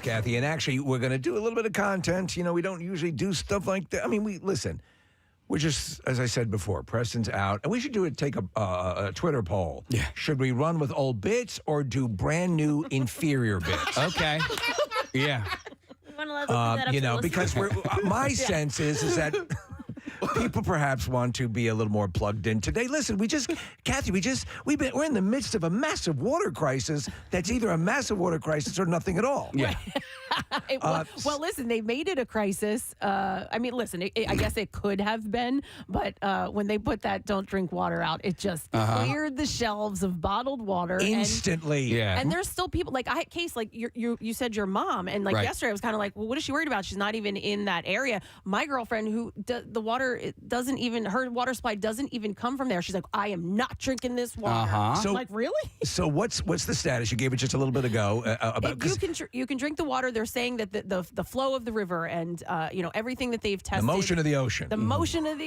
Kathy. And actually, we're going to do a little bit of content. You know, we don't usually do stuff like that. I mean, listen. We're just, as I said before, Preston's out. And we should take a Twitter poll. Yeah. Should we run with old bits or do brand new inferior bits? Okay. Yeah. You know, because my sense is that people perhaps want to be a little more plugged in today. Listen, Kathy, we're in the midst of a massive water crisis that's either a massive water crisis or nothing at all. Yeah. Well, listen, they made it a crisis. I mean, listen, I guess it could have been, but when they put that don't drink water out, it just cleared the shelves of bottled water. Instantly. And there's still people, like, you said your mom, and yesterday I was kind of like, well, what is she worried about? She's not even in that area. My girlfriend, who the water, her water supply doesn't even come from there. She's like, I am not drinking this water. So, I'm like, really? So what's the status? You gave it just a little bit ago. You can drink the water. They're saying that the flow of the river and everything that they've tested, the motion of the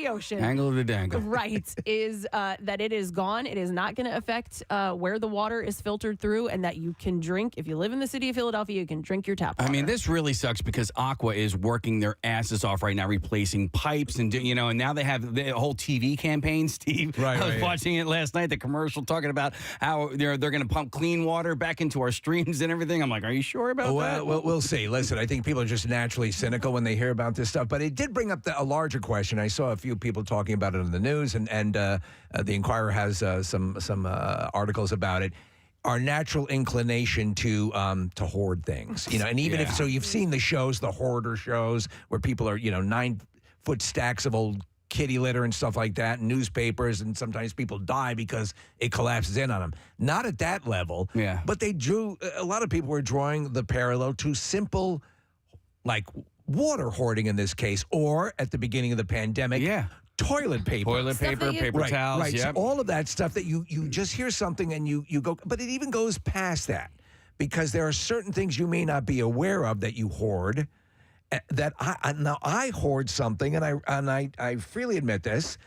ocean, angle of the dangle, right, is that it is gone. It is not going to affect where the water is filtered through, and that you can drink. If you live in the city of Philadelphia, you can drink your tap water. I mean, this really sucks because Aqua is working their asses off right now, replacing pipes and and now they have the whole TV campaign. Steve, I was watching it last night. The commercial talking about how they're going to pump clean water back into our streams and everything. I'm like, are you sure about that? Well, we'll see. Listen, I think people are just naturally cynical when they hear about this stuff, but it did bring up a larger question. I saw a few people talking about it in the news, and the Inquirer has some articles about it. Our natural inclination to hoard things, and even if you've seen the shows, the hoarder shows, where people are 9-foot stacks of old kitty litter and stuff like that, and newspapers, and sometimes people die because it collapses in on them. Not at that level, but a lot of people were drawing the parallel to simple, like water hoarding in this case, or at the beginning of the pandemic, toilet paper. Paper towels. Right. Yep. So all of that stuff that you just hear something and you go, but it even goes past that, because there are certain things you may not be aware of that you hoard. That I hoard something, and I freely admit this,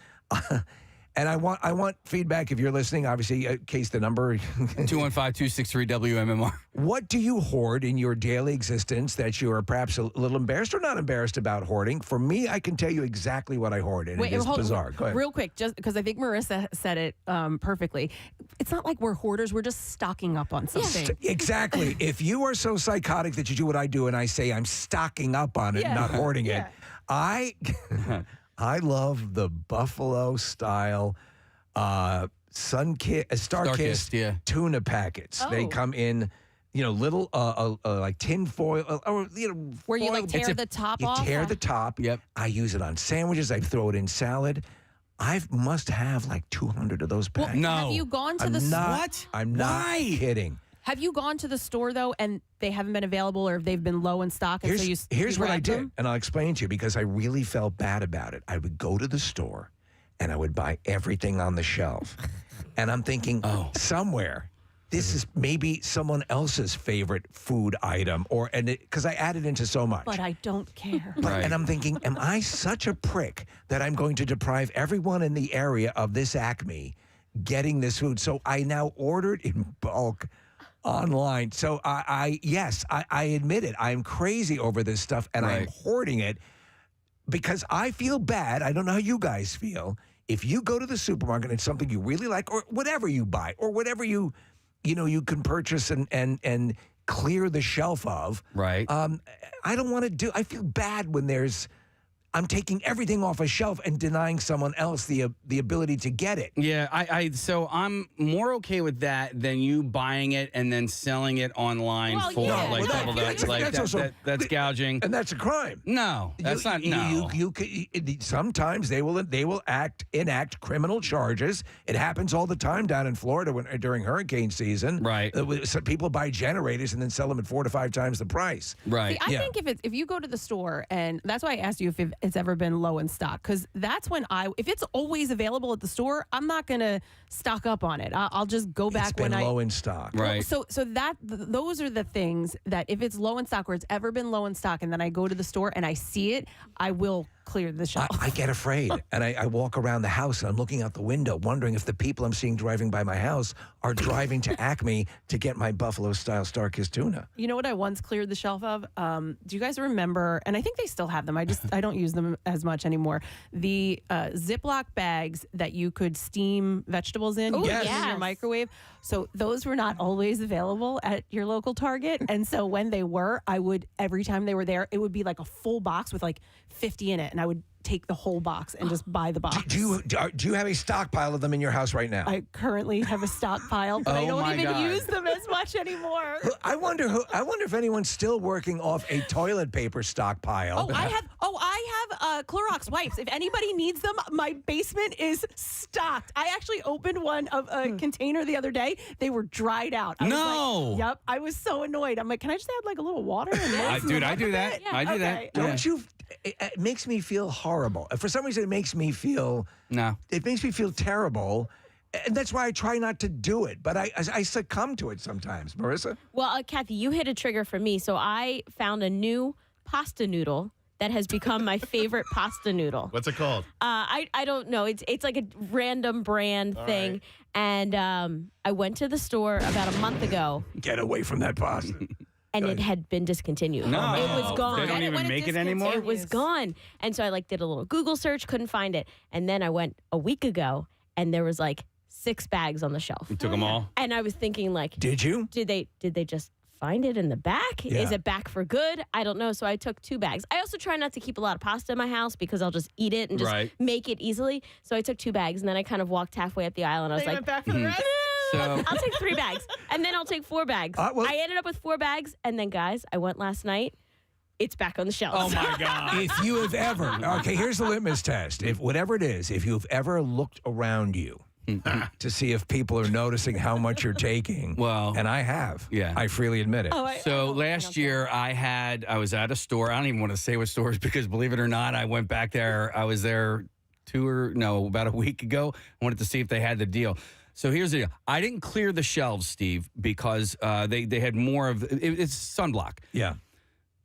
and I want feedback if you're listening. Obviously, case the number 215-263-WMMR. What do you hoard in your daily existence that you are perhaps a little embarrassed or not embarrassed about hoarding? For me, I can tell you exactly what I hoard, and it is bizarre. Go ahead. Real quick, just because I think Marissa said it perfectly. It's not like we're hoarders. We're just stocking up on something. Exactly. If you are so psychotic that you do what I do and I say I'm stocking up on it, not hoarding it, I love the Buffalo style Star-Kissed tuna packets. They come in, little like tin foil, or where you foil. tear the top off. You tear the top. Yep. I use it on sandwiches. I throw it in salad. I must have like 200 of those packets. No. Have you gone to What? I'm not kidding. Have you gone to the store, though, and they haven't been available, or they've been low in stock? And Here's what I did, them? and I'll explain to you, because I really felt bad about it. I would go to the store, and I would buy everything on the shelf. And I'm thinking, somewhere, this is maybe someone else's favorite food item, because I added into so much. But I don't care. And I'm thinking, am I such a prick that I'm going to deprive everyone in the area of this Acme getting this food? So I now ordered in bulk online. So I admit it. I'm crazy over this stuff, and I'm hoarding it because I feel bad. I don't know how you guys feel. If you go to the supermarket and it's something you really like, or whatever you buy, or whatever you can purchase and clear the shelf of. Right. I don't want to I feel bad when I'm taking everything off a shelf and denying someone else the ability to get it. Yeah, so I'm more okay with that than you buying it and then selling it online that's gouging. And that's a crime. No, that's not. No, sometimes they will enact criminal charges. It happens all the time down in Florida during hurricane season. Right. Some people buy generators and then sell them at 4 to 5 times the price. Right. See, I think if you go to the store, and that's why I asked you if it's ever been low in stock, because that's when if it's always available at the store, I'm not going to stock up on it. I'll just go back when low in stock. Right. So those are the things that if it's low in stock or it's ever been low in stock, and then I go to the store and I see it, I will cleared the shelf. I get afraid, and I walk around the house, and I'm looking out the window, wondering if the people I'm seeing driving by my house are driving to Acme to get my Buffalo-style Star-Kissed tuna. You know what I once cleared the shelf of? Do you guys remember, and I think they still have them, I don't use them as much anymore, the Ziploc bags that you could steam vegetables in, Ooh, in your microwave. So those were not always available at your local Target. And so when they were, every time they were there, it would be like a full box with like 50 in it. And I would take the whole box and just buy the box. Do you have a stockpile of them in your house right now? I currently have a stockpile, but I don't even use them as much anymore. I wonder if anyone's still working off a toilet paper stockpile. I have Clorox wipes. If anybody needs them, my basement is stocked. I actually opened one of a container the other day. They were dried out. I was like, yep. I was so annoyed. I'm like, can I just add like a little water? And Dude, I do that. Yeah, I do that. Don't you? It makes me feel horrible. For some reason, it makes me feel terrible. And that's why I try not to do it. But I succumb to it sometimes. Marissa? Well, Kathy, you hit a trigger for me. So I found a new pasta noodle that has become my favorite pasta noodle. What's it called? I don't know. It's like a random brand thing. Right. And I went to the store about a month ago. Get away from that pasta. And it had been discontinued. No. It was gone. They don't even make it anymore? It was gone. And so I did a little Google search, couldn't find it. And then I went a week ago and there was 6 bags on the shelf. You took them all? And I was thinking did you? Did they just find it in the back? Yeah. Is it back for good? I don't know. So I took 2 bags. I also try not to keep a lot of pasta in my house because I'll just eat it and just make it easily. So I took 2 bags and then I kind of walked halfway up the aisle and I was like, back for the rest? So I'll take 3 bags and then I'll take 4 bags. I ended up with 4 bags and then guys, I went last night. It's back on the shelf. Oh my God. If you have ever, okay, here's the litmus test. If whatever it is, if you've ever looked around you to see if people are noticing how much you're taking, well, and I have, yeah, I freely admit it. So last year I was at a store. I don't even want to say what stores because believe it or not, I went back there. I was there about a week ago. I wanted to see if they had the deal. So here's the deal. I didn't clear the shelves, Steve, because they had more of it's sunblock. Yeah.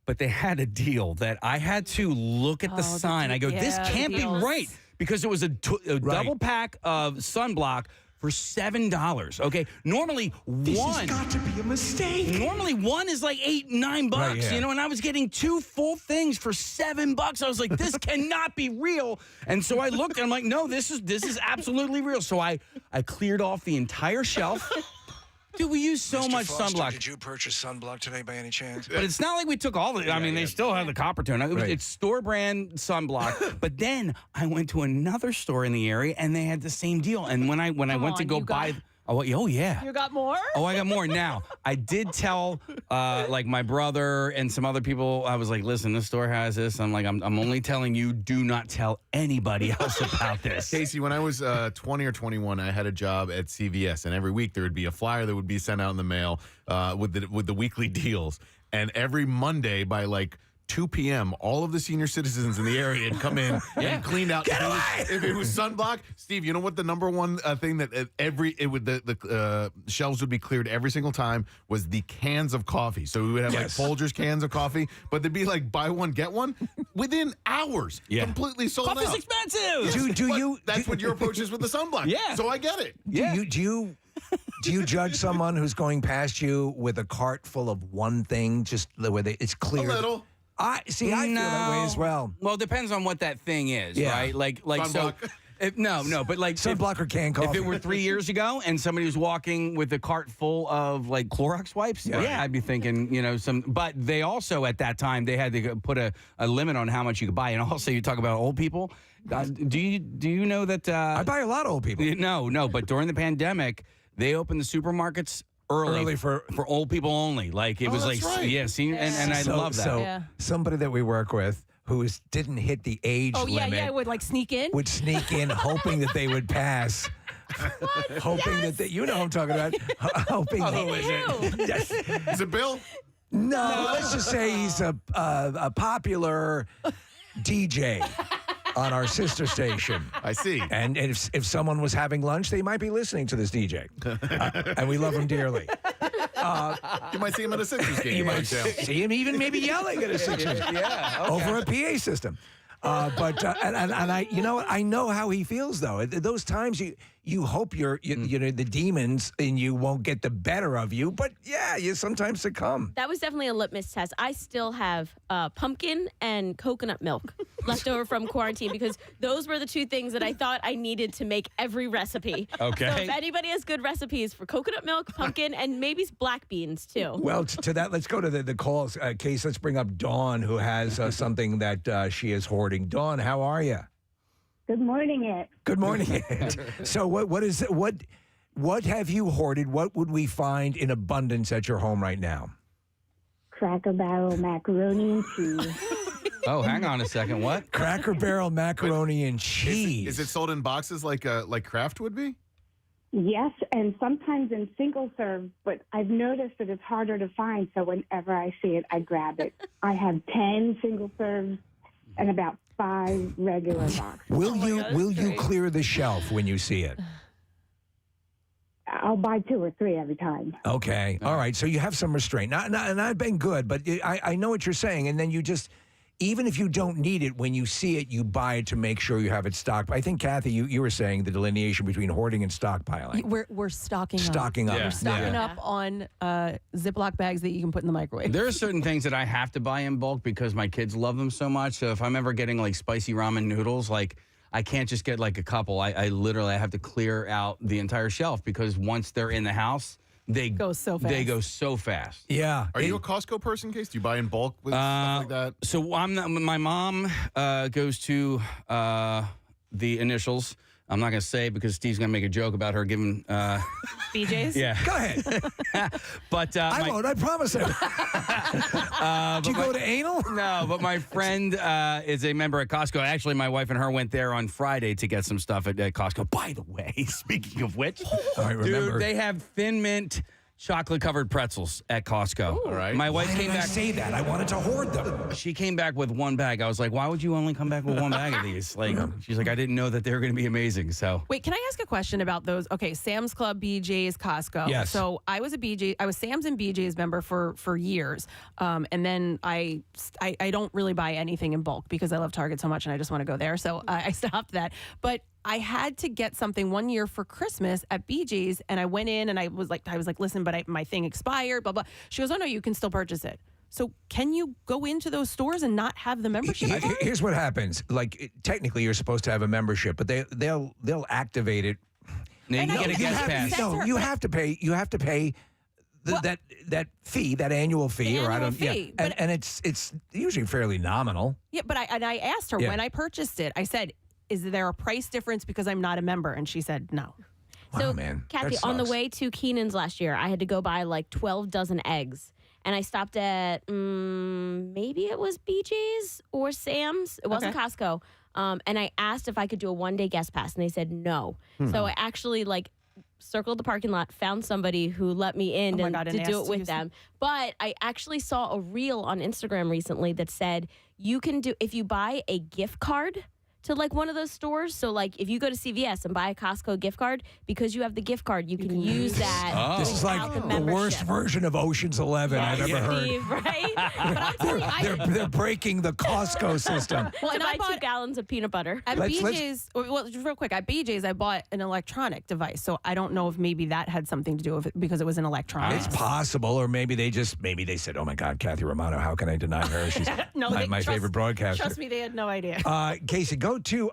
But they had a deal that I had to look at the sign. I go, this can't be right because it was a double pack of sunblock for $7. Okay, normally this has got to be a mistake. Normally one is like $8-9, right, you know, and I was getting 2 full things for $7. I was like, this cannot be real. And so I looked and I'm like, no, this is absolutely real. So I cleared off the entire shelf. Dude, we use so much sunblock. Did you purchase sunblock today by any chance? But it's not like we took all of it. I mean, they still have the copper tone. It's store brand sunblock. But then I went to another store in the area and they had the same deal. And when I went to go buy, oh yeah. You got more? Oh, I got more. Now, I did tell my brother and some other people, I was like, listen, this store has this. I'm like, I'm only telling you, do not tell anybody else about this. Casey, when I was 20 or 21, I had a job at CVS, and every week there would be a flyer that would be sent out in the mail with the weekly deals. And every Monday by 2 p.m., all of the senior citizens in the area had come in and cleaned out. If it was sunblock, Steve, you know what the number one thing that the shelves would be cleared every single time was the cans of coffee. So we would have Folgers cans of coffee, but they'd be buy one, get one within hours. Yeah. Completely sold Coffee's out. expensive. That's what your approach is with the sunblock. Yeah. So I get it. Do you judge someone who's going past you with a cart full of one thing, just the way it's clear? A little. I feel that way as well. Well, it depends on what that thing is, right? Like sunblock. so. But sunblock or canned coffee. If it were 3 years ago and somebody was walking with a cart full of Clorox wipes, I'd be thinking, some. But they also at that time they had to put a limit on how much you could buy. And also, you talk about old people. Do you know that? I buy a lot of old people. No. But during the pandemic, they opened the supermarkets early for old people only. It was senior, and I love that. So somebody that we work with who didn't hit the age limit would sneak in. Would sneak in hoping that they would pass. Hoping that you know what I'm talking about. Hoping who is it? Yes. Is it Bill? No, let's just say he's a popular DJ on our sister station. I see. And if someone was having lunch, they might be listening to this DJ. And we love him dearly. You might see him at a Sixers game. You might see him even maybe yelling at a Sixers over a PA system. But I, you know, I know how he feels though. At those times, you hope you know, the demons in you won't get the better of you. But yeah, you sometimes succumb. That was definitely a litmus test. I still have pumpkin and coconut milk left over from quarantine because those were the two things that I thought I needed to make every recipe. Okay. So if anybody has good recipes for coconut milk, pumpkin, and maybe black beans too. Well, to that, let's go to the calls. Case, let's bring up Dawn, who has something that she is hoarding. Dawn, how are you? Good morning, it. Good morning. So what is it? What have you hoarded? What would we find in abundance at your home right now? Cracker Barrel macaroni and cheese. Oh, hang on a second. What? Cracker Barrel macaroni and cheese. Is it sold in boxes like Kraft would be? Yes, and sometimes in single serve, but I've noticed that it's harder to find, so whenever I see it, I grab it. I have 10 single serves and about 5 regular boxes. Will you clear the shelf when you see it? I'll buy 2 or 3 every time. Okay. All right. So you have some restraint. And I've been good, but I know what you're saying. And then you just, even if you don't need it, when you see it, you buy it to make sure you have it stocked. I think, Kathy, you were saying the delineation between hoarding and stockpiling. We're stocking up. Stocking up. Yeah. We're stocking up on Ziploc bags that you can put in the microwave. There are certain things that I have to buy in bulk because my kids love them so much. So if I'm ever getting like spicy ramen noodles, like I can't just get like a couple. I literally have to clear out the entire shelf because once they're in the house, they go so fast. They go so fast. Yeah. Are you a Costco person, Case? Do you buy in bulk with stuff like that? So I'm not. My mom goes to the initials. I'm not going to say because Steve's going to make a joke about her giving BJ's? Yeah. Go ahead. But I won't. I promise it. Do you go to anal? No, but my friend is a member at Costco. Actually, my wife and her went there on Friday to get some stuff at Costco. By the way, speaking of which, I remember. dude, they have Thin Mint chocolate-covered pretzels at Costco. All right. My wife Why came did I back. say that? I wanted to hoard them. She came back with one bag. I was like, why would you only come back with one bag of these? Like, she's like, I didn't know that they were going to be amazing. So, Wait, can I ask a question about those? Okay, Sam's Club, BJ's, Costco. Yes. So I was Sam's and BJ's member for years, and then I don't really buy anything in bulk because I love Target so much and I just want to go there. So I stopped that. But I had to get something one year for Christmas at BJ's, and I went in and I was like, listen, but my thing expired. Blah blah. She goes, oh no, you can still purchase it. So can you go into those stores and not have the membership? Here's what happens. Like technically, you're supposed to have a membership, but they'll activate it. now you get a guest pass. No, you have to pay. You have to pay that fee, that annual fee, or I don't. Fee, yeah, and it's usually fairly nominal. Yeah, but I asked her when I purchased it. I said, is there a price difference because I'm not a member? And she said no. Wow, So, man, Kathy, that on the sucks. way to Keenan's last year, I had to go buy like 12 dozen eggs. And I stopped at maybe it was BJ's or Sam's. It wasn't Costco. And I asked if I could do a one-day guest pass, and they said no. So I actually circled the parking lot, found somebody who let me in to do it with them. But I actually saw a reel on Instagram recently that said you can do, if you buy a gift card to one of those stores. So if you go to CVS and buy a Costco gift card, because you have the gift card, you can use that. This is like the worst version of Ocean's 11 I've ever heard. Steve, right? But I'm telling you, They're breaking the Costco system. well, and to I buy 2 bought- gallons of peanut butter. At Let's- BJ's, well, just real quick, at BJ's, I bought an electronic device. So I don't know if maybe that had something to do with it because it was an electronic. It's possible, or maybe they said, "Oh my God, Kathy Romano, how can I deny her? She's my favorite broadcaster." Trust me, they had no idea. Casey, go to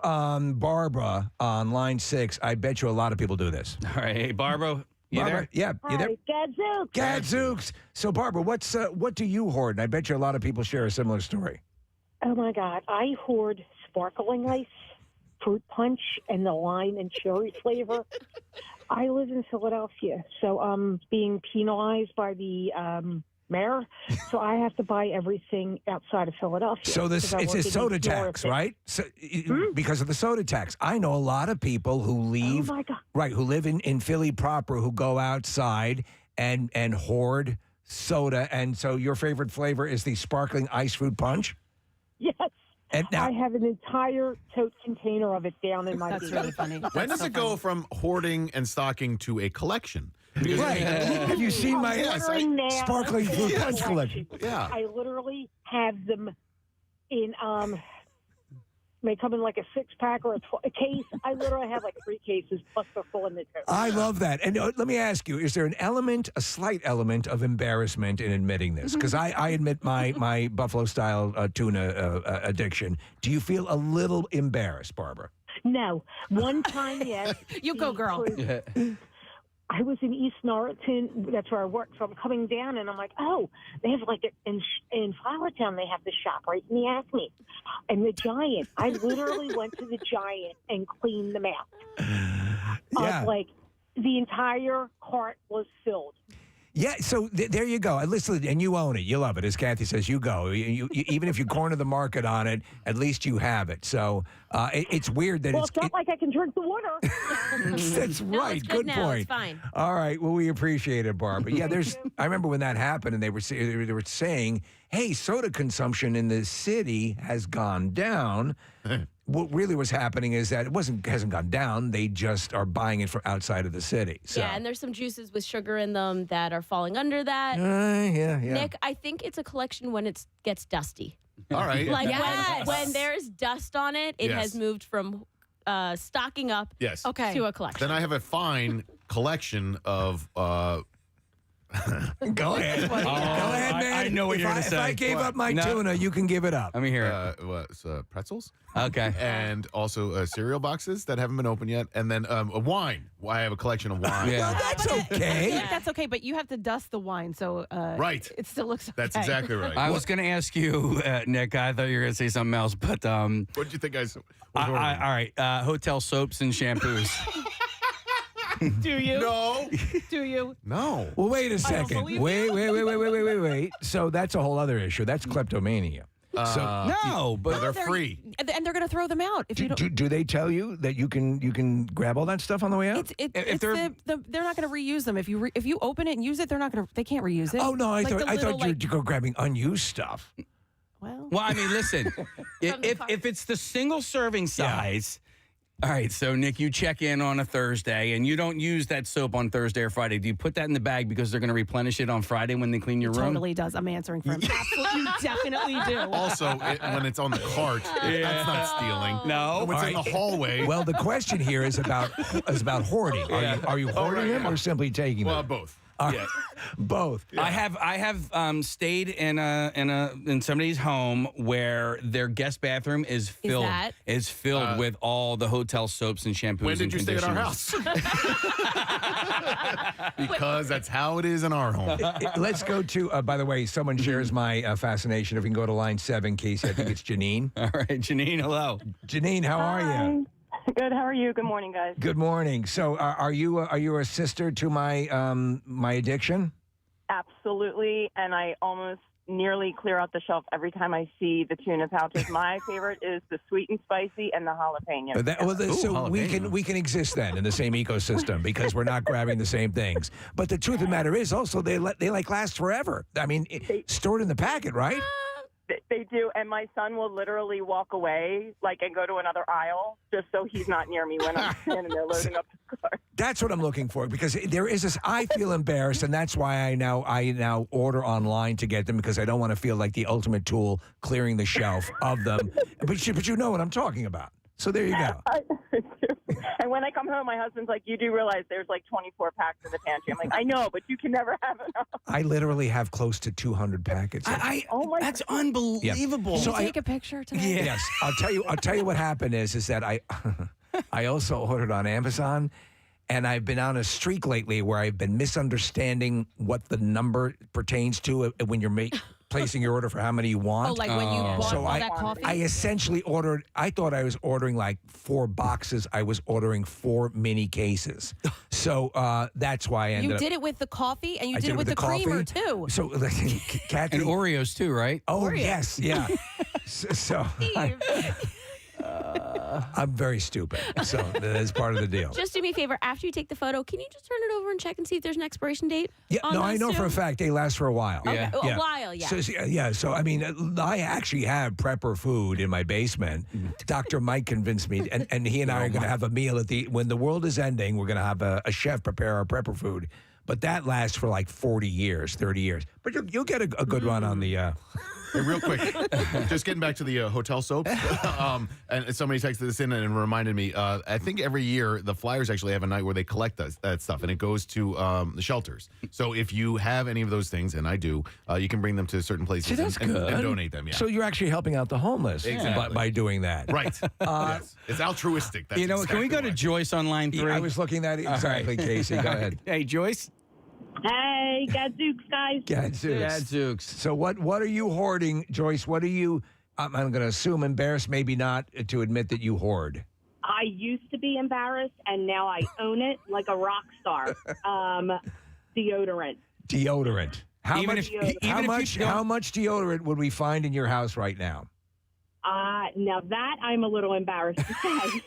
Barbara on line 6. I bet you a lot of people do this. All right. Hey, Barbara, you Barbara, there? yeah, you there? Gadzooks. Gadzooks. So, Barbara, what do you hoard? And I bet you a lot of people share a similar story. Oh my God, I hoard sparkling ice, fruit punch, and the lime and cherry flavor. I live in Philadelphia, so I'm being penalized by the mayor, so I have to buy everything outside of Philadelphia. So it's a soda tax, right? So, because of the soda tax. I know a lot of people who leave, Oh my God. right, who live in Philly proper, who go outside and hoard soda. And so your favorite flavor is the sparkling ice fruit punch? Yes. And now, I have an entire tote container of it down in my That's basement. really funny. When does it go from hoarding and stocking to a collection? Because right. Have you seen my Literally now- sparkling fruit punch collection? Yeah. I literally have them in May come in like a 6-pack or a case. I literally have like 3 cases plus they're full in the tote. I love that. And let me ask you, is there a slight element of embarrassment in admitting this? Because I admit my buffalo-style tuna addiction. Do you feel a little embarrassed, Barbara? No. One time, yes. You go, girl. I was in East Norriton. That's where I work. So I'm coming down, and I'm like, oh, they have like in Flowertown, they have the shop right in the Acme. And the Giant, I literally went to the Giant and cleaned them out. Yeah. Like, the entire cart was filled. Yeah, so there you go. Listen, and you own it. You love it. As Kathy says, you go. You, even if you corner the market on it, at least you have it. So it's weird that it's not like I can drink the water. That's right. It's good now. point. It's fine. All right. Well, we appreciate it, Barbara. Yeah, I remember when that happened, and they were saying, "Hey, soda consumption in the city has gone down." What really was happening is that hasn't gone down. They just are buying it from outside of the city. So. Yeah, and there's some juices with sugar in them that are falling under that. Yeah. Nick, I think it's a collection when it gets dusty. All right. Like when there's dust on it, it has moved from stocking up Yes. Okay. to a collection. Then I have a fine collection of Go ahead. Go ahead, man. I know what you're going to say. If I gave up my tuna, you can give it up. Let me hear it. pretzels. Okay. And also cereal boxes that haven't been opened yet. And then a wine. I have a collection of wine. Yeah. Well, that's okay. That's okay, but you have to dust the wine, so Right. it still looks okay. That's exactly right. I was going to ask you, Nick. I thought you were going to say something else, but what did you think I was all right. Hotel soaps and shampoos. Do you? No. Do you? No. Well, wait a I don't second. believe Wait. So that's a whole other issue. That's kleptomania. No, but they're free. And they're going to throw them out if you don't. Do they tell you that you can grab all that stuff on the way out? They're not going to reuse them. If you open it and use it, they can't reuse it. Oh no, I Like thought you'd go grabbing unused stuff. Well, I mean, listen, if it's the single serving size. All right, so Nick, you check in on a Thursday, and you don't use that soap on Thursday or Friday. Do you put that in the bag because they're going to replenish it on Friday when they clean your room? Totally does. I'm answering for him. Absolutely, you definitely do. Also, when it's on the cart, that's not stealing. No. When it's in the hallway. Well, the question here is about hoarding. Are you hoarding them or simply taking them? Both. Yeah. Both. Yeah. I have stayed in somebody's home where their guest bathroom is filled with all the hotel soaps and shampoos. When did you stay at our house? Because that's how it is in our home. Let's go to. By the way, someone shares my fascination. If we can go to line 7, Casey, I think it's Janine. All right, Janine, hello. Janine, how are you? Good. How are you? Good morning, guys. Good morning. So, are you a sister to my my addiction? Absolutely. And I almost nearly clear out the shelf every time I see the tuna pouches. My favorite is the sweet and spicy and the jalapeno. So we can exist then in the same ecosystem because we're not grabbing the same things. But the truth of the matter is also they last forever. I mean, stored in the packet, right? They do, and my son will literally walk away, and go to another aisle, just so he's not near me when I'm standing there loading up the car. That's what I'm looking for because there is this. I feel embarrassed, and that's why I now order online to get them because I don't want to feel like the ultimate tool clearing the shelf of them. But you know what I'm talking about. So there you go. I do. And when I come home, my husband's like, "You do realize there's 24 packs in the pantry?" I'm like, "I know, but you can never have enough." I literally have close to 200 packets. That's unbelievable. Yeah. Can you take a picture today? Yes, I'll tell you what happened is that I also ordered on Amazon, and I've been on a streak lately where I've been misunderstanding what the number pertains to when you're placing your order for how many you want. Oh, like when you bought all that coffee? I essentially ordered, I thought I was ordering 4 boxes. I was ordering 4 mini cases. So that's why I ended up. You did it with the coffee and you did it with the creamer too. So, Kathy. And Oreos too, right? Oh, Oreos. yes. Yeah. so I'm very stupid. So that is part of the deal. Just do me a favor. After you take the photo, can you just turn it over and check and see if there's an expiration date? Yeah, on no, I those know too? for a fact they last for a while. Okay. A while, yeah. So I mean, I actually have prepper food in my basement. Dr. Mike convinced me, and he and I are going to have a meal when the world is ending. We're going to have a chef prepare our prepper food. But that lasts for 40 years, 30 years. But you'll get a good run on the Hey, real quick, just getting back to the hotel soaps. And somebody texted this in and reminded me. I think every year the Flyers actually have a night where they collect that stuff, and it goes to the shelters. So if you have any of those things, and I do, you can bring them to certain places and donate them. Yeah. So you're actually helping out the homeless by doing that. Right. Yes. It's altruistic. That's can we go to Joyce on line 3? I was looking at it exactly, Casey. Go ahead. Hey, Joyce. Hey, Gadzooks, guys. Gadzooks. So what are you hoarding, Joyce? What are you, I'm going to assume, embarrassed, maybe not, to admit that you hoard? I used to be embarrassed, and now I own it like a rock star. Deodorant. How much deodorant would we find in your house right now? Now that I'm a little embarrassed to say.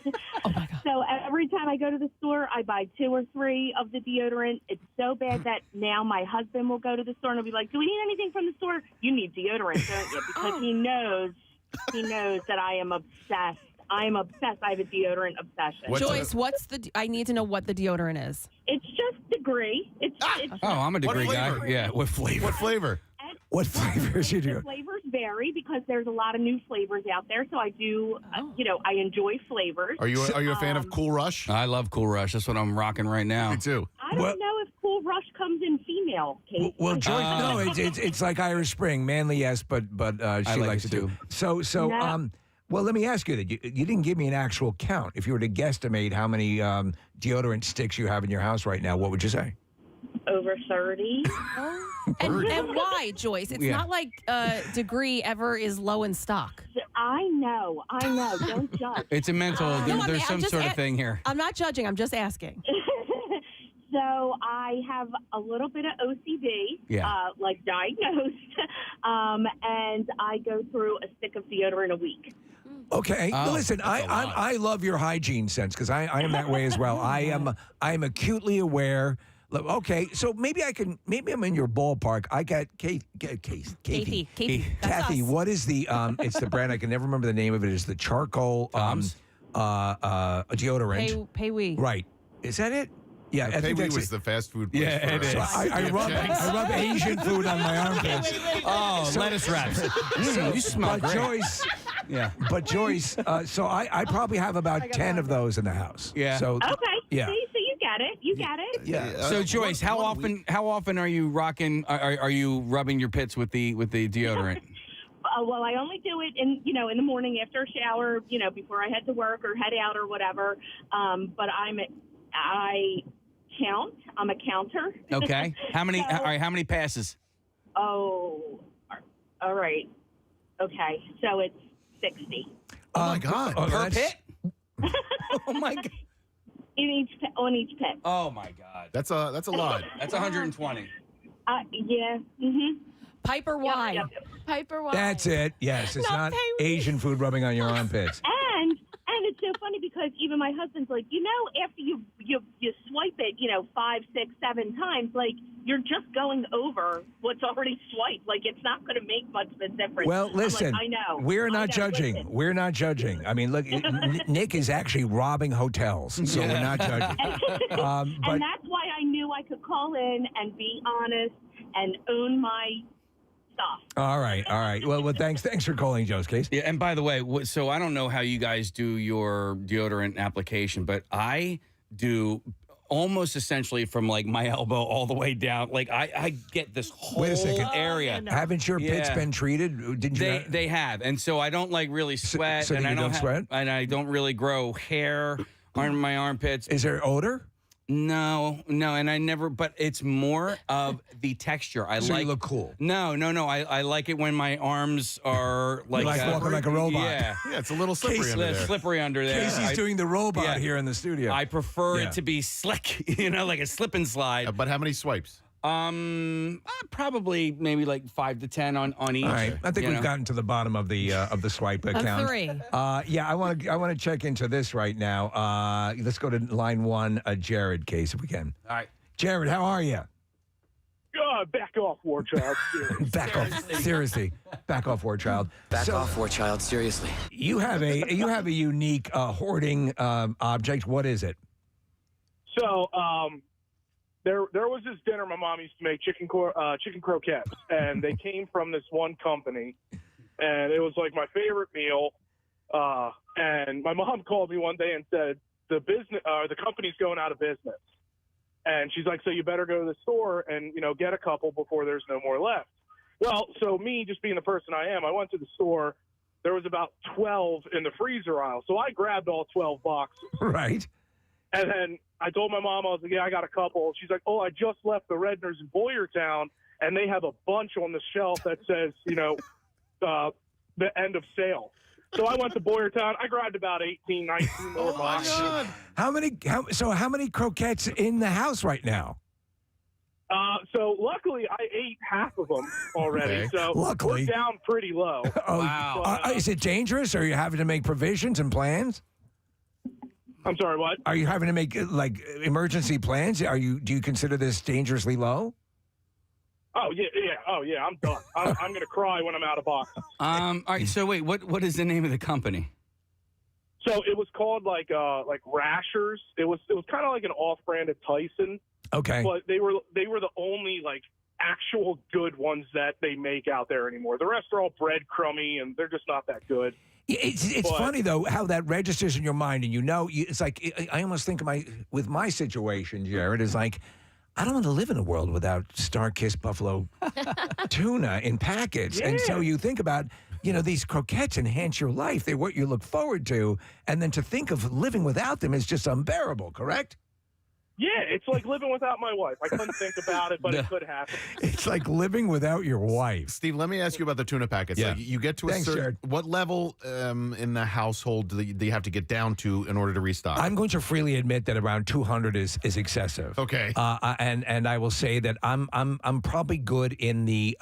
Oh my God. So every time I go to the store, I buy 2 or 3 of the deodorant. It's so bad that now my husband will go to the store and he'll be like, "Do we need anything from the store?" "You need deodorant, don't you?" Because he knows that I am obsessed. I am obsessed. I have a deodorant obsession. Joyce, I need to know what the deodorant is. It's just Degree. I'm a Degree guy. Yeah, what flavor? What flavor? What flavors you do? The flavors vary because there's a lot of new flavors out there. So I do, I enjoy flavors. Are you a fan of Cool Rush? I love Cool Rush. That's what I'm rocking right now. Me too. I don't know if Cool Rush comes in female, Kate. Well, Joyce, no, it's like Irish Spring, manly, yes, but she likes it too. So, No. Well, let me ask you that. You didn't give me an actual count. If you were to guesstimate how many deodorant sticks you have in your house right now, what would you say? Over 30. And why, Joyce? It's not like Degree ever is low in stock. I know. Don't judge. It's a mental. There's some sort of thing here. I'm not judging. I'm just asking. So I have a little bit of OCD, like diagnosed, and I go through a stick of deodorant a week. Okay, listen, I love your hygiene sense because I am that way as well. I am acutely aware. Okay, so maybe I'm in your ballpark. I got Kathy. Kathy, what is the it's the brand, I can never remember the name of it. It's the charcoal deodorant. Pay-wee. Right. Is that it? Yeah, I think Pay-wee that's was it. the fast food place. Yeah, it is. So I rub Asian food on my armpits. Lettuce wraps. You smell But great. Joyce, But Joyce, so I probably have about 10 of those in the house. Yeah. So Okay. yeah. See, so you get it. You get it. Yeah. So Joyce, how often are you rocking? Are you rubbing your pits with the deodorant? Well, I only do it in the morning after a shower, before I head to work or head out or whatever. But I count. I'm a counter. Okay. How many? All right. How many passes? Oh, all right. Okay. So it's 60 Oh my God. Per pit? Oh my God. on each pit. Oh my God. That's a lot. That's 120. Yeah. Mm-hmm. Piper wine. Yep. Piper wine. That's it. Yes, it's not Asian food rubbing on your armpits. And it's so funny because even my husband's like, after you swipe it, 5, 6, 7 times, like you're just going over what's already swiped. Like it's not going to make much of a difference. Well, listen, I know. We're not judging. Listen. We're not judging. I mean, look, Nick is actually robbing hotels, so we're not judging. And that's why I knew I could call in and be honest and own my stuff. All right. Well, thanks for calling, Joe's case. Yeah, and by the way, so I don't know how you guys do your deodorant application, but I do almost essentially from like my elbow all the way down. Like I get this whole Wait a second. area. Haven't your pits been treated? Didn't you? They have, and so I don't like really sweat, so and you I don't sweat, and I don't really grow hair on my armpits. Is there odor? No, and I never. But it's more of the texture. So you look cool. No. I like it when my arms are like walking like a robot. Yeah, it's a little slippery under there. Slippery under there. Casey's doing the robot here in the studio. I prefer it to be slick, like a slip and slide. But how many swipes? Probably maybe like 5 to 10 on each. All right, I think we've gotten to the bottom of the swipe account. 3. I want to check into this right now. Let's go to line 1, Jared case if we can. All right, Jared, how are you? Back off, War Child. Back off, seriously. Back off, War Child. Back off, War Child. Seriously. You have a unique hoarding object. What is it? So, there was this dinner my mom used to make, chicken croquettes, and they came from this one company, and it was like my favorite meal. And my mom called me one day and said the company's going out of business, and she's like, so you better go to the store and get a couple before there's no more left. Well, so me just being the person I am, I went to the store. There was about 12 in the freezer aisle, so I grabbed all 12 boxes. Right. And then I told my mom, I was like, yeah, I got a couple. She's like, oh, I just left the Redners in Boyertown, and they have a bunch on the shelf that says, the end of sale. So I went to Boyertown. I grabbed about 18, 19 more boxes. How many croquettes in the house right now? So luckily, I ate half of them already. Okay. So Luckily. we're down pretty low. Wow. Is it dangerous? Are you having to make provisions and plans? I'm sorry, what? Are you having to make emergency plans? Do you consider this dangerously low? Oh yeah. I'm done. I'm gonna cry when I'm out of boxes. All right. So wait, what is the name of the company? So it was called like Rashers. It was kind of like an off-brand of Tyson. Okay. But they were the only actual good ones that they make out there anymore. The rest are all breadcrumby and they're just not that good. It's funny though how that registers in your mind, and it's like I almost think with my situation, Jared, is like I don't want to live in a world without Star-Kissed buffalo tuna in packets, and so you think about. These croquettes enhance your life. They're what you look forward to. And then to think of living without them is just unbearable, correct? Yeah, it's like living without my wife. I couldn't think about it, but it could happen. It's like living without your wife. Steve, let me ask you about the tuna packets. Yeah. Like, you get to a certain... Jared. What level in the household do you have to get down to in order to restock? I'm going to freely admit that around 200 is excessive. Okay. And I will say that I'm probably good in the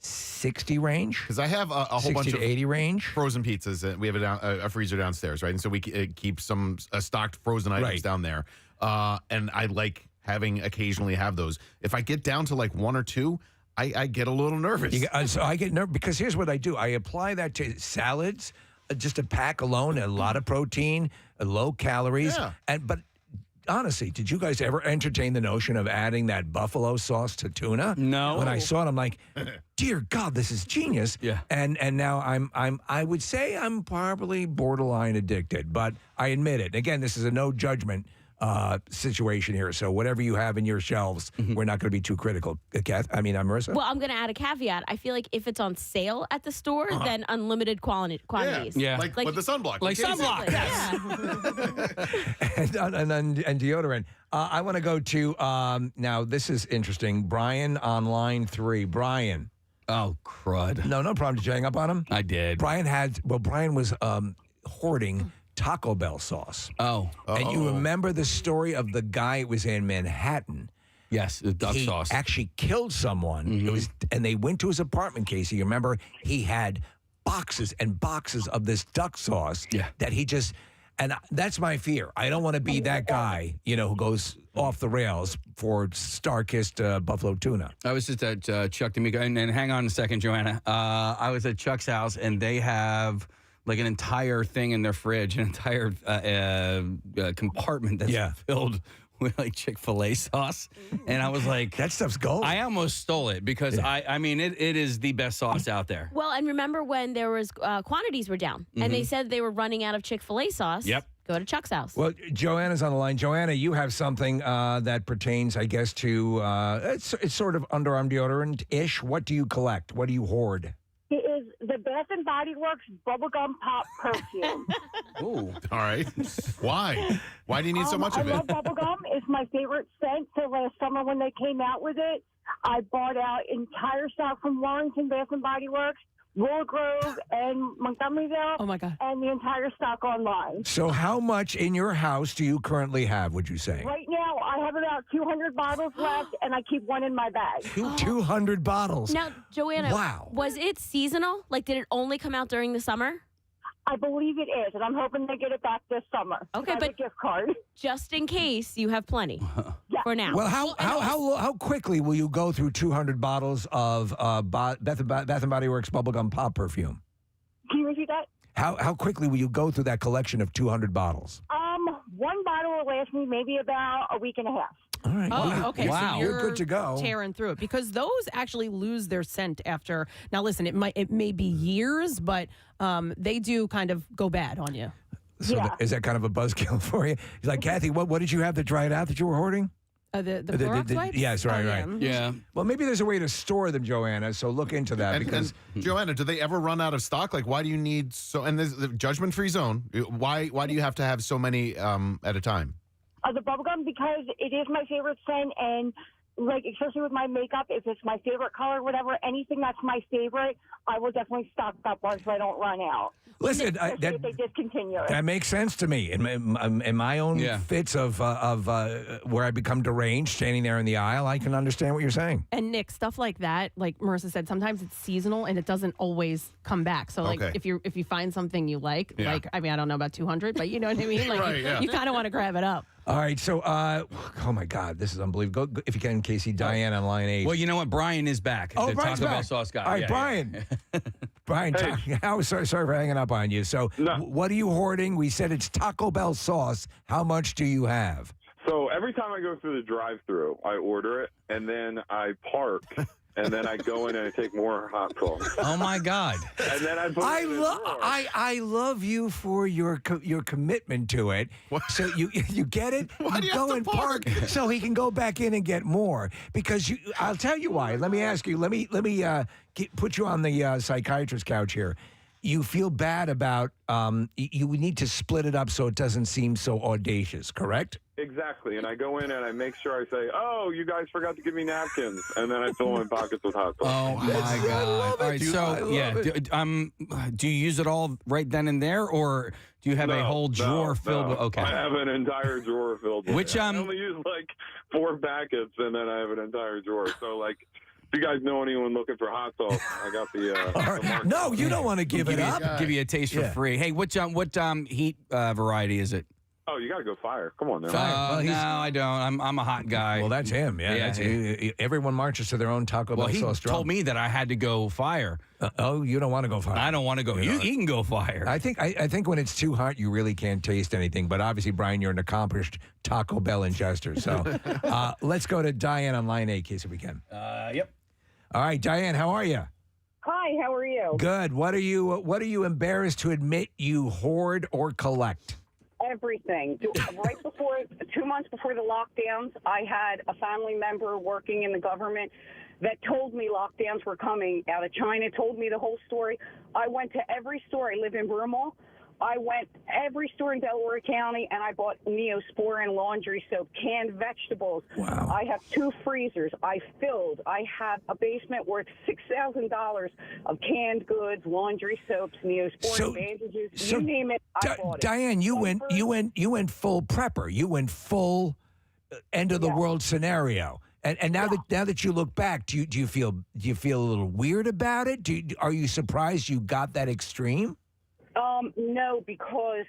60 range. Because I have a whole 60 bunch to of 80 range. frozen pizzas. We have a freezer downstairs, right? And so we keep some stocked frozen items down there. And I like occasionally have those. If I get down to like one or two, I get a little nervous. So I get nervous because here's what I do. I apply that to salads, just a pack alone, a lot of protein, low calories. Yeah. But honestly, did you guys ever entertain the notion of adding that buffalo sauce to tuna? No. When I saw it, I'm like, dear God, this is genius. Yeah. And now I would say I'm probably borderline addicted, but I admit it. Again, this is a no judgment situation here. So whatever you have in your shelves, we're not going to be too critical. Marissa? Well, I'm going to add a caveat. I feel like if it's on sale at the store, then unlimited quantities. Yeah. Like with the sunblock. Like sunblock. Yes. and deodorant. I want to go to, now this is interesting, Brian on line 3. Brian. Oh, crud. No problem. Did you hang up on him? I did. Brian was hoarding Taco Bell sauce. Oh. And you remember the story of the guy who was in Manhattan. Yes, the duck sauce. He actually killed someone. And they went to his apartment, Casey. You remember he had boxes and boxes of this duck sauce that he just... And that's my fear. I don't want to be that guy, who goes off the rails for Star-Kissed buffalo tuna. I was just at Chuck D'Amico, and hang on a second, Joanna. I was at Chuck's house, and they have like an entire thing in their fridge, an entire compartment that's filled with like Chick-fil-A sauce. And I was like, that stuff's gold. I almost stole it because it is the best sauce out there. Well, and remember when there was quantities were down and they said they were running out of Chick-fil-A sauce. Yep. Go to Chuck's house. Well, Joanna's on the line. Joanna, you have something that pertains, I guess, to it's sort of underarm deodorant-ish. What do you collect? What do you hoard? It is the Bath and Body Works bubblegum pop perfume. Ooh. All right. Why? Why do you need so much of it? I love bubblegum. It's my favorite scent. So last summer when they came out with it, I bought out entire stock from Warrington Bath and Body Works, Willow Grove, and Montgomeryville. Oh, my God. And the entire stock online. So how much in your house do you currently have, would you say? Right now, I have about 200 bottles left, and I keep one in my bag. 200 bottles. Now, Joanna, wow. Was it seasonal? Like, did it only come out during the summer? I believe it is, and I'm hoping they get it back this summer. Okay, but a gift card. Just in case, you have plenty for now. Well, how quickly will you go through 200 bottles of Bath and Body Works bubblegum pop perfume? Can you repeat that? How quickly will you go through that collection of 200 bottles? One bottle will last me maybe about a week and a half. All right. Oh, okay. Wow. So You're good to go. Tearing through it because those actually lose their scent after. Now, listen, it may be years, but they do kind of go bad on you. So is that kind of a buzzkill for you? He's like, Kathy, what did you have to dry it out that you were hoarding? The Clorox wipes? Yes, right, Oh, right. Yeah. Well, maybe there's a way to store them, Joanna. So look into that because and Joanna, do they ever run out of stock? Like, why do you need so? And there's the judgment-free zone. Why do you have to have so many at a time? The bubblegum, because it is my favorite scent, and like especially with my makeup, if it's my favorite color, whatever, anything that's my favorite, I will definitely stock up on so I don't run out. listen, If they discontinue it. that makes sense to me. In my own fits of where I become deranged, standing there in the aisle, I can understand what you're saying. And Nick, stuff like that, like Marissa said, sometimes it's seasonal and it doesn't always come back. So like if you find something you like, I mean, I don't know about 200, but you know what I mean? Like you kind of want to grab it up. All right, so oh my God, this is unbelievable. Go if you can, Casey, Diane on line 8. Well, you know what? Brian is back. Oh, the Brian's Taco Bell back. sauce guy. All right, Yeah, Brian. yeah. Brian, sorry for hanging up on you. So, what are you hoarding? We said it's Taco Bell sauce. How much do you have? So every time I go through the drive-thru, I order it, and then I park, and then I go in and I take more hot sauce. Oh my God! And then I put it in the drawer. I love you for your commitment to it. So you get it. Why do you go have to and park? so he can go back in and get more. Because I'll tell you why. Let me ask you. Let me put you on the psychiatrist couch here. You feel bad about you need to split it up so it doesn't seem so audacious, correct? Exactly. And I go in and I make sure I say, "Oh, you guys forgot to give me napkins," and then I fill my pockets with hot sauce. Oh my God! All right, so do you use it all right then and there, or do you have a whole drawer filled with? Okay, I have an entire drawer filled with Which, it. I only use like 4 packets, and then I have an entire drawer. So like, if you guys know anyone looking for hot sauce, I got the no, you don't want to give it up. Give you a taste for free. Hey, what heat variety is it? Oh, you got to go fire. Come on now. No, I don't. I'm a hot guy. Well, that's him. Yeah, that's him. Everyone marches to their own Taco Bell sauce drum. He told me that I had to go fire. You don't want to go fire. I don't want to go. He can go fire. I think when it's too hot, you really can't taste anything. But obviously, Brian, you're an accomplished Taco Bell ingester. So let's go to Diane on line 8, Casey, if we can. Yep. All right, Diane, how are you? Hi, how are you? Good. What are you embarrassed to admit you hoard or collect? Everything. Right before, 2 months before the lockdowns, I had a family member working in the government that told me lockdowns were coming out of China, told me the whole story. I went to every store. I live in Broomall. I went every store in Delaware County, and I bought Neosporin laundry soap, canned vegetables. Wow. I have 2 freezers. I have a basement worth $6,000 of canned goods, laundry soaps, Neosporin bandages. You name it, I bought it. Diane, you went full prepper. You went full end of the world scenario. And now that you look back, do you feel a little weird about it? Are you surprised you got that extreme? No, because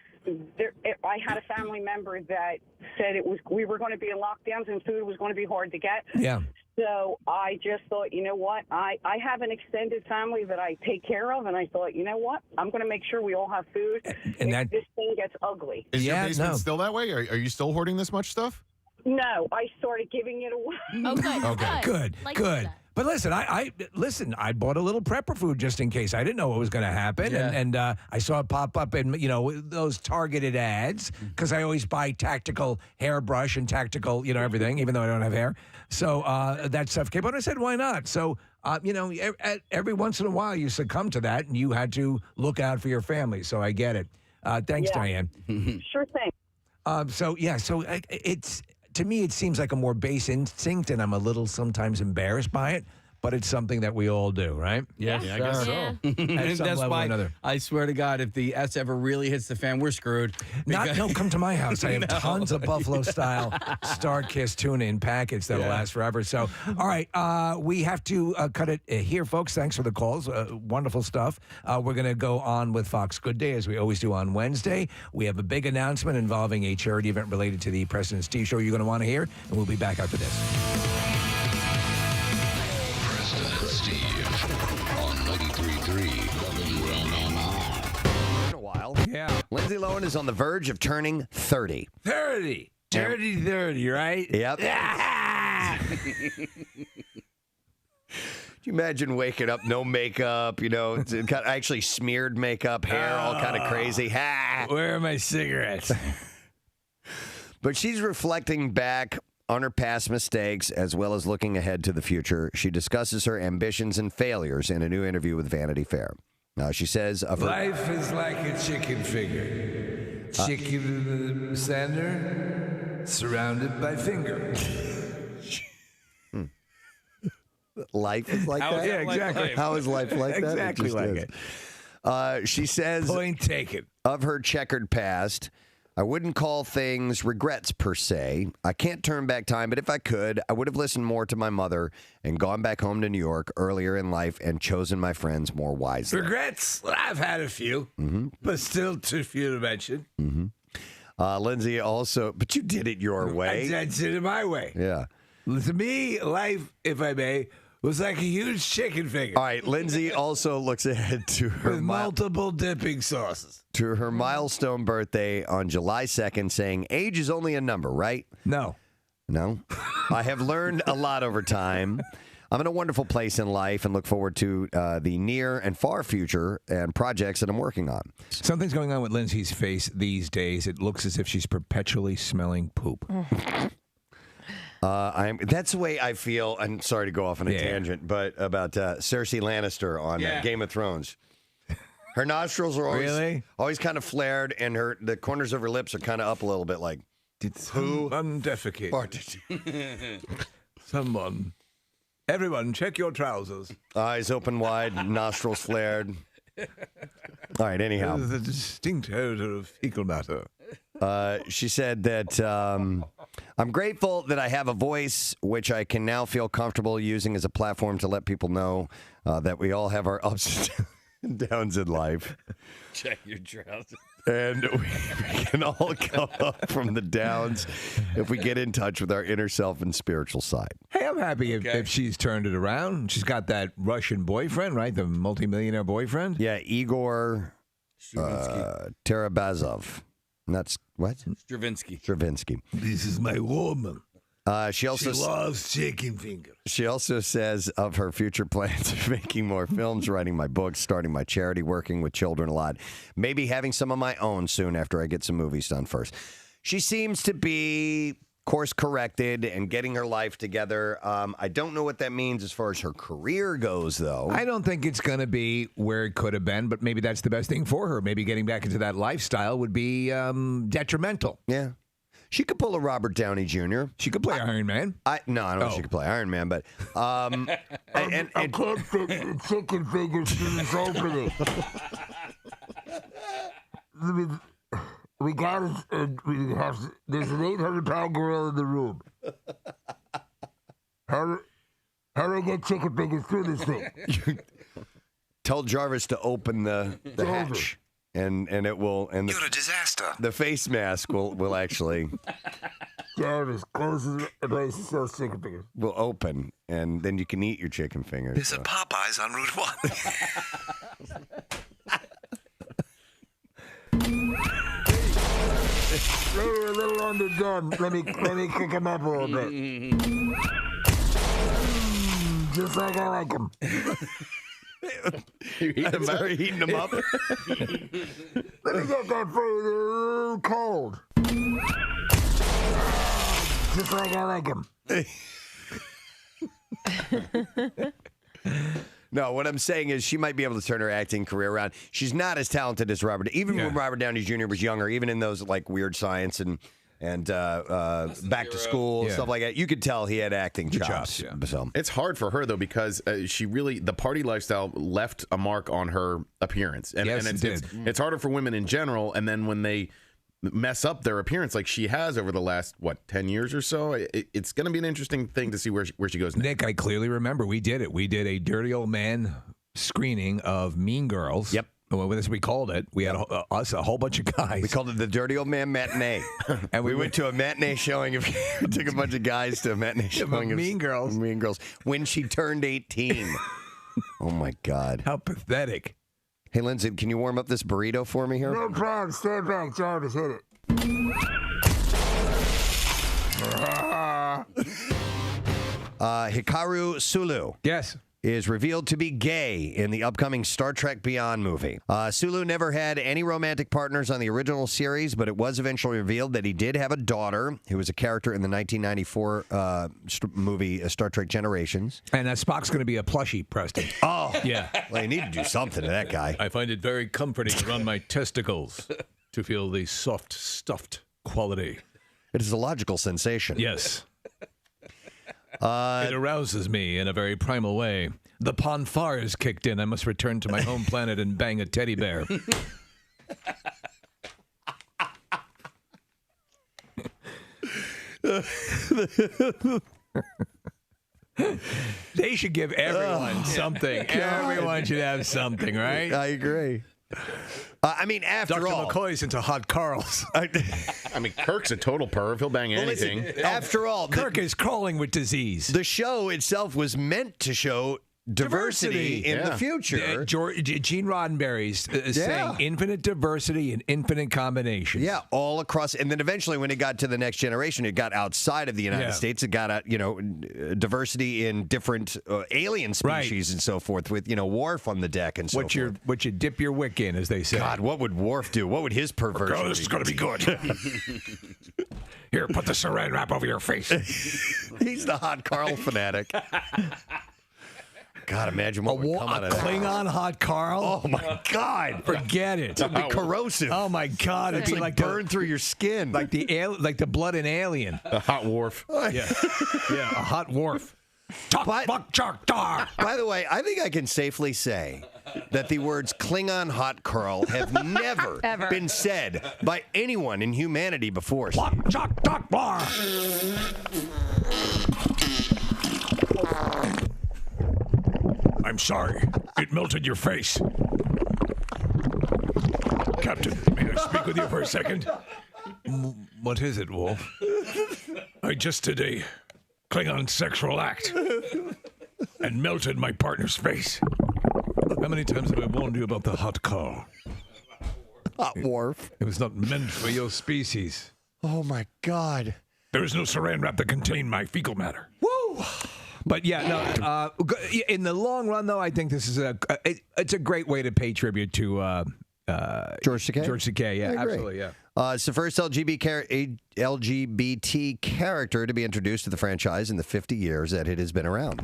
I had a family member that said we were going to be in lockdowns and food was going to be hard to get. Yeah. So I just thought, you know what? I have an extended family that I take care of, and I thought, you know what? I'm going to make sure we all have food. And if this thing gets ugly. Is your basement still that way? Are you still hoarding this much stuff? No, I started giving it away. Oh, good. Okay, good. But listen, I bought a little prepper food just in case. I didn't know what was going to happen, and I saw it pop up in those targeted ads because I always buy tactical hairbrush and tactical everything, even though I don't have hair. So that stuff came out. I said, why not? So every once in a while you succumb to that, and you had to look out for your family. So I get it. Thanks, Diane. Sure thing. So it's. To me, it seems like a more base instinct, and I'm a little sometimes embarrassed by it. But it's something that we all do, right? Yeah, I guess so. At some level or another. I swear to God, if the S ever really hits the fan, we're screwed. Come to my house. I have tons of Buffalo-style Star-Kissed tuna in packets that'll last forever. So, all right, we have to cut it here, folks. Thanks for the calls. Wonderful stuff. We're going to go on with Fox Good Day, as we always do on Wednesday. We have a big announcement involving a charity event related to the Preston and Steve Show you're going to want to hear, and we'll be back after this. Steve on 93.3 WMMR. In a while. Yeah. Lindsay Lohan is on the verge of turning 30. 30. Dirty 30, right? Yep. Can you imagine waking up, no makeup, it's kind of actually smeared makeup, hair all kind of crazy. Ha! Where are my cigarettes? But she's reflecting back on her past mistakes as well as looking ahead to the future. She discusses her ambitions and failures in a new interview with Vanity Fair. She says of her... Life is like a chicken finger. Chicken in the center, surrounded by finger. Life is like that? Yeah, exactly. How is life like that? Exactly like it. She says... Point taken. Of her checkered past... I wouldn't call things regrets per se. I can't turn back time, but if I could, I would have listened more to my mother and gone back home to New York earlier in life and chosen my friends more wisely. Regrets? I've had a few, but still too few to mention. Lindsay also, but you did it your way. I did it my way. Yeah. To me, life, if I may, was like a huge chicken finger. All right, Lindsay also looks ahead to her with multiple dipping sauces. To her milestone birthday on July 2nd, saying, age is only a number, right? No. I have learned a lot over time. I'm in a wonderful place in life and look forward to the near and far future and projects that I'm working on. Something's going on with Lindsay's face these days. It looks as if she's perpetually smelling poop. That's the way I feel. I'm sorry to go off on a tangent, but about Cersei Lannister on Game of Thrones. Her nostrils are always kind of flared, and the corners of her lips are kind of up a little bit, like who farted? Someone. Everyone, check your trousers. Eyes open wide, nostrils flared. All right. Anyhow, the distinct odor of fecal matter. She said that I'm grateful that I have a voice, which I can now feel comfortable using as a platform to let people know that we all have our ups and downs in life. Check your trousers. And we can all come up from the downs if we get in touch with our inner self and spiritual side. Hey, I'm happy if she's turned it around. She's got that Russian boyfriend, right? The multimillionaire boyfriend? Yeah, Igor Tarabazov. That's what? Stravinsky. This is my woman. She loves chicken fingers. She also says of her future plans of making more films, writing my books, starting my charity, working with children a lot, maybe having some of my own soon after I get some movies done first. She seems to be course corrected and getting her life together. I don't know what that means as far as her career goes, though. I don't think it's going to be where it could have been, but maybe that's the best thing for her. Maybe getting back into that lifestyle would be detrimental. Yeah. She could pull a Robert Downey Jr. She could play Iron Man. I don't know if she could play Iron Man, but I can't fit chicken fingers to this opening. There's an 800-pound gorilla in the room. How do I get chicken fingers through this thing? Tell Jarvis to open the hatch. And it will. And you're a disaster. The face mask will actually. Jarvis closes the place and sells chicken fingers. Will open, and then you can eat your chicken fingers. There's a Popeyes on Route 1. A little underdone. Let me kick him up a little bit. Just like I like him. You're heating them up. Let me get that for you. They're a little cold. Just like I like them. No, what I'm saying is she might be able to turn her acting career around. She's not as talented as Robert. Even when Robert Downey Jr. was younger, even in those like Weird Science and Back to School, stuff like that, you could tell he had acting chops. So. It's hard for her, though, because she really, the party lifestyle left a mark on her appearance. And, yes, and it did. It's harder for women in general. And then when they mess up their appearance like she has over the last, 10 years or so, it's going to be an interesting thing to see where she goes next. Nick, I clearly remember we did it. We did a Dirty Old Man screening of Mean Girls. Yep. Well, as we called it, we had us, a whole bunch of guys. We called it the Dirty Old Man Matinee. And we went to a matinee showing of, we took a bunch of guys to a matinee showing of Mean Girls. Mean Girls. When she turned 18. Oh, my God. How pathetic. Hey, Lindsay, can you warm up this burrito for me here? No problem. Stand back. Jarvis, hit it. Hikaru Sulu. Yes. Is revealed to be gay in the upcoming Star Trek Beyond movie. Sulu never had any romantic partners on the original series, but it was eventually revealed that he did have a daughter who was a character in the 1994 movie Star Trek Generations. And Spock's going to be a plushie, Preston. Oh, yeah. Well, you need to do something to that guy. I find it very comforting around my testicles to feel the soft, stuffed quality. It is a logical sensation. Yes. It arouses me in a very primal way. The ponfar is kicked in. I must return to my home planet and bang a teddy bear. They should give everyone something. Everyone should have something, right? I agree. I mean, after Dr. all, McCoy's into hot Carls. I mean, Kirk's a total perv. He'll bang anything. Listen, after all, Kirk is crawling with disease. The show itself was meant to show diversity in the future. Gene Roddenberry's saying infinite diversity and infinite combinations. Yeah, all across. And then eventually when it got to the next generation, it got outside of the United States. It got, diversity in different alien species and so forth with, Worf on the deck and so forth. What you dip your wick in, as they say. God, what would Worf do? What would his perversion Oh, this is going to be good. Here, put the saran wrap over your face. He's the hot Carl fanatic. God, imagine what would come out of that. Klingon hot Carl? Oh, my God. Forget it. It'd be corrosive. Oh, my God. It'd be like burn through your skin. Like the blood in Alien. A hot Worf. Yeah, a hot Worf. By the way, I think I can safely say that the words Klingon hot Carl have never been said by anyone in humanity before. I'm sorry. It melted your face. Captain, may I speak with you for a second? What is it, Wolf? I just did a Klingon sexual act and melted my partner's face. How many times have I warned you about the hot Carl? Hot Worf. It was not meant for your species. Oh, my God. There is no saran wrap that contain my fecal matter. Woo! But yeah, no. In the long run, though, I think this is it's a great way to pay tribute to George Takei. George Takei, yeah, absolutely, yeah. It's the first LGBT character to be introduced to the franchise in the 50 years that it has been around.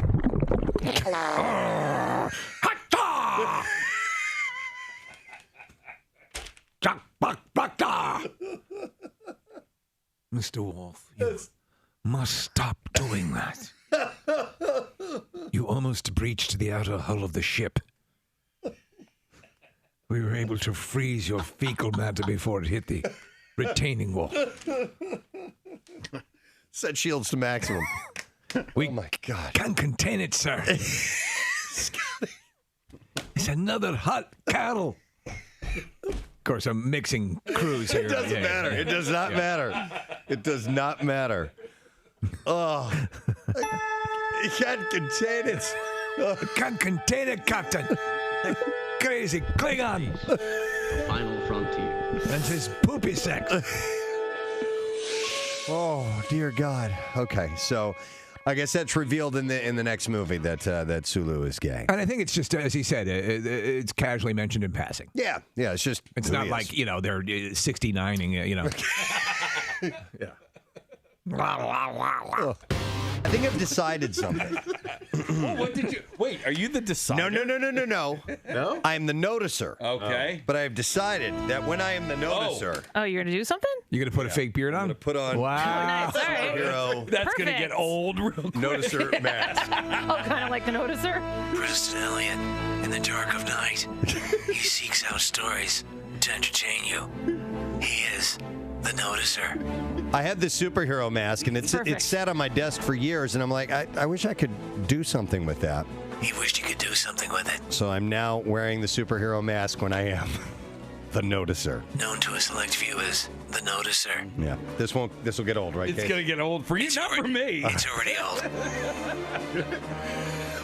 Mr. Wolf, you must stop doing that. You almost breached the outer hull of the ship. We were able to freeze your fecal matter before it hit the retaining wall. Set shields to maximum. Oh, my God. Can't contain it, sir. It's another hot cattle. Of course, I'm mixing crews here. It doesn't matter. It does not matter. It does not matter. Oh. You can't contain it. I can't contain it, Captain. That crazy Klingon. The final frontier. And his poopy sex. Oh, dear God. Okay, so I guess that's revealed in the next movie that Sulu is gay. And I think it's just, as he said, it's casually mentioned in passing. Yeah, it's just... It's not like, they're 69ing, Yeah. I think I've decided something. What did you... Wait, are you the decider? No. No? I'm the noticer. Okay. But I have decided that when I am the noticer... Oh, you're going to do something? You're going to put a fake beard on? I'm going to put on... Wow. Nice, all right. Hero That's going to get old real quick. noticer mask. Oh, kind of like the noticer? Preston Elliott, in the dark of night, he seeks out stories to entertain you. He is the noticer. I had this superhero mask, and it's sat on my desk for years, and I'm like, I wish I could do something with that. He wished he could do something with it. So I'm now wearing the superhero mask when I am the noticer. Known to a select few as the noticer. Yeah, this will get old, right? It's going to get old for you, not for me. It's already old.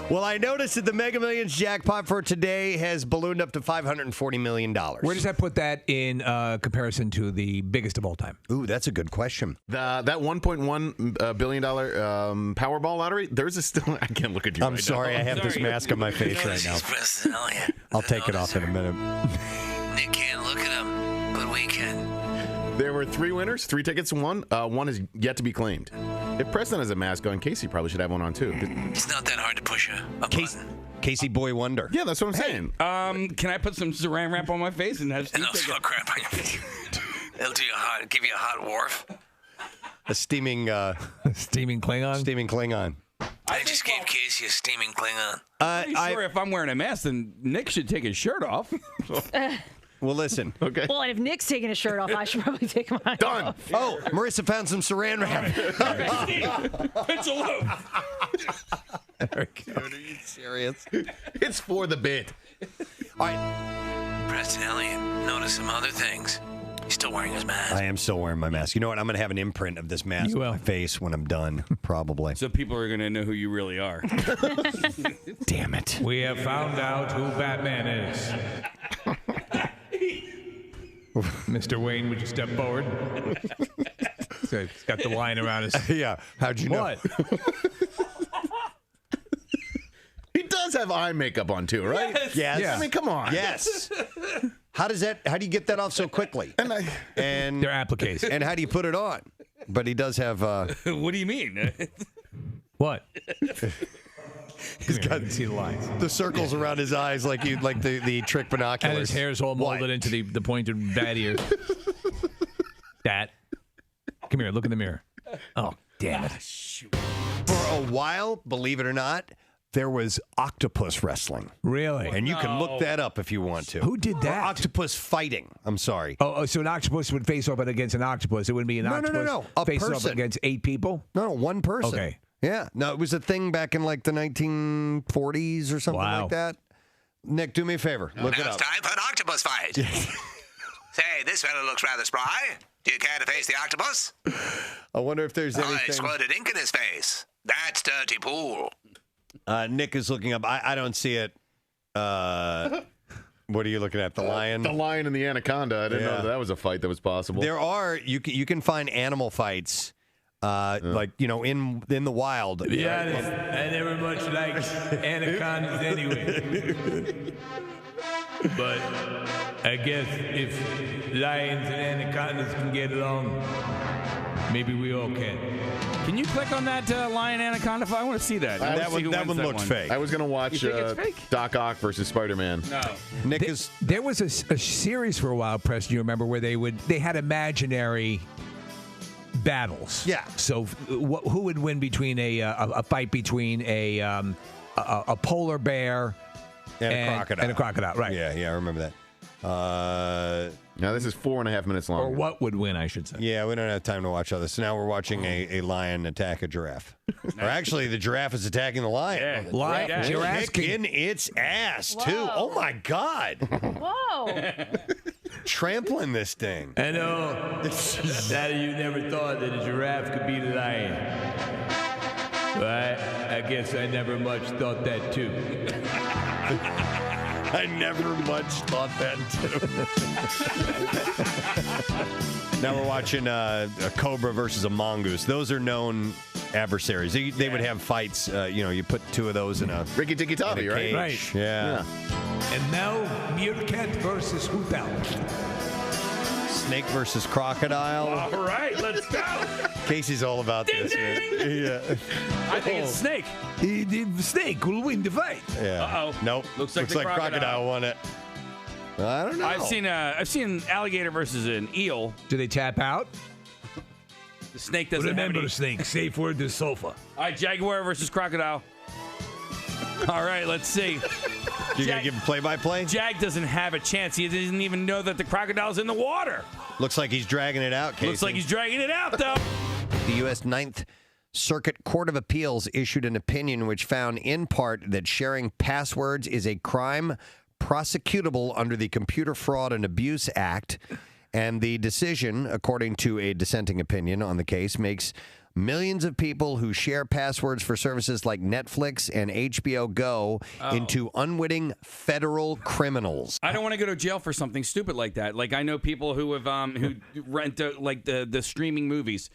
Well, I noticed that the Mega Millions jackpot for today has ballooned up to $540 million. Where does that put that in comparison to the biggest of all time? Ooh, that's a good question. That $1.1 billion Powerball lottery, there's still... I can't look at you. I'm sorry, I have this mask on my face right now. Preston Elliott. I'll take it off in a minute. Nick can't look at him, but we can. There were 3 winners, 3 tickets won. One is yet to be claimed. If Preston has a mask on, Casey probably should have one on too. It's not that hard to push a button. Casey Boy Wonder. Yeah, that's what I'm saying. Can I put some saran wrap on my face and have And no salt crap on your face. It'll do you give you a hot wharf. A steaming... steaming Klingon? Steaming Klingon. I just gave Casey a steaming Klingon. I'm sure if I'm wearing a mask, then Nick should take his shirt off. Well, listen. Okay. Well, and if Nick's taking his shirt off, I should probably take mine Done. off. Oh, Marissa found some saran wrap. It's a loop. Dude, are you serious? It's for the bit. All right. Preston Elliott noticed some other things. He's still wearing his mask. I am still wearing my mask. You know what? I'm going to have an imprint of this mask on my face when I'm done, probably. So people are going to know who you really are. Damn it. We have found out who Batman is. Mr. Wayne, would you step forward? So he's got the line around his... Yeah. How'd you know? What? He does have eye makeup on too, right? Yes. I mean, come on. Yes. How do you get that off so quickly? And They're appliques. And how do you put it on? But he does have... What do you mean? What? He's got see the lines. the circles around his eyes like the trick binoculars. And his hair's all molded into the pointed bat ears. That. Come here, look in the mirror. Oh, damn it. For a while, believe it or not, there was octopus wrestling. Really? And you can look that up if you want to. Who did that? Or octopus fighting. I'm sorry. Oh, so an octopus would face off against an octopus. It wouldn't be an octopus No. A facing person. off against 8 people? No, one person. Okay. Yeah. No, it was a thing back in like the 1940s or something like that. Nick, do me a favor. Look it Now up. it's time for an octopus fight. Say, this fellow looks rather spry. Do you care to face the octopus? I wonder if there's I anything. squirted ink in his face. That's dirty pool. Nick is looking up. I don't see it. What are you looking at? The lion? The lion and the anaconda. I didn't know that was a fight that was possible. There are you can find animal fights, like in the wild. To be honest, I never much liked anacondas anyway. But I guess if lions and anacondas can get along, maybe we all can. Can you click on that lion anaconda? I want to see that. That one looked fake. I was going to watch You think it's fake? Doc Ock versus Spider-Man. No. Nick There was a series for a while, Preston, you remember, where they had imaginary battles. Yeah. So who would win between a fight between a polar bear and a crocodile? And a crocodile, right. Yeah, I remember that. Now this is 4.5 minutes long. Or what would win, I should say. Yeah, we don't have time to watch all this. So now we're watching a lion attack a giraffe. Or actually, the giraffe is attacking the lion. Yeah. Lion, giraffe Kicking its ass, too. Oh, my God. Whoa. Trampling this thing. I know that you never thought that a giraffe could beat a lion. But I guess I never much thought that too. I never much thought that, too. Now we're watching a cobra versus a mongoose. Those are known adversaries. They would have fights. You put two of those in a Ricky Tikki Tavi, right? Right. Yeah. And now Meerkat versus Hoot Owl. Snake versus crocodile. All right, let's go. Casey's all about this. Man. Yeah. I think it's snake. The snake will win the fight. Yeah. Uh-oh. Nope. Looks like the crocodile won it. I don't know. I've seen alligator versus an eel. Do they tap out? The snake doesn't have Remember, any. snake, safe word to sofa. All right, jaguar versus crocodile. All right, let's see. You gonna give a play-by-play? Jag doesn't have a chance. He doesn't even know that the crocodile's in the water. Looks like he's dragging it out, Casey. Looks like he's dragging it out, though. The U.S. Ninth Circuit Court of Appeals issued an opinion which found in part that sharing passwords is a crime prosecutable under the Computer Fraud and Abuse Act. And the decision, according to a dissenting opinion on the case, makes millions of people who share passwords for services like Netflix and HBO Go into unwitting federal criminals. I don't want to go to jail for something stupid like that. Like I know people who have who rent like the streaming movies.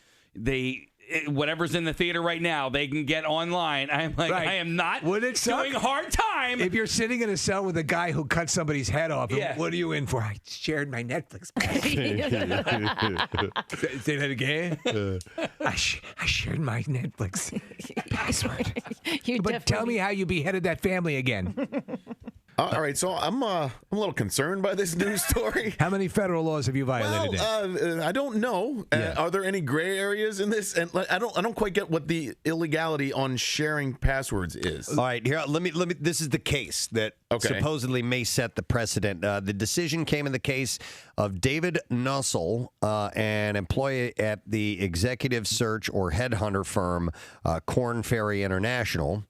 Whatever's in the theater right now, they can get online. I'm like, I am not doing hard time. If you're sitting in a cell with a guy who cut somebody's head off, what are you in for? I shared my Netflix. Say that again. I shared my Netflix password. But tell me how you beheaded that family again. All right, so I'm a little concerned by this news story. How many federal laws have you violated? I don't know. Are there any gray areas in this? And I don't quite get what the illegality on sharing passwords is. All right, here let me. This is the case that supposedly may set the precedent. The decision came in the case of David Nussel, an employee at the executive search or headhunter firm Korn Ferry International.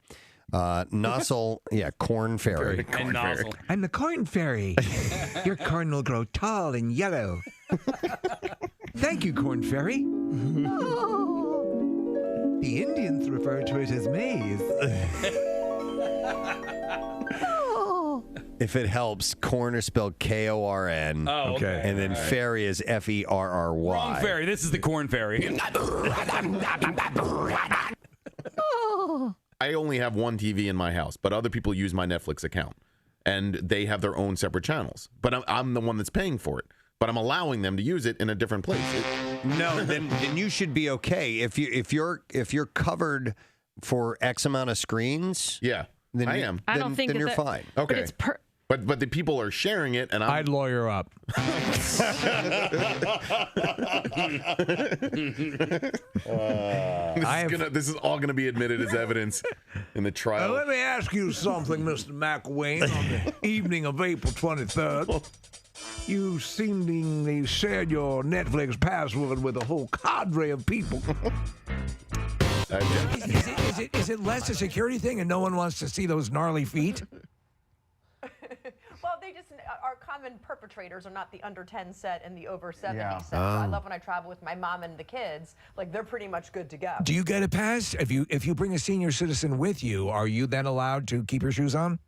Nussel, Korn Ferry. I'm the Corn Fairy. Your corn will grow tall and yellow. Thank you, Corn Fairy. The Indians refer to it as maize. If it helps, corn is spelled Korn. Oh, okay. And then fairy is Ferry. Wrong fairy. This is the Corn Fairy. I only have one TV in my house, but other people use my Netflix account, and they have their own separate channels. But I'm the one that's paying for it. But I'm allowing them to use it in a different place. No, then you should be okay if you're covered for X amount of screens. Yeah, then I am. I don't think then you're that- fine. Okay. But it's But the people are sharing it, and I'd lawyer up. This is all gonna be admitted as evidence in the trial. Let me ask you something, Mr. McElwain. On the evening of April 23rd, you seemingly shared your Netflix password with a whole cadre of people. Is it less a security thing and no one wants to see those gnarly feet? Well, they just our common perpetrators are not the under 10 set and the over 70 set. So Oh. I love when I travel with my mom and the kids. Like they're pretty much good to go. Do you get a pass? If you bring a senior citizen with you, are you then allowed to keep your shoes on?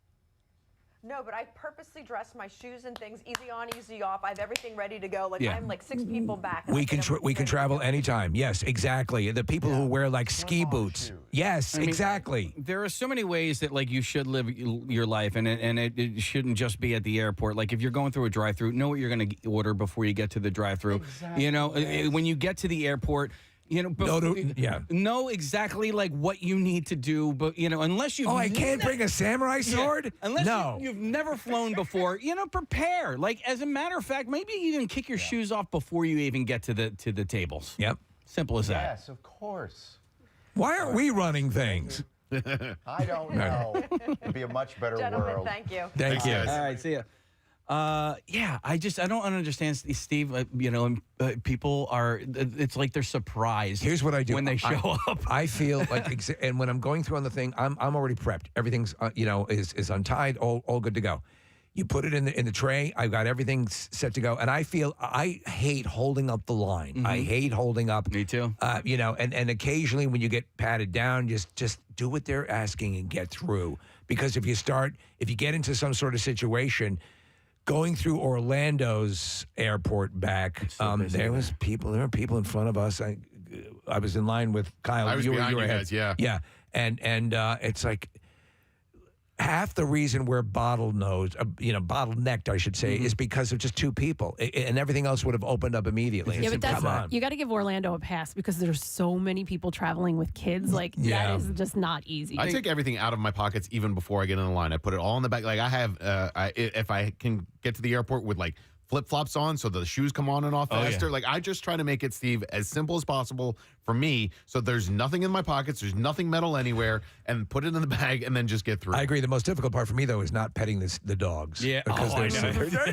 No, but I purposely dress my shoes and things easy on, easy off. I have everything ready to go. Like Yeah. I'm like 6 people back. and We I can get we can travel anytime. Yes, exactly. The people who wear like ski boots. Yes, I mean, exactly. There are so many ways that like you should live your life, and it shouldn't just be at the airport. Like if you're going through a drive-through, know what you're going to order before you get to the drive-through. Exactly. You know, when you get to the airport. You know, know exactly like what you need to do, but you know, unless you I can't bring a samurai sword? Unless No. you've never flown before, you know, prepare. Like as a matter of fact, maybe even kick your shoes off before you even get to the tables. Yep, simple as that. Yes, of course. Why aren't we running things? I don't know. It'd be a much better Gentlemen, world. thank you. Thank you. All right, see ya. Yeah, I don't understand, Steve. You know, people are. It's like they're surprised. Here's what I do when they show up. I feel like, and when I'm going through on the thing, I'm already prepped. Everything's is untied, all good to go. You put it in the tray. I've got everything set to go, and I hate holding up the line. Mm-hmm. I hate holding up. Me too. And occasionally when you get patted down, just do what they're asking and get through. Because if you get into some sort of situation. Going through Orlando's airport back, there were people in front of us. I was in line with Kyle. I was behind you were you ahead. guys, yeah. Yeah, and it's like half the reason we're bottlenecked, I should say, is because of just two people, and everything else would have opened up immediately. Yeah, but Come on. you got to give Orlando a pass because there's so many people traveling with kids. Like that is just not easy. I take everything out of my pockets even before I get in the line. I put it all in the back. Like I have, if I can get to the airport with like flip-flops on so the shoes come on and off faster. Like I just try to make it, Steve, as simple as possible for me so there's nothing in my pockets, there's nothing metal anywhere, and put it in the bag and then just get through. I agree. The most difficult part for me, though, is not petting the dogs. Yeah, because they're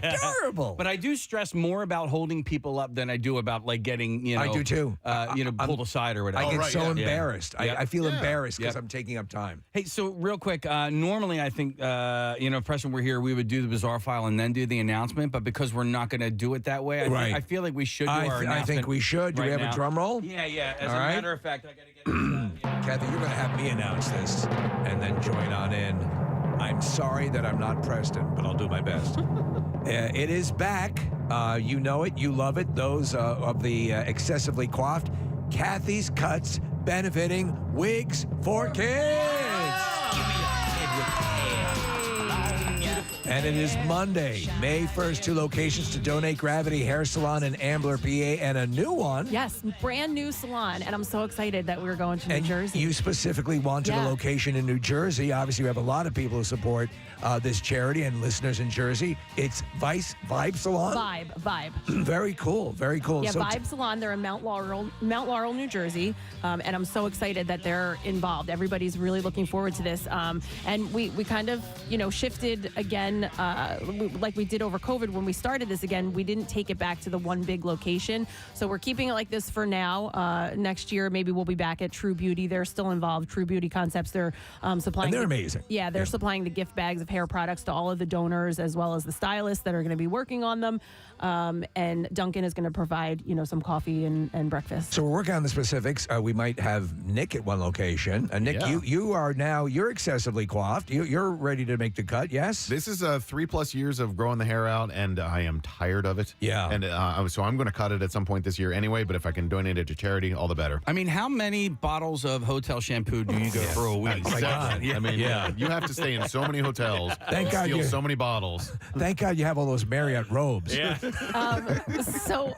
terrible. But I do stress more about holding people up than I do about like getting I do too. Pulled aside or whatever. I get so embarrassed. Yeah. I feel embarrassed because Yep. I'm taking up time. Hey, so real quick, normally I think, Preston, we're here, we would do the bizarre file and then do the announcement, but because we're not going to do it that way. I feel like we should do our announcement. I think we should. Do we have a drum roll? Yeah. As All a right. matter of fact, I got to get it. Kathy, you're going to have me announce this and then join on in. I'm sorry that I'm not Preston, but I'll do my best. It is back. You know it. You love it. Those of the excessively coiffed. Kathy's Cuts benefiting Wigs for Kids. And it is Monday, May 1st, 2 locations to donate. Gravity Hair Salon in Ambler, PA, and a new one. Yes, brand new salon, and I'm so excited that we're going to New Jersey. You specifically wanted a location in New Jersey. Obviously, we have a lot of people who support this charity and listeners in Jersey. It's Vibe Salon? Vibe. Very cool, very cool. Yeah, So Vibe Salon, they're in Mount Laurel, New Jersey, and I'm so excited that they're involved. Everybody's really looking forward to this, and we kind of, shifted again, like we did over COVID when we started this again. We didn't take it back to the one big location, so we're keeping it like this for now. Next year, maybe we'll be back at True Beauty. They're still involved. True Beauty Concepts. They're supplying. And they're amazing. Yeah, they're supplying the gift bags of hair products to all of the donors as well as the stylists that are going to be working on them. And Duncan is going to provide, some coffee and breakfast. So we're working on the specifics. We might have Nick at one location. Nick, you're excessively coiffed. You're ready to make the cut, yes? This is 3+ years of growing the hair out, and I am tired of it. Yeah. And so I'm going to cut it at some point this year anyway, but if I can donate it to charity, all the better. I mean, how many bottles of hotel shampoo do you go through a week? I mean, you have to stay in so many hotels. Thank God steal so many bottles. Thank God you have all those Marriott robes. Yeah. So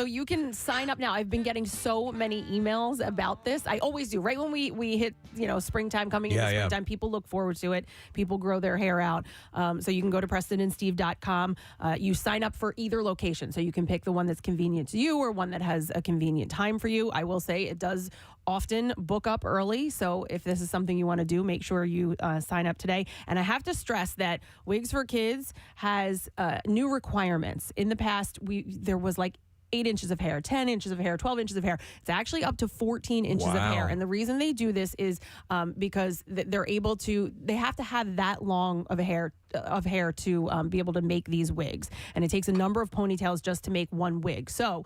you can sign up now. I've been getting so many emails about this. I always do. Right when we hit, springtime coming into springtime, people look forward to it. People grow their hair out. So you can go to PrestonandSteve.com. You sign up for either location. So you can pick the one that's convenient to you or one that has a convenient time for you. I will say it does often book up early. So if this is something you want to do, make sure you sign up today. And I have to stress that Wigs for Kids has new requirements. In the past, there was like 8 inches of hair, 10 inches of hair, 12 inches of hair. It's actually up to 14 inches of hair. And the reason they do this is because they have to have that long of hair to be able to make these wigs. And it takes a number of ponytails just to make one wig. So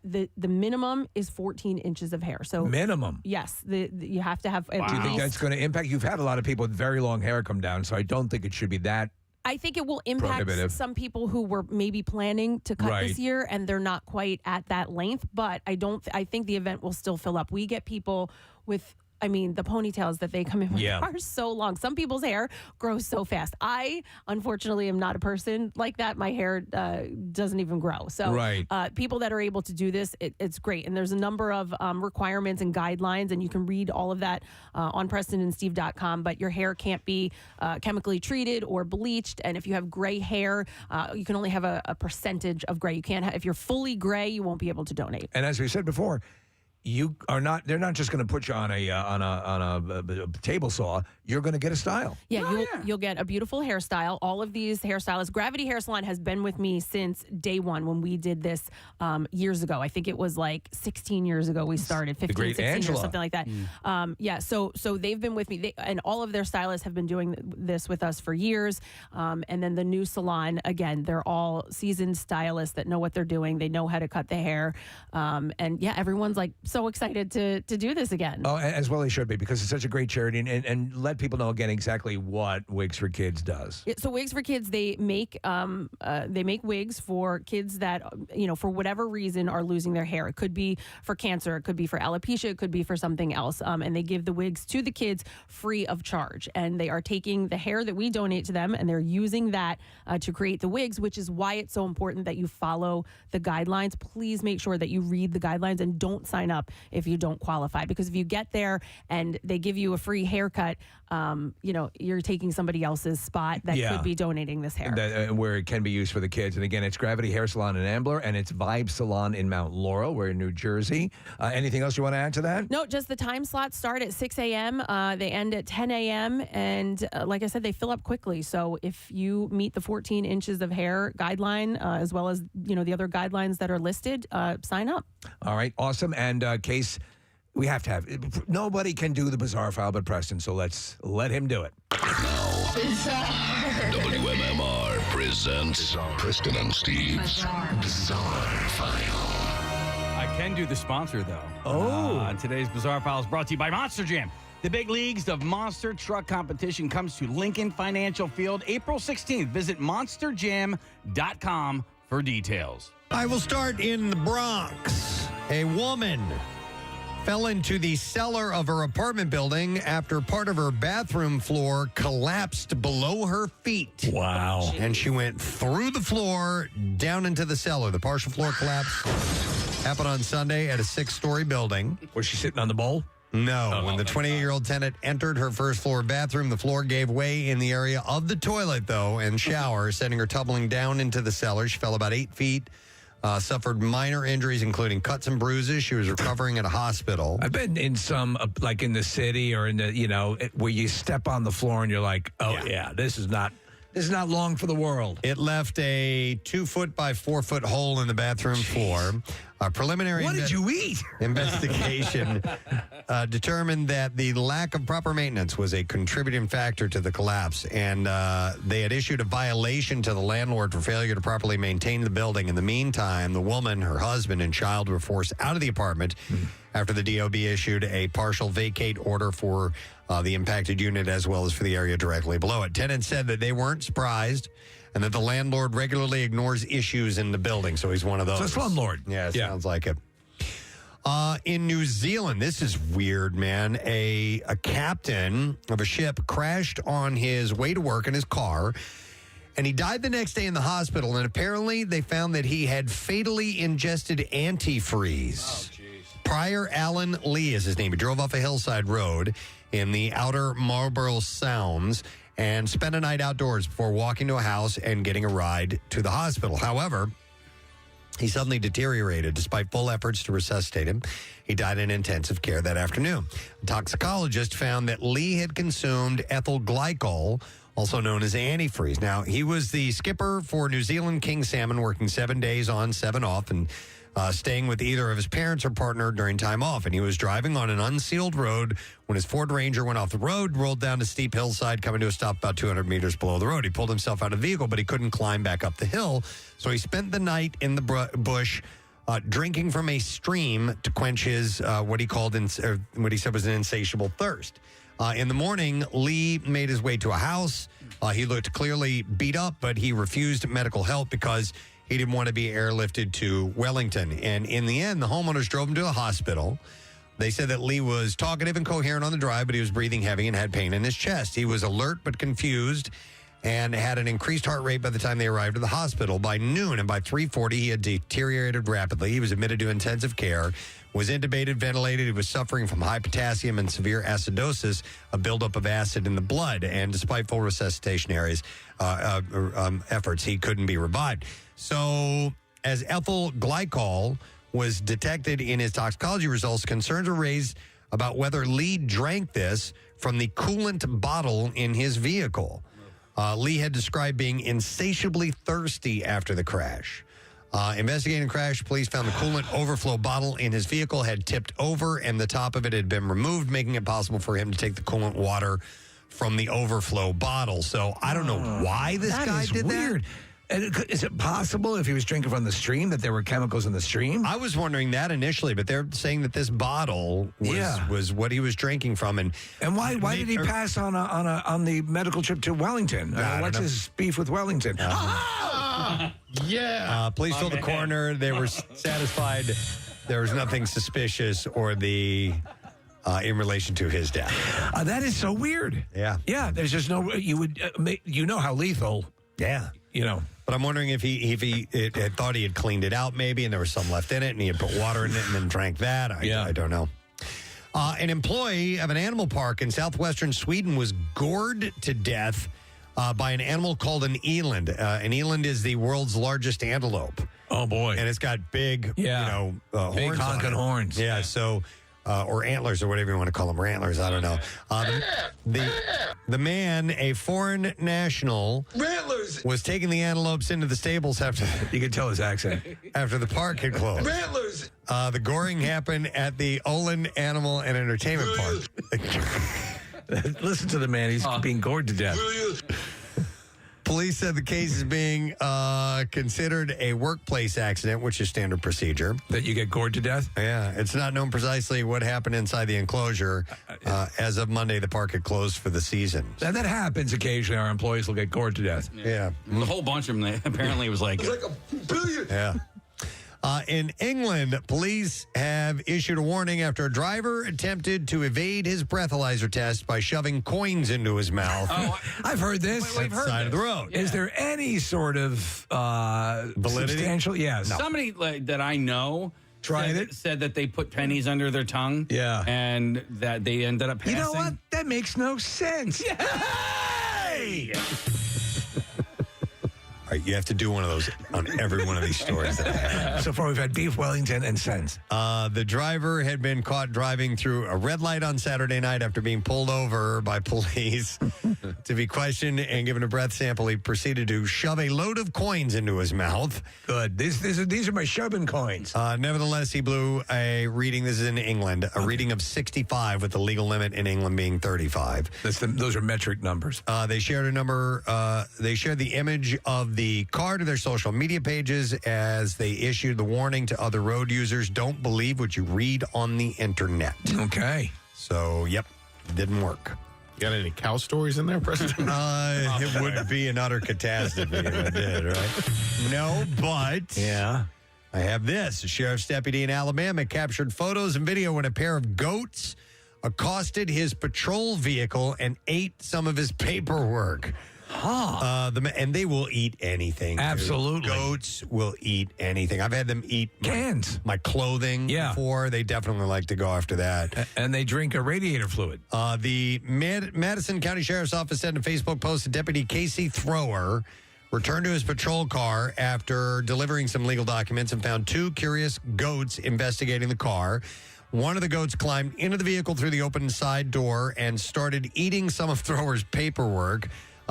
the minimum is 14 inches of hair. So minimum? Yes. You have to have at Do you think least, that's going to impact? You've had a lot of people with very long hair come down, so I don't think it should be that. I think it will impact prohibitive. some people who were maybe planning to cut Right. this year and they're not quite at that length, but I think the event will still fill up. We get people with the ponytails that they come in with are so long. Some people's hair grows so fast. I, unfortunately, am not a person like that. My hair doesn't even grow. So people that are able to do this, it's great. And there's a number of requirements and guidelines, and you can read all of that on PrestonandSteve.com. But your hair can't be chemically treated or bleached. And if you have gray hair, you can only have a percentage of gray. You can't if you're fully gray, you won't be able to donate. And as we said before, they're not just going to put you on a table saw. You're going to get a style. Yeah, you'll get a beautiful hairstyle. All of these hairstylists. Gravity Hair Salon has been with me since day one when we did this years ago. I think it was like 16 years ago we started, 15, 16 years, something like that. So they've been with me. And all of their stylists have been doing this with us for years. And then the new salon, again, they're all seasoned stylists that know what they're doing. They know how to cut the hair. Everyone's like so excited to do this again. Oh, as well they should be, because it's such a great charity, and let people know again exactly what Wigs for Kids does. So Wigs for Kids, they make wigs for kids that for whatever reason are losing their hair. It could be for cancer, it could be for alopecia, it could be for something else. And they give the wigs to the kids free of charge. And they are taking the hair that we donate to them and they're using that to create the wigs, which is why it's so important that you follow the guidelines. Please make sure that you read the guidelines and don't sign up if you don't qualify, because if you get there and they give you a free haircut, you're taking somebody else's spot that could be donating this hair. Where it can be used for the kids. And again, it's Gravity Hair Salon in Ambler, and it's Vibe Salon in Mount Laurel. We're in New Jersey. Anything else you want to add to that? No, just the time slots start at 6 a.m. They end at 10 a.m. And like I said, they fill up quickly. So if you meet the 14 inches of hair guideline, as well as, the other guidelines that are listed, sign up. All right. Awesome. And Case, we have to have, nobody can do the bizarre file but Preston, so let's let him do it. Now, WMMR presents Preston and Steve's Bizarre File. I can do the sponsor, though. Oh. Today's Bizarre File is brought to you by Monster Jam. The big leagues of monster truck competition comes to Lincoln Financial Field April 16th. Visit monsterjam.com for details. I will start in the Bronx. A woman fell into the cellar of her apartment building after part of her bathroom floor collapsed below her feet. Wow. And she went through the floor down into the cellar. The partial floor collapse happened on Sunday at a 6-story building. Was she sitting on the bowl? No. When the 28-year-old tenant entered her first floor bathroom, the floor gave way in the area of the toilet, though, and shower, sending her tumbling down into the cellar. She fell about 8 feet. Suffered minor injuries, including cuts and bruises. She was recovering at a hospital. I've been in some, like in the city or in the, where you step on the floor and you're like, oh, yeah this is not long for the world. It left a 2-foot by 4-foot hole in the bathroom floor. A preliminary What did you eat? Investigation determined that the lack of proper maintenance was a contributing factor to the collapse, and they had issued a violation to the landlord for failure to properly maintain the building. In the meantime, the woman, her husband, and child were forced out of the apartment after the DOB issued a partial vacate order for the impacted unit as well as for the area directly below it. Tenants said that they weren't surprised and that the landlord regularly ignores issues in the building. So he's one of those. So slumlord. Yeah, sounds like it. In New Zealand, this is weird, man. A captain of a ship crashed on his way to work in his car, and he died the next day in the hospital. And apparently they found that he had fatally ingested antifreeze. Prior Alan Lee is his name. He drove off a hillside road in the outer Marlborough Sounds and spent a night outdoors before walking to a house and getting a ride to the hospital. However, he suddenly deteriorated despite full efforts to resuscitate him. He died in intensive care that afternoon. A toxicologist found that Lee had consumed ethyl glycol, also known as antifreeze. Now, he was the skipper for New Zealand King Salmon, working 7 days on, 7 off, and staying with either of his parents or partner during time off. And he was driving on an unsealed road when his Ford Ranger went off the road, rolled down a steep hillside, coming to a stop about 200 meters below the road. He pulled himself out of the vehicle, but he couldn't climb back up the hill. So he spent the night in the bush drinking from a stream to quench his, what he said was an insatiable thirst. In the morning, Lee made his way to a house. He looked clearly beat up, but he refused medical help because he didn't want to be airlifted to Wellington. And in the end, the homeowners drove him to the hospital. They said that Lee was talkative and coherent on the drive, but he was breathing heavy and had pain in his chest. He was alert but confused and had an increased heart rate by the time they arrived at the hospital. By noon and by 3:40, he had deteriorated rapidly. He was admitted to intensive care, was intubated, ventilated. He was suffering from high potassium and severe acidosis, a buildup of acid in the blood. And despite full resuscitation efforts, he couldn't be revived. So as ethyl glycol was detected in his toxicology results, concerns were raised about whether Lee drank this from the coolant bottle in his vehicle. Lee had described being insatiably thirsty after the crash. Investigating the crash, police found the coolant overflow bottle in his vehicle had tipped over and the top of it had been removed, making it possible for him to take the coolant water from the overflow bottle. So I don't know why this guy did weird. that. Is it possible if he was drinking from the stream that there were chemicals in the stream? I was wondering that initially, but they're saying that this bottle was what he was drinking from. And why did he pass on the medical trip to Wellington? What's his beef with Wellington? Police told the coroner they were satisfied there was nothing suspicious or in relation to his death. That is so weird. Yeah. Yeah, there's just no, you know how lethal. Yeah. But I'm wondering if he thought he had cleaned it out maybe and there was some left in it and he had put water in it and then drank that. I don't know. An employee of an animal park in southwestern Sweden was gored to death by an animal called an eland. An eland is the world's largest antelope. Oh, boy. And it's got big, big horns. honking horns. Yeah, so... or antlers, or whatever you want to call them, or antlers, I don't know. The man, a foreign national, was taking the antelopes into the stables after... You can tell his accent. After the park had closed. The goring happened at the Olin Animal and Entertainment Park. Listen to the man. He's being gored to death. Police said the case is being considered a workplace accident, which is standard procedure. That you get gored to death? Yeah. It's not known precisely what happened inside the enclosure. As of Monday, the park had closed for the season. And that happens occasionally. Our employees will get gored to death. Yeah. The whole bunch of them, apparently, it was like... a billion. Yeah. In England, police have issued a warning after a driver attempted to evade his breathalyzer test by shoving coins into his mouth. I've heard this. We've heard side of the road. Yeah. Is there any sort of validity? Substantial? Yes. No. Somebody that I know said that they put pennies under their tongue. Yeah. And that they ended up passing. You know what? That makes no sense. Yay! All right, you have to do one of those on every one of these stories that I have. So far, we've had beef Wellington and sense. The driver had been caught driving through a red light on Saturday night after being pulled over by police to be questioned and given a breath sample. He proceeded to shove a load of coins into his mouth. Good. These are my shoving coins. Nevertheless, he blew a reading. This is in England. A reading of 65, with the legal limit in England being 35. Those are metric numbers. They shared a number. They shared the image of the car to their social media pages as they issued the warning to other road users: don't believe what you read on the internet. Okay. So, yep, it didn't work. You got any cow stories in there, Preston? It would be an utter catastrophe if it did, right? No, but yeah, I have this. A sheriff's deputy in Alabama captured photos and video when a pair of goats accosted his patrol vehicle and ate some of his paperwork. And they will eat anything. Absolutely. Dude. Goats will eat anything. I've had them eat cans, my clothing before. They definitely like to go after that. And they drink a radiator fluid. The Madison County Sheriff's Office said in a Facebook post that Deputy Casey Thrower returned to his patrol car after delivering some legal documents and found two curious goats investigating the car. One of the goats climbed into the vehicle through the open side door and started eating some of Thrower's paperwork.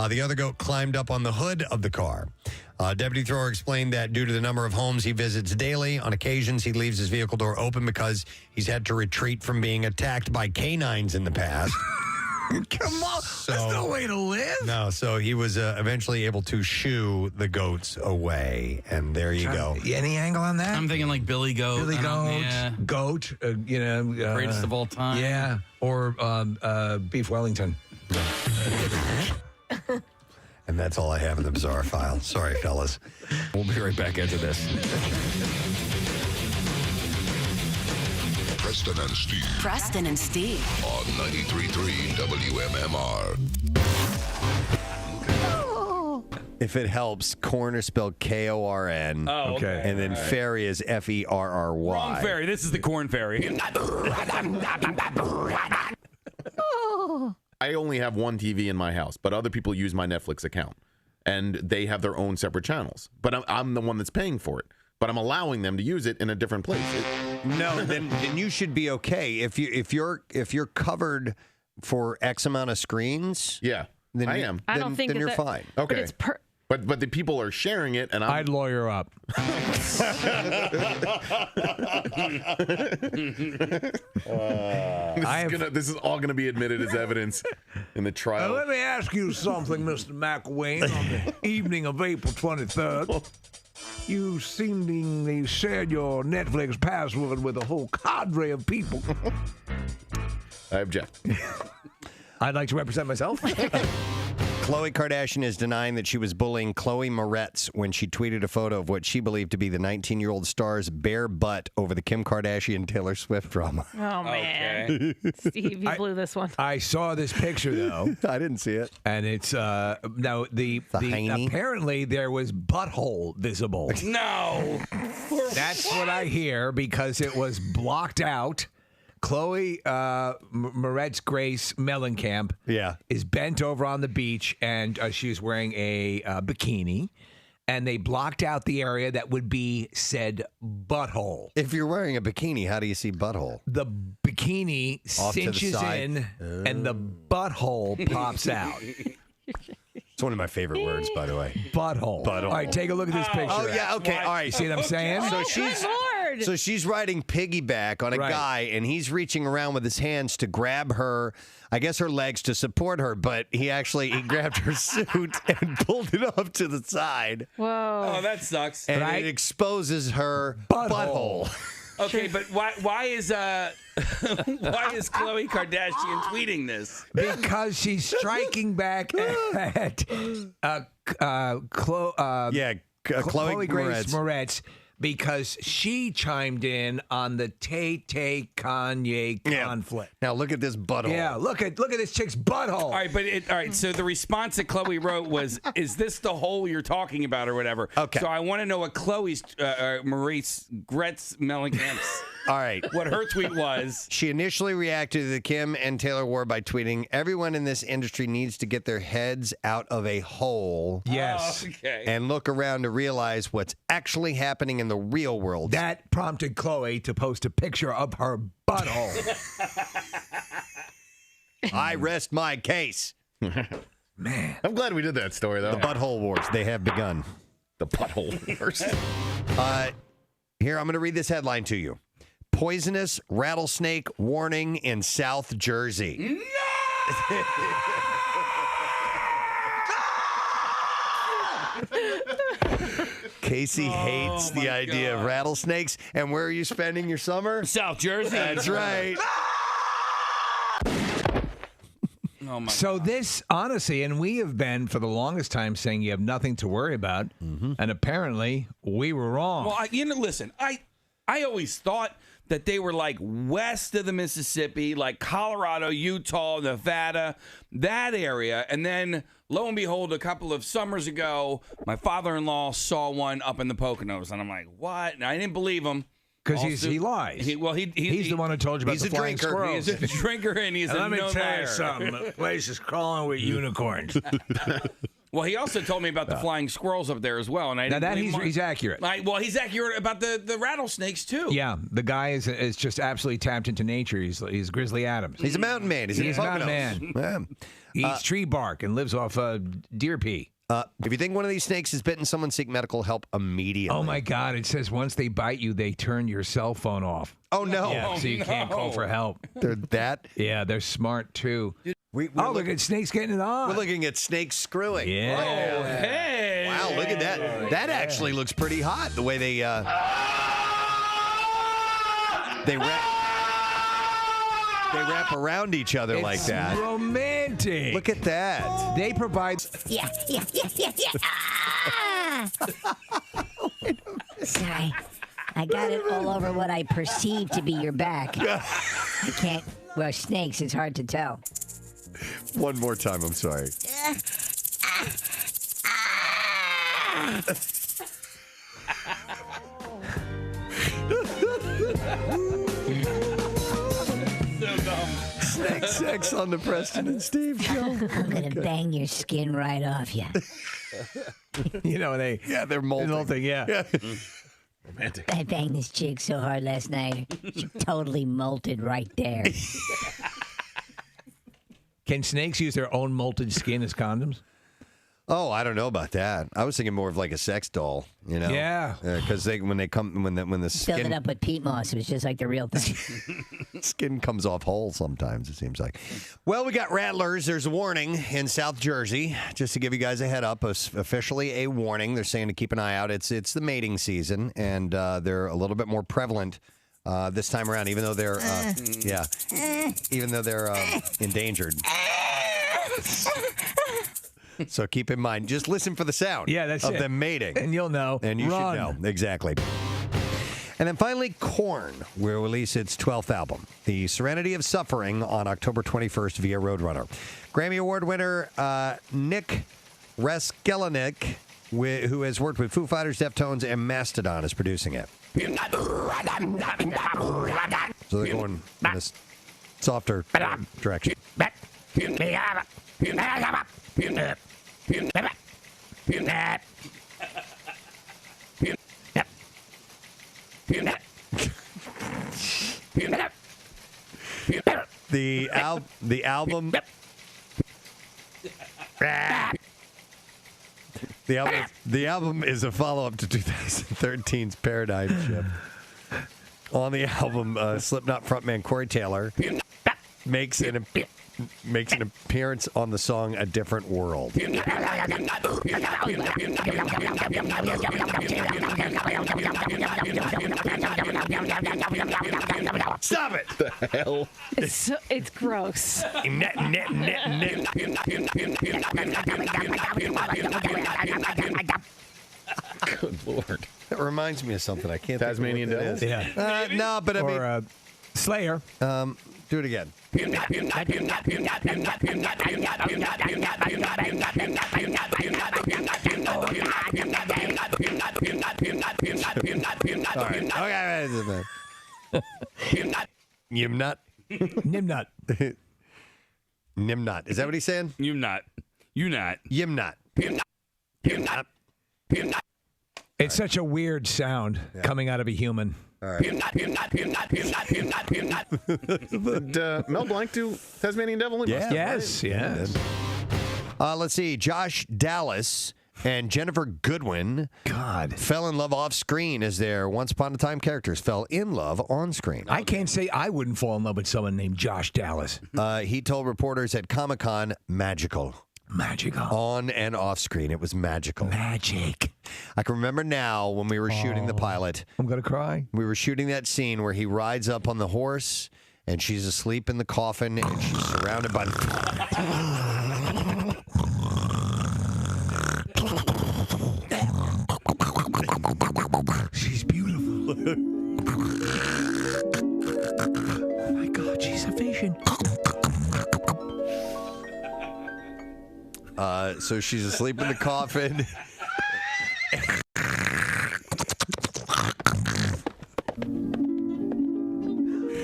The other goat climbed up on the hood of the car. Deputy Thrower explained that due to the number of homes he visits daily, on occasions he leaves his vehicle door open because he's had to retreat from being attacked by canines in the past. Come on. That's no way to live. No, so he was eventually able to shoo the goats away. And there you go. Any angle on that? I'm thinking like Billy Goat. Billy Goat. Yeah. Goat. Greatest of all time. Yeah. Or Beef Wellington. And that's all I have in the bizarre file. Sorry, fellas. We'll be right back after this. Preston and Steve. Preston and Steve. On 93.3 WMMR. If it helps, corn is spelled Korn. Oh, okay. And then fairy is Ferry. Wrong fairy. This is the corn fairy. I only have one TV in my house, but other people use my Netflix account, and they have their own separate channels. But I'm the one that's paying for it. But I'm allowing them to use it in a different place. No, then you should be okay if you're covered for X amount of screens. Yeah, then I am. I don't think then that you're fine. Okay, But it's but the people are sharing it, and I'd lawyer up. This is all gonna be admitted as evidence in the trial. Let me ask you something, Mr. McElwain. On the evening of April 23rd, you seemingly shared your Netflix password with a whole cadre of people. I object. I'd like to represent myself. Khloe Kardashian is denying that she was bullying Chloe Moretz when she tweeted a photo of what she believed to be the 19-year-old star's bare butt over the Kim Kardashian-Taylor Swift drama. Oh, man. Steve, you blew this one. I saw this picture, though. I didn't see it. And it's, now, apparently there was butthole visible. No. That's what I hear because it was blocked out. Chloe Moretz Grace Mellencamp is bent over on the beach, and she's wearing a bikini, and they blocked out the area that would be said butthole. If you're wearing a bikini, how do you see butthole? The bikini Off to the cinches side. in, and the butthole pops out. It's one of my favorite words, by the way. Butthole. All right, take a look at this picture. Oh, yeah, okay. All right. See what I'm saying? So she's hard. So she's riding piggyback on a guy, and he's reaching around with his hands to grab her, I guess her legs to support her, but he grabbed her suit and pulled it off to the side. Whoa. Oh, that sucks. And it exposes her butthole. Okay, but why is Khloe Kardashian tweeting this? Because she's striking back at Chloe Grace Moretz because she chimed in on the Tay Kanye conflict. Now look at this butthole. Yeah, look at this chick's butthole. All right, all right. So the response that Chloe wrote was, "Is this the hole you're talking about, or whatever?" Okay. So I want to know what Chloe's Maurice Gretz Mellencamp's. All right. What her tweet was. She initially reacted to the Kim and Taylor war by tweeting, "Everyone in this industry needs to get their heads out of a hole." Yes. Oh, okay. And look around to realize what's actually happening in the real world. That prompted Chloe to post a picture of her butthole. I rest my case. Man. I'm glad we did that story, though. The butthole wars, they have begun. The butthole wars. Here, I'm going to read this headline to you. Poisonous rattlesnake warning in South Jersey. Casey hates the idea of rattlesnakes. And where are you spending your summer? South Jersey. That's right. Oh my so this, honestly, and we have been for the longest time saying you have nothing to worry about, and apparently we were wrong. Well, listen, I always thought that they were like west of the Mississippi, like Colorado, Utah, Nevada, that area. And then, lo and behold, a couple of summers ago, my father-in-law saw one up in the Poconos. And I'm like, what? And I didn't believe him. Because he lies. He's the one who told you about the flying squirrels. He's a drinker, and he's a let me known tell liar. you something. The place is crawling with unicorns. Well, he also told me about the flying squirrels up there as well, and I Now didn't that believe him. he's accurate. Well, he's accurate about the rattlesnakes too. Yeah, the guy is just absolutely tapped into nature. He's Grizzly Adams. He's a mountain man. He's a mountain man. Yeah. He eats tree bark and lives off deer pee. If you think one of these snakes has bitten someone, seek medical help immediately. Oh, my God. It says once they bite you, they turn your cell phone off. Oh, no. Yeah, so you can't call for help. They're that? Yeah, they're smart, too. Look at snakes getting it on. We're looking at snakes screwing. Yeah. Oh, hey. Wow, look at that. That actually looks pretty hot, the way they wrap around each other like that. Romantic. Look at that. They provide. Yeah. Sorry. I got it all over what I perceive to be your back. I can't. Well, snakes, it's hard to tell. One more time, I'm sorry. Snake sex on the Preston and Steve show. I'm going to bang your skin right off you. They're molting. Yeah. Romantic. I banged this chick so hard last night. She totally molted right there. Can snakes use their own molted skin as condoms? Oh, I don't know about that. I was thinking more of like a sex doll, Yeah. Because when the Filled it skin up with peat moss. It was just like the real thing. skin comes off whole sometimes, it seems like. Well, we got rattlers. There's a warning in South Jersey. Just to give you guys a head up, officially a warning. They're saying to keep an eye out. It's the mating season, and they're a little bit more prevalent this time around, even though they're endangered. So keep in mind, just listen for the sound of them mating. And you'll know. And you Run. should know. Exactly. And then finally, Korn will release its 12th album, The Serenity of Suffering, on October 21st via Roadrunner. Grammy Award winner Nick Raskelanik, who has worked with Foo Fighters, Deftones, and Mastodon, is producing it. So they're going in this softer direction. The album. The album is a follow-up to 2013's Paradigm Shift. On the album, Slipknot frontman Corey Taylor makes an appearance on the song "A Different World." Stop it! The hell? It's gross. Good Lord. That reminds me of something. I can't. Tasmanian think of what Devil? that is. No, but I mean, Slayer. Do it again. All right. Okay. Nimnut. Nimnut. Nimnut. Is that what he's saying? Nimnut. Nimnut. Nimnut. It's such a weird sound coming out of a human. All right. Did Mel Blanc do Tasmanian Devil? He must have, Yes. right? Yes. Let's see. Josh Dallas and Jennifer Goodwin fell in love off screen as their Once Upon a Time characters fell in love on screen. I can't say I wouldn't fall in love with someone named Josh Dallas. He told reporters at Comic-Con, magical. On and off screen. It was magical. Magic. I can remember now when we were shooting the pilot. I'm going to cry. We were shooting that scene where he rides up on the horse and she's asleep in the coffin and she's surrounded by... She's beautiful. Oh my God, she's a vision. So she's asleep in the coffin.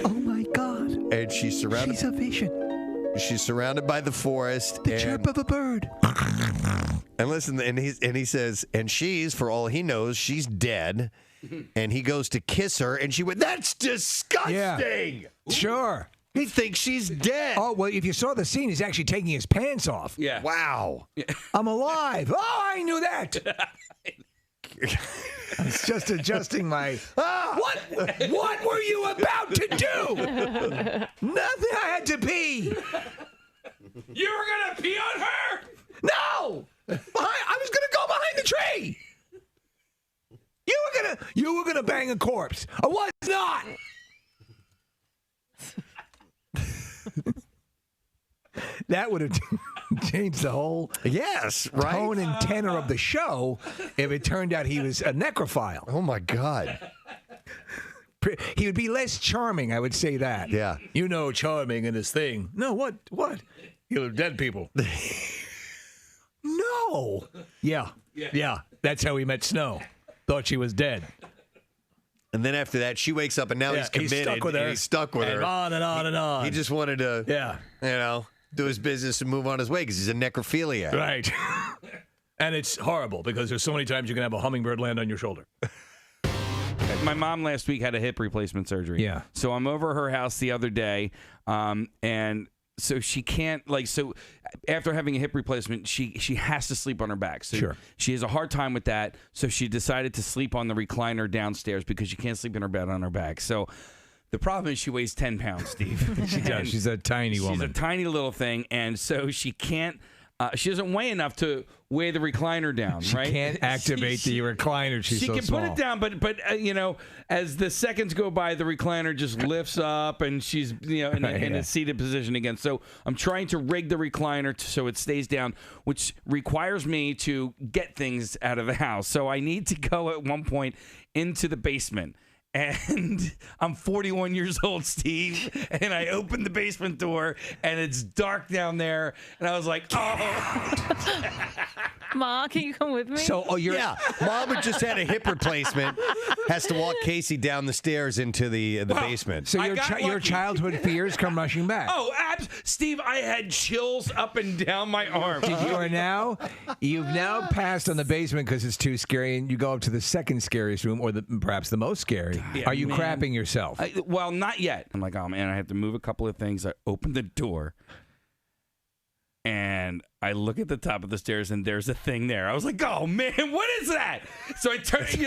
Oh my God. And she's surrounded. She's a vision. She's surrounded by the forest. The chirp of a bird. And listen, and he says, and she's, for all he knows, she's dead. And he goes to kiss her, and she went, "That's disgusting." Yeah. Sure. He thinks she's dead. Oh, well, if you saw the scene, he's actually taking his pants off. Yeah. Wow. I'm alive. Oh, I knew that. I was just adjusting my... What were you about to do? Nothing. I had to pee. You were going to pee on her? No. I was going to go behind the tree. You were gonna bang a corpse. I was not. That would have changed the whole tone and tenor of the show if it turned out he was a necrophile. Oh my God. He would be less charming, I would say that. Yeah. You know, charming in his thing. No, what? You're dead people. No. Yeah. That's how he met Snow. Thought she was dead. And then after that, she wakes up, and now he's committed. He's stuck with her. And he's stuck with her. And on and on and on. He just wanted to, do his business and move on his way because he's a necrophiliac. Right. And it's horrible because there's so many times you can have a hummingbird land on your shoulder. My mom last week had a hip replacement surgery. Yeah. So I'm over her house the other day, and so she can't, so after having a hip replacement, she has to sleep on her back. So Sure. she has a hard time with that. So she decided to sleep on the recliner downstairs because she can't sleep in her bed on her back. So the problem is she weighs 10 pounds, Steve. She does. She's a tiny woman. She's a tiny little thing. And so she can't, she doesn't weigh enough to weigh the recliner down, She right? can't activate the recliner. She's She so can small. put it down, but as the seconds go by, the recliner just lifts up, and she's in a seated position again. So I'm trying to rig the recliner so it stays down, which requires me to get things out of the house. So I need to go at one point into the basement. And I'm 41 years old, Steve, and I opened the basement door, and it's dark down there, and I was like, oh. Ma, can you come with me? So, Mom had just had a hip replacement, has to walk Casey down the stairs into the basement. So your childhood fears come rushing back. Oh, Steve, I had chills up and down my arm. You've now passed on the basement because it's too scary, and you go up to the second scariest room, or perhaps the most scary. Yeah, Are you crapping yourself? Well, not yet. I'm like, oh man, I have to move a couple of things. I opened the door, And I look at the top of the stairs, and there's a thing there. I was like, "Oh man, what is that?" So I turned, a thing.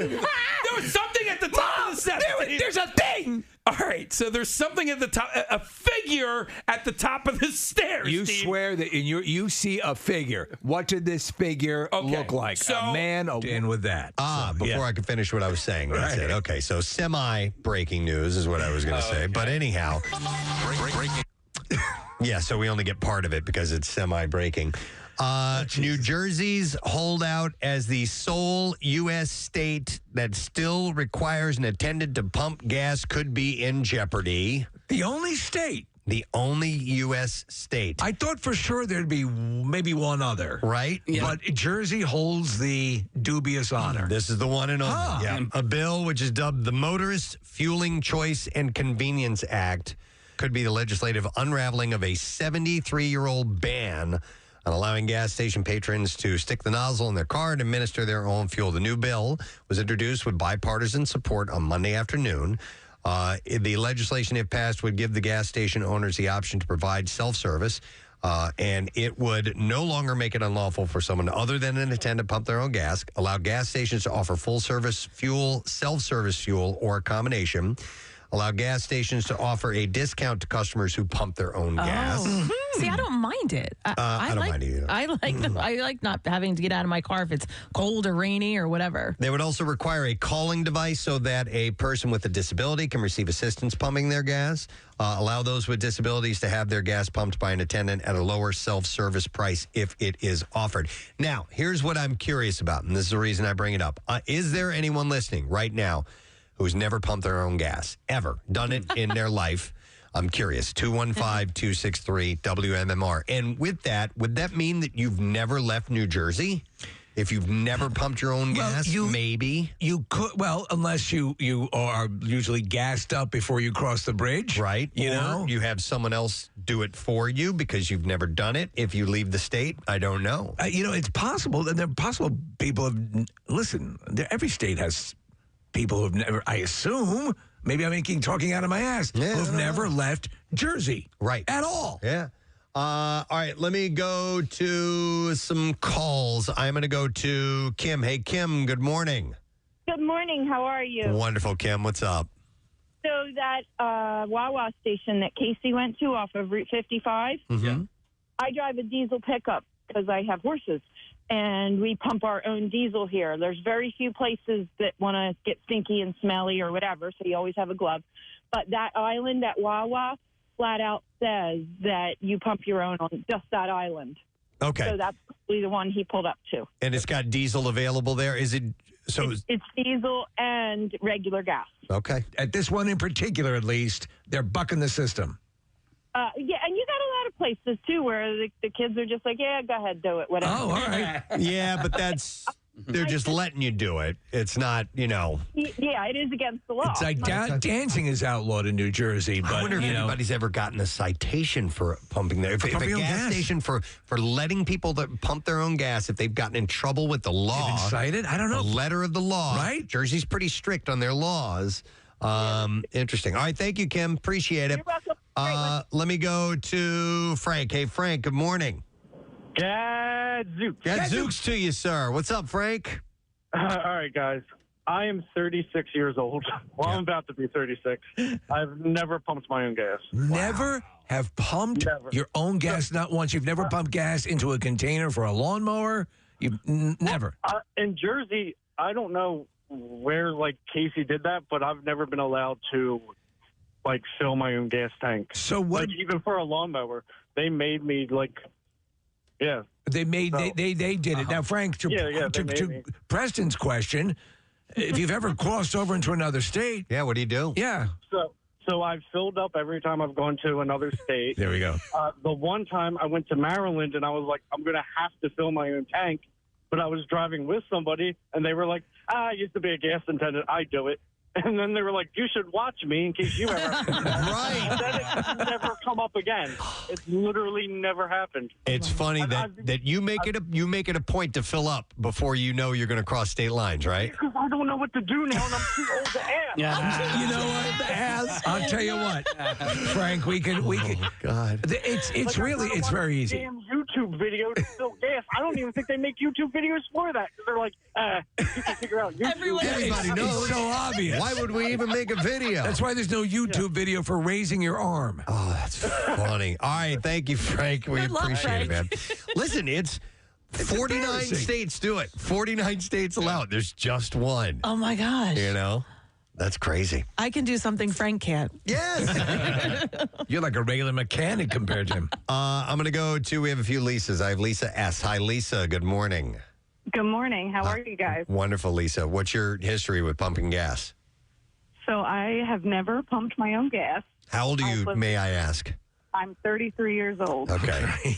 There was something at the top of the steps. There's a thing. All right, so there's something at the top, a figure at the top of the stairs. You Steve. swear that you see a figure. What did this figure look like? So- a man, in with that. Before I could finish what I was saying, that's it. Okay, so semi-breaking news is what I was going to say. But anyhow. Breaking. Yeah, so we only get part of it because it's semi-breaking. New Jersey's holdout as the sole U.S. state that still requires an attendant to pump gas could be in jeopardy. The only state? The only U.S. state. I thought for sure there'd be maybe one other. Right? Yeah. But Jersey holds the dubious honor. This is the one and only. Yeah. A bill which is dubbed the Motorist Fueling Choice and Convenience Act could be the legislative unraveling of a 73-year-old ban on allowing gas station patrons to stick the nozzle in their car and administer their own fuel. The new bill was introduced with bipartisan support on Monday afternoon. The legislation, if passed, would give the gas station owners the option to provide self-service, and it would no longer make it unlawful for someone other than an attendant to pump their own gas, allow gas stations to offer full-service fuel, self-service fuel, or a combination, allow gas stations to offer a discount to customers who pump their own gas. See, I don't mind it. I don't mind it either. I like not having to get out of my car if it's cold or rainy or whatever. They would also require a calling device so that a person with a disability can receive assistance pumping their gas. Allow those with disabilities to have their gas pumped by an attendant at a lower self-service price if it is offered. Now, here's what I'm curious about, and this is the reason I bring it up. Is there anyone listening right now who's never pumped their own gas, ever done it in their life? I'm curious. 215-263-WMMR. And with that, would that mean that you've never left New Jersey? If you've never pumped your own gas, maybe. You could, unless you are usually gassed up before you cross the bridge. Right. You Or know? you have someone else do it for you because you've never done it. If you leave the state, I don't know. It's possible. And there are possible people have, listen, every state has people who've never, I assume, maybe I'm talking out of my ass, who've never left Jersey. Right. At all. Yeah. All right, let me go to some calls. I'm going to go to Kim. Hey, Kim, good morning. Good morning. How are you? Wonderful, Kim. What's up? So that Wawa station that Casey went to off of Route 55, I drive a diesel pickup because I have horses, and we pump our own diesel here. There's very few places that want to get stinky and smelly or whatever, so you always have a glove. But that island at Wawa flat out says that you pump your own on just that island. Okay. So that's probably the one he pulled up to. And it's got diesel available there? Is it? So It's diesel and regular gas. Okay. At this one in particular, at least, they're bucking the system. Yeah, and you got a lot of places, too, where the kids are just like, yeah, go ahead, do it, whatever. Oh, all right. Yeah, but they're just letting you do it. It's not, Yeah, it is against the law. It's like dancing is outlawed in New Jersey, but I wonder if anybody's ever gotten a citation for pumping their. If a pumping gas gas. station for letting people that pump their own gas, if they've gotten in trouble with the law, They've been cited? I don't know. The letter of the law, Right? Jersey's pretty strict on their laws. Interesting. All right, thank you, Kim. Appreciate it. You're welcome. Let me go to Frank. Hey, Frank. Good morning. Gadzooks. Gadzooks to you, sir. What's up, Frank? All right, guys. I am 36 years old. Well, I'm about to be 36. I've never pumped my own gas. Never have pumped your own gas, not once. You've never pumped gas into a container for a lawnmower? You've never. In Jersey, I don't know where, Casey did that, but I've never been allowed to, fill my own gas tank. So what? Even for a lawnmower, they made me, yeah. They made they did it. Now, Frank, to Preston's question, if you've ever crossed over into another state, what do you do? Yeah. So I've filled up every time I've gone to another state. There we go. The one time I went to Maryland and I was like, I'm going to have to fill my own tank, but I was driving with somebody and they were like, I used to be a gas attendant, I do it. And then they were like, you should watch me in case you ever. Right. And then it never come up again. It's literally never happened. It's funny that you make it a point to fill up before you know you're going to cross state lines, right? Because I don't know what to do now, and I'm too old to ask. You know what? I'll tell you what, Frank. We can. Oh, God. It's very easy. Damn YouTube video to fill gas. I don't even think they make YouTube videos for that. They're like, you can figure out YouTube. Everybody knows. It's so obvious. Why would we even make a video? That's why there's no YouTube video for raising your arm. Oh, that's funny. All right, thank you, Frank. We appreciate it, man. Listen, it's 49 states do it. 49 states allow it. There's just one. Oh my gosh. You know? That's crazy. I can do something Frank can't. Yes. You're like a regular mechanic compared to him. I'm going to go to, we have a few Lisas. I have Lisa S. Hi, Lisa. Good morning. Good morning. How are you guys? Wonderful, Lisa. What's your history with pumping gas? So I have never pumped my own gas. How old are you, may I ask? I'm 33 years old. Okay.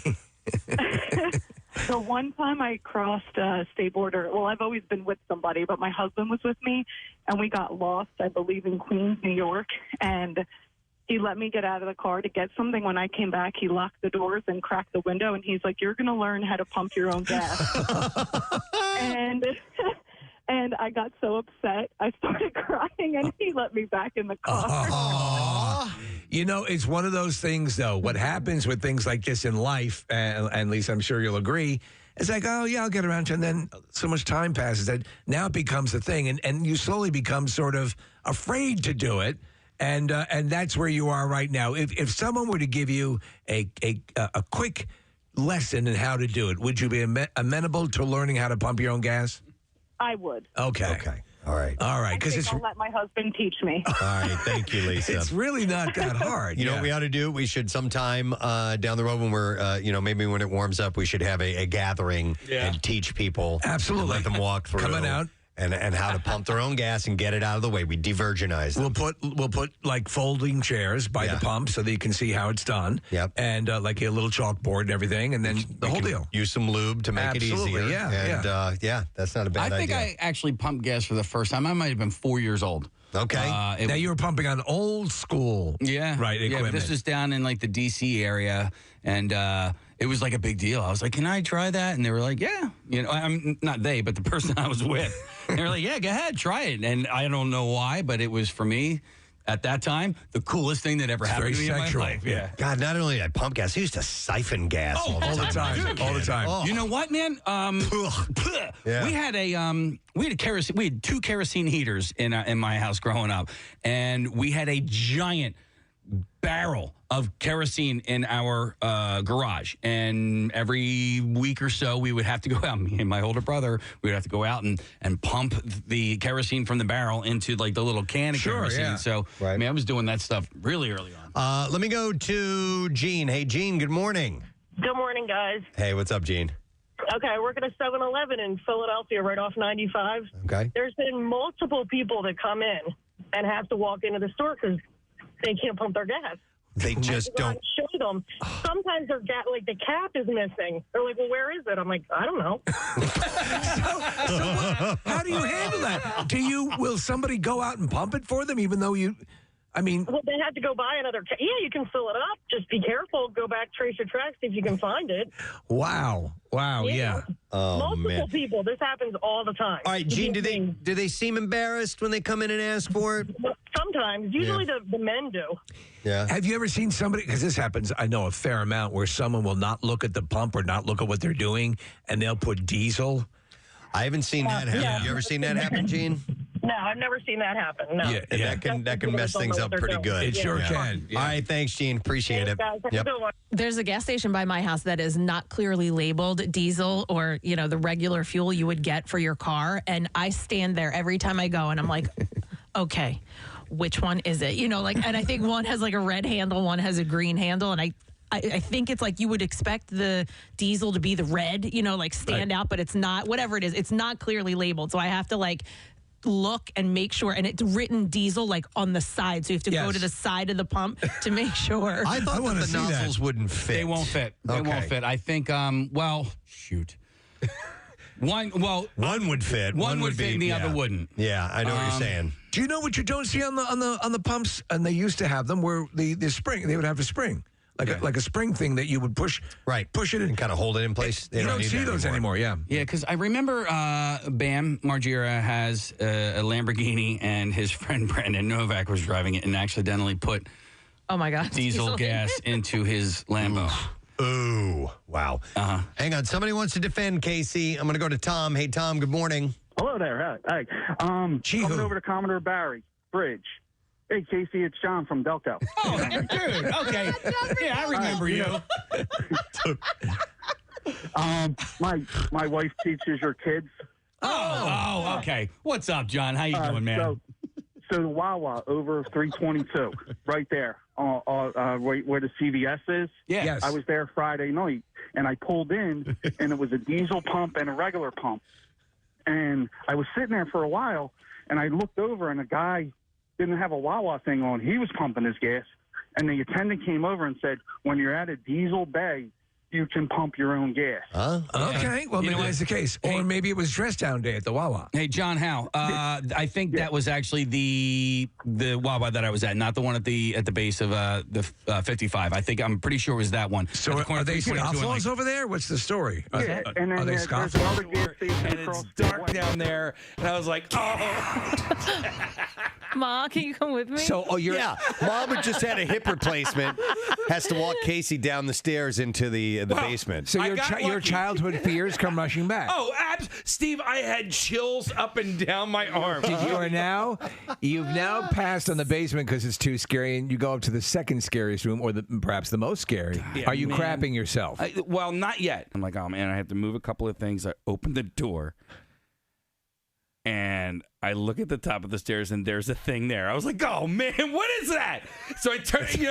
So one time I crossed a state border. Well, I've always been with somebody, but my husband was with me, and we got lost, I believe, in Queens, New York. And he let me get out of the car to get something. When I came back, he locked the doors and cracked the window, and he's like, "You're going to learn how to pump your own gas." And I got so upset, I started crying, and he let me back in the car. You know, it's one of those things, though. What happens with things like this in life, and Lisa, I'm sure you'll agree, it's like, oh, yeah, I'll get around to it. And then so much time passes that now it becomes a thing. And you slowly become sort of afraid to do it. And that's where you are right now. If someone were to give you a quick lesson in how to do it, would you be amenable to learning how to pump your own gas? I would. Okay. All right. Because I'll let my husband teach me. All right. Thank you, Lisa. It's really not that hard. You know what we ought to do? We should sometime down the road when we're, maybe when it warms up, we should have a gathering and teach people. Absolutely. And let them walk through. Coming out. And how to pump their own gas and get it out of the way. We de-virginize them. We'll put like folding chairs by the pump so that you can see how it's done. Yep. And like a little chalkboard and everything, and then the whole deal. Use some lube to make it easier. Yeah. And that's not a bad idea. I think I actually pumped gas for the first time. I might have been 4 years old. Okay. Now you were pumping on old school, right? Equipment. Yeah, this was down in like the D.C. area, and it was like a big deal. I was like, "Can I try that?" And they were like, "Yeah." You know, I'm not they, but the person I was with. They were like, "Yeah, go ahead, try it." And I don't know why, but it was for me at that time the coolest thing that ever happened to me in my life. Yeah. God, not only did I pump gas, I used to siphon gas all the time. All the time. Oh. You know what, man? We had kerosene. We had 2 kerosene heaters in my house growing up, and we had a giant barrel of kerosene in our garage. And every week or so, we would have to go out. Me and my older brother, we would have to go out and pump the kerosene from the barrel into like the little can of kerosene. Yeah. So, I mean, I was doing that stuff really early on. Let me go to Gene. Hey, Gene, good morning. Good morning, guys. Hey, what's up, Gene? Okay, I work at a 7-Eleven in Philadelphia, right off 95. Okay. There's been multiple people that come in and have to walk into the store because they can't pump their gas. They just don't show them. Sometimes their gas, like the cap is missing. They're like, "Well, where is it?" I'm like, "I don't know." How do you handle that? Will somebody go out and pump it for them, even though you? I mean, well, they had to go buy another. Yeah, you can fill it up. Just be careful. Go back, trace your tracks, see if you can find it. Wow, yeah. Oh, multiple people. This happens all the time. All right, Gene, do they seem embarrassed when they come in and ask for it? Sometimes. Usually the men do. Yeah. Have you ever seen somebody, because this happens, I know a fair amount, where someone will not look at the pump or not look at what they're doing, and they'll put diesel? I haven't seen that happen. Yeah. You ever seen that happen, Gene? No, I've never seen that happen. No. Yeah, and that can mess things up pretty good. It sure can. Yeah. All right, thanks, Gene. Appreciate it. Guys, have a good one. There's a gas station by my house that is not clearly labeled diesel or, the regular fuel you would get for your car. And I stand there every time I go and I'm like, okay, which one is it? And I think one has like a red handle, one has a green handle. And I think it's like you would expect the diesel to be the red, stand out, but it's not. Whatever it is, it's not clearly labeled. So I have to look and make sure, and it's written diesel on the side, so you have to go to the side of the pump to make sure. I thought that the nozzles wouldn't fit. They won't fit. They won't fit. I think. Shoot. One would fit. One would fit, and the other wouldn't. Yeah, I know what you're saying. Do you know what you don't see on the pumps? And they used to have them where the spring. They would have a spring like a spring thing that you would push it in. And kind of hold it in place. You don't see those anymore. Yeah. Yeah, because I remember Bam Margera has a Lamborghini, and his friend Brandon Novak was driving it and accidentally put oh my God, diesel gas into his Lambo. Ooh, wow. Hang on. Somebody wants to defend Casey. I'm going to go to Tom. Hey, Tom, good morning. Hello there. Hi. Coming over to Commodore Barry Bridge. Hey, Casey, it's John from Delco. Oh, dude. Okay. Yeah, I remember you. My wife teaches your kids. Oh, okay. What's up, John? How you doing, man? So the Wawa over 322, right there, right where the CVS is. Yeah. Yes. I was there Friday night, and I pulled in, and it was a diesel pump and a regular pump. And I was sitting there for a while, and I looked over, and a guy didn't have a Wawa thing on. He was pumping his gas. And the attendant came over and said, when you're at a diesel bay, you can pump your own gas. Okay. Well, maybe that's the case. Or maybe it was dress down day at the Wawa. Hey, John Howe. I think that was actually the Wawa that I was at, not the one at the base of the 55. I'm pretty sure it was that one. So are they scofflaws over there? What's the story? Yeah, and then are they there's another gas station And across it's the dark way. down there, and I was like, oh. Ma, can you come with me? So, Mom had just had a hip replacement, has to walk Casey down the stairs into the basement. So your childhood fears come rushing back. Oh, Steve, I had chills up and down my arm. You've now passed on the basement because it's too scary, and you go up to the second scariest room, or perhaps the most scary. Are you crapping yourself? Well, not yet. I'm like, oh man, I have to move a couple of things. I open the door, and I look at the top of the stairs, and there's a thing there. I was like, oh man, what is that? So I turn, a thing!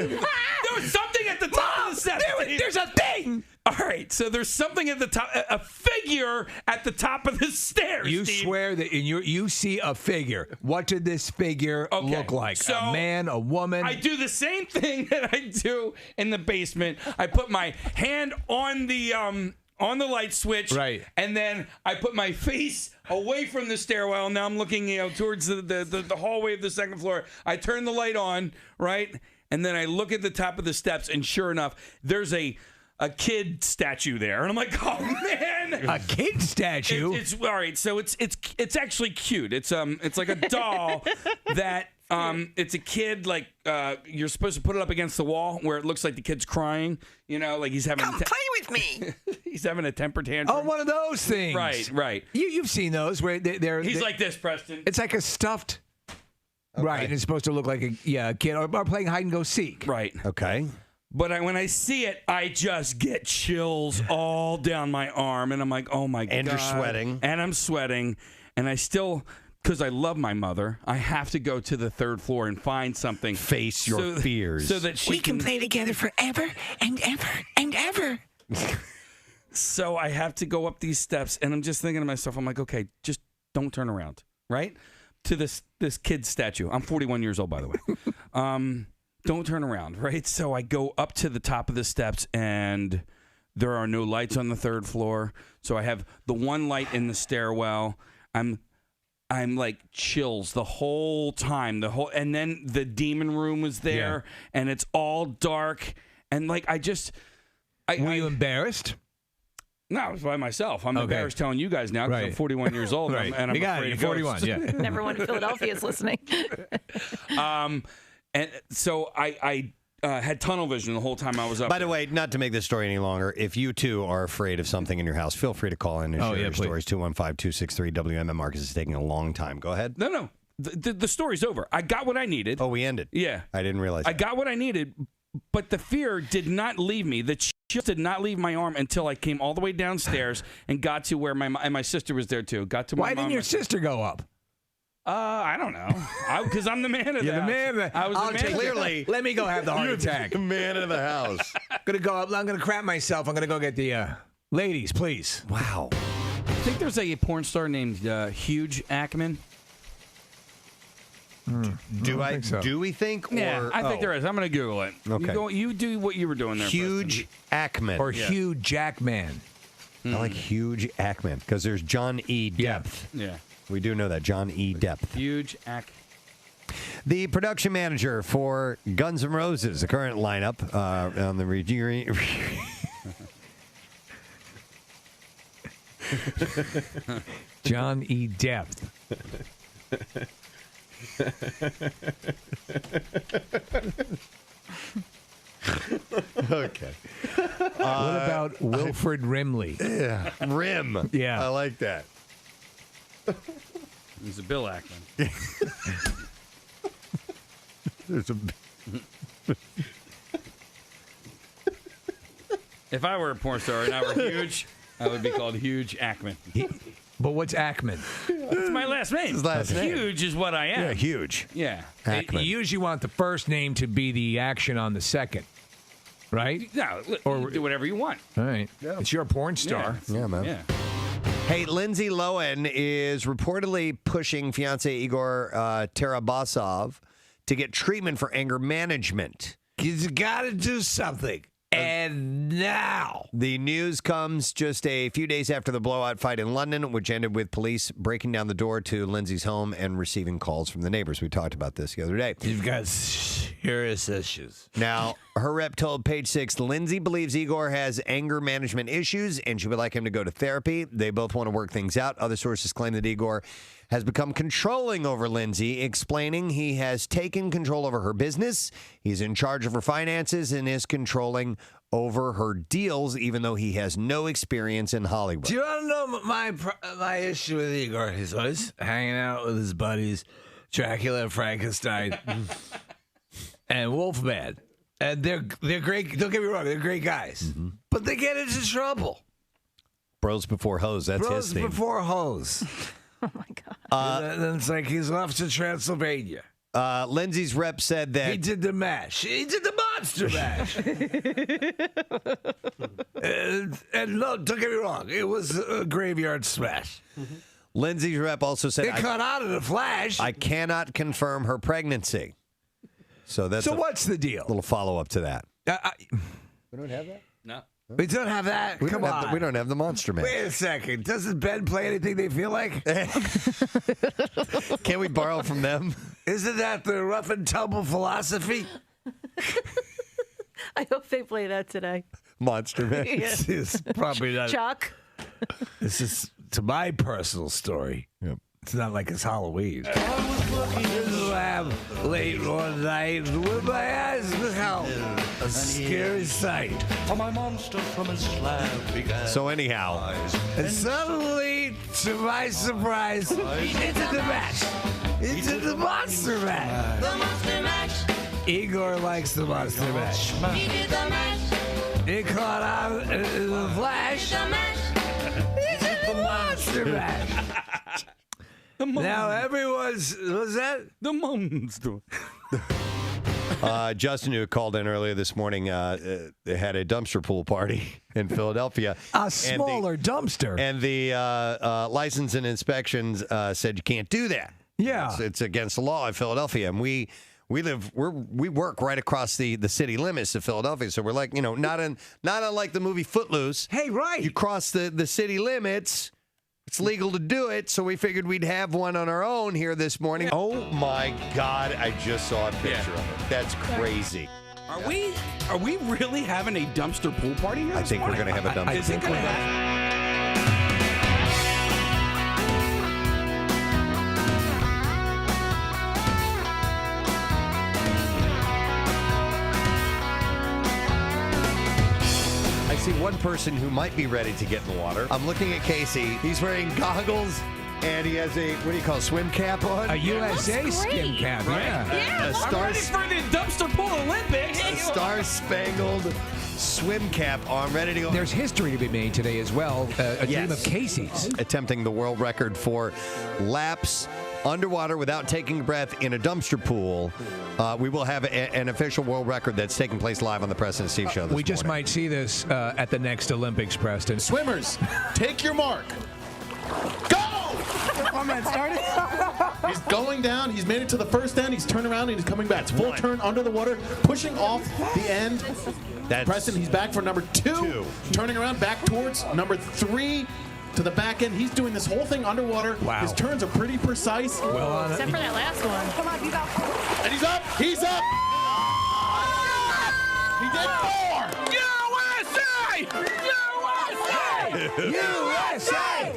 There was something at the top of the steps. There's a thing! All right, so there's something at the top, a figure at the top of the stairs. You Steve. swear that you see a figure. What did this figure look like? So a man, a woman? I do the same thing that I do in the basement. I put my hand on the light switch, right, and then I put my face away from the stairwell. Now I'm looking, towards the hallway of the second floor. I turn the light on, right, and then I look at the top of the steps, and sure enough, there's a kid statue there, and I'm like, oh man, a kid statue. It's all right. So it's actually cute. It's like a doll that. It's a kid, like, you're supposed to put it up against the wall where it looks like the kid's crying, like he's having... Come play with me. He's having a temper tantrum. Oh, one of those things. Right. You've seen those where they're... He's like this, Preston. It's like a stuffed... Okay. Right, and it's supposed to look like a kid, or playing hide and go seek. Right. Okay. But when I see it, I just get chills all down my arm, and I'm like, oh my God. And you're sweating. And I'm sweating, and I still... Because I love my mother, I have to go to the third floor and find something. Face your fears. So that she we can play together forever and ever and ever. So I have to go up these steps, and I'm just thinking to myself, I'm like, okay, just don't turn around, right? To this kid statue. I'm 41 years old, by the way. Don't turn around, right? So I go up to the top of the steps, and there are no lights on the third floor. So I have the one light in the stairwell. I'm like chills the whole time, and then the demon room was there, and it's all dark, and like were you embarrassed? No, I was by myself. I'm embarrassed telling you guys now because I'm 41 years old, right. and I'm afraid of 41. ghosts. Yeah. Everyone in Philadelphia is listening. And so I had tunnel vision the whole time I was up. By the way, not to make this story any longer, if you too are afraid of something in your house, feel free to call in and share your stories. 215-263-WMMR, because it's taking a long time. Go ahead. No. The story's over. I got what I needed. Oh, we ended. Yeah. I didn't realize I got what I needed, but the fear did not leave me. The chill did not leave my arm until I came all the way downstairs and got to where my sister was there too. Got to my Why didn't your sister go up? I don't know. Because I'm the man of the house. You're the man of the I was the man clearly. Let me go have the heart attack. The man of the house. I'm gonna crap myself. I'm gonna go get the ladies, please. Wow. I think there's a porn star named Huge Ackman. Do we think? Yeah, I think there is. I'm going to Google it. Okay. You do what you were doing there. Huge Ackman. Or Hugh Jackman. I like Huge Ackman because there's John E. Depth. Yeah. We do know that. John E. Depth. Huge Ack. The production manager for Guns N' Roses, the current lineup on the John E. Depth. Okay. What about Wilfred Rimley? Yeah, Rim. Yeah. I like that. He's a Bill Ackman. There's a. If I were a porn star and I were huge, I would be called Huge Ackman. But what's Ackman? That's my last name. His last name. Huge is what I am. Yeah, huge. Yeah. You usually want the first name to be the action on the second, right? No, or do whatever you want. All right. It's your porn star. Yeah, man. Yeah. Hey, Lindsay Lohan is reportedly pushing fiance Igor Tarabasov to get treatment for anger management. You got to do something. And now. The news comes just a few days after the blowout fight in London, which ended with police breaking down the door to Lindsay's home and receiving calls from the neighbors. We talked about this the other day. You've got serious issues. Now, her rep told Page Six, Lindsay believes Igor has anger management issues and she would like him to go to therapy. They both want to work things out. Other sources claim that Igor has become controlling over Lindsay, explaining he has taken control over her business. He's in charge of her finances and is controlling over her deals, even though he has no experience in Hollywood. Do you want to know my issue with Igor? He's always hanging out with his buddies, Dracula, Frankenstein, and Wolfman. And they're great. Don't get me wrong, they're great guys. But they get into trouble. Bros before hoes, that's Bros his theme. before hoes. Oh, my God. And then it's like he's off to Transylvania. Lindsay's rep said that he did the mash. He did the monster mash. and no, don't get me wrong. It was a graveyard smash. Lindsay's rep also said, It cut out in a flash. I cannot confirm her pregnancy. So that's what's the deal? Little follow-up to that. We don't have that? No. We don't have that? Come on. We don't have the Monster Man. Wait a second. Doesn't Ben play anything they feel like? Can we borrow from them? Isn't that the rough and tumble philosophy? I hope they play that today. Monster Man. Yeah. It's probably not. Chuck. This is to my personal story. Yep. It's not like it's Halloween. I was looking in the lab late one night with my eyes beheld a scary sight. For my monster from his slab began. So anyhow. And suddenly, to my surprise, he did the match. He did the monster match. The monster match. Igor likes the monster match. He did the match. It caught out in the flash. The match. He did the monster match. Now everyone's, what's that? The monster. Justin, who called in earlier this morning, they had a dumpster pool party in Philadelphia. A smaller dumpster. And the license and inspections said you can't do that. Yeah. It's against the law in Philadelphia. And we work right across the city limits of Philadelphia. So we're like, not unlike the movie Footloose. Hey, right. You cross the city limits. It's legal to do it, so we figured we'd have one on our own here this morning. Oh my God, I just saw a picture of it. That's crazy. Are we really having a dumpster pool party here? I think we're going to have a dumpster I think pool we're party. I see one person who might be ready to get in the water. I'm looking at Casey. He's wearing goggles and he has a, what do you call it, swim cap on? A USA skin cap, Right? yeah. I'm ready for the dumpster pool Olympics. A star-spangled swim cap on, ready to go. There's history to be made today as well. A team of Casey's. Attempting the world record for laps underwater without taking a breath in a dumpster pool. We will have an official world record that's taking place live on the Preston and Steve Show this We just morning. might see this at the next Olympics, Preston. Swimmers, take your mark. Go! Oh, man, started. He's going down. He's made it to the first end. He's turned around and he's coming back. It's full turn under the water, pushing off the end. Preston, he's back for number two. Turning around back towards number 3. to the back end. He's doing this whole thing underwater. Wow. His turns are pretty precise. Well on Except for that last one. Come on, you got 4. And he's up. He's up. He did 4. USA!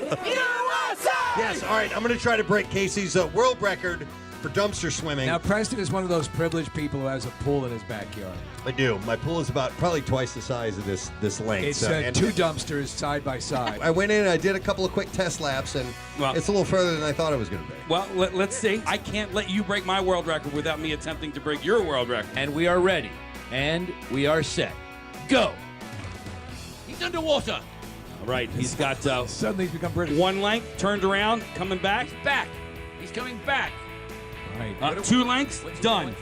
Yes, all right, I'm going to try to break Casey's world record for dumpster swimming. Now, Preston is one of those privileged people who has a pool in his backyard. I do. My pool is about probably twice the size of this length. It's and 2 dumpsters side by side. I went in and I did a couple of quick test laps, and it's a little further than I thought it was going to be. Well, let's see. I can't let you break my world record without me attempting to break your world record. And we are ready. And we are set. Go. He's underwater. All right, he's got suddenly he's become British. 1 length, turned around, coming back. He's back. He's coming back. Right. 2 lengths, done.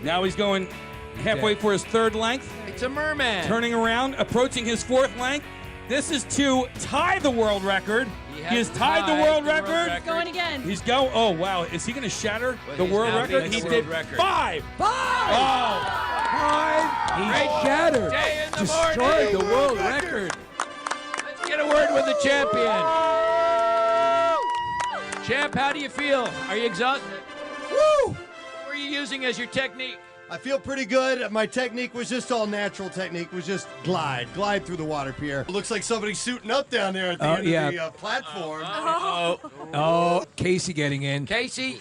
Now he's going halfway for his 3rd length. It's a merman. Turning around, approaching his 4th length. This is to tie the world record. He has tied the world record. He's going again. He's going. Oh, wow. Is he going to shatter the world record? He did 5. 5! Oh! 5! He shattered. Destroyed the world record. Let's get a word with the champion. Champ, how do you feel? Are you exhausted? Woo! What were you using as your technique? I feel pretty good. My technique was just all natural technique. Was just glide through the water, Pierre. It looks like somebody's suiting up down there at the end of the platform. Oh, Casey getting in. Casey.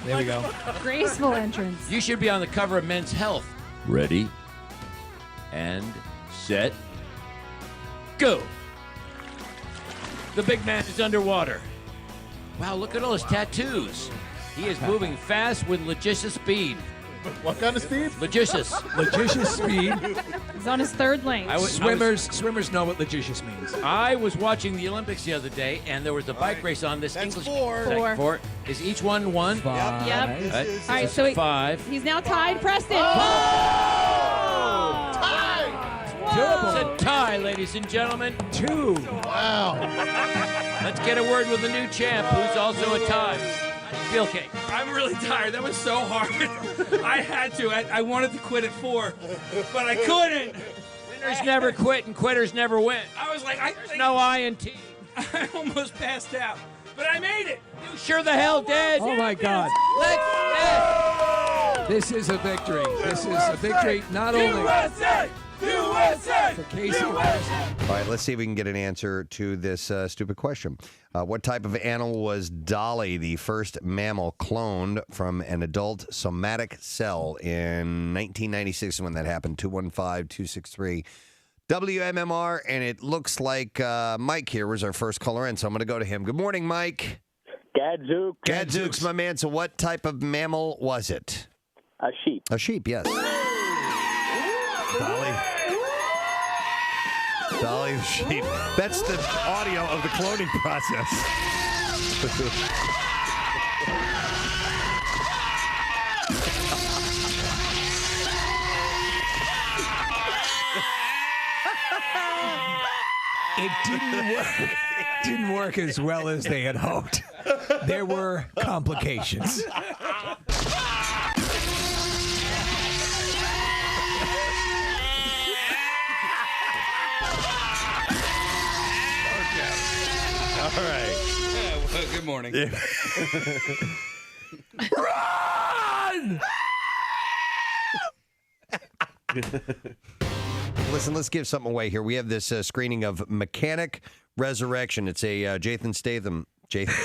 There we go. Graceful entrance. You should be on the cover of Men's Health. Ready and set. Go. The big man is underwater. Wow, look at all his tattoos. He is moving fast with logicious speed. What kind of speed? Logicious. Logicious speed. He's on his 3rd length. Swimmers know what logicious means. I was watching the Olympics the other day, and there was a bike race on this. That's English. 4. 4. Is each one 1? 5. Yep. All right, so 5. He's now tied, Preston. It's a tie, ladies and gentlemen. 2. Wow. Let's get a word with the new champ, who's also a tie. Feel cake. I'm really tired. That was so hard. I had to. I wanted to quit at 4, but I couldn't. Winners never quit and quitters never win. I was like, There's no I in T. I almost passed out, but I made it. You sure the hell did. Oh, my God. This is a victory. This is a victory not only for Casey. All right, let's see if we can get an answer to this stupid question. What type of animal was Dolly, the first mammal cloned from an adult somatic cell in 1996 when that happened? 215-263 WMMR, and it looks like Mike here was our first caller in, so I'm going to go to him. Good morning, Mike. Gadzooks. Gadzooks, my man. So what type of mammal was it? A sheep. A sheep, yes. Dolly the sheep. That's the audio of the cloning process. It didn't work as well as they had hoped. There were complications. All right. Yeah, well, good morning. Run! Listen, let's give something away here. We have this screening of Mechanic Resurrection. It's a Jason Statham. Jason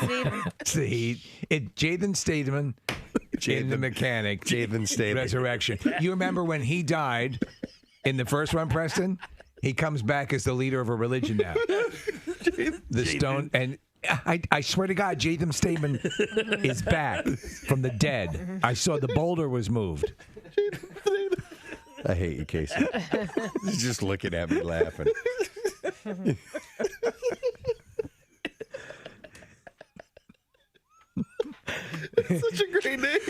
Statham. See, Jason Statham in The Mechanic. Jason Statham. Resurrection. You remember when he died in the first one, Preston? He comes back as the leader of a religion now. The stone, and I swear to God, Jason Statham is back from the dead. I saw the boulder was moved. I hate you, Casey. He's just looking at me laughing. It's such a great name.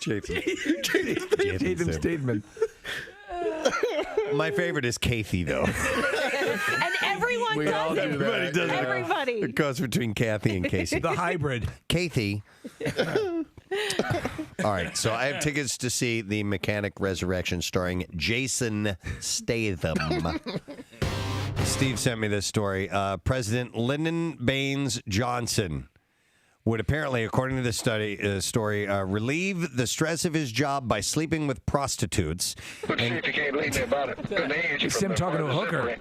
Jason Statham. My favorite is Kathy, though. And everyone We all does do it. that. Everybody does it. Everybody. It goes between Kathy and Casey. The hybrid. Kathy. All right, so I have tickets to see The Mechanic Resurrection starring Jason Statham. Steve sent me this story. President Lyndon Baines Johnson would apparently, according to this story, relieve the stress of his job by sleeping with prostitutes. Let's see if you can't leave me about it. It's him talking to a hooker.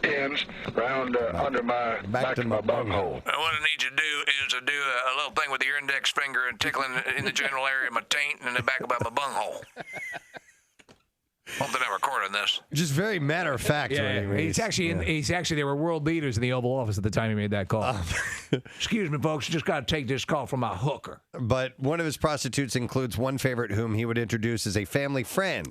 Ends round under my back to my bunghole. What I need you to do is to do a little thing with your index finger and tickling in the general area of my taint and in the back of my bunghole. Hope they're not recording this. Just very matter of fact. He's actually they were world leaders in the Oval Office at the time he made that call. Excuse me, folks, just got to take this call from my hooker. But one of his prostitutes includes one favorite whom he would introduce as a family friend.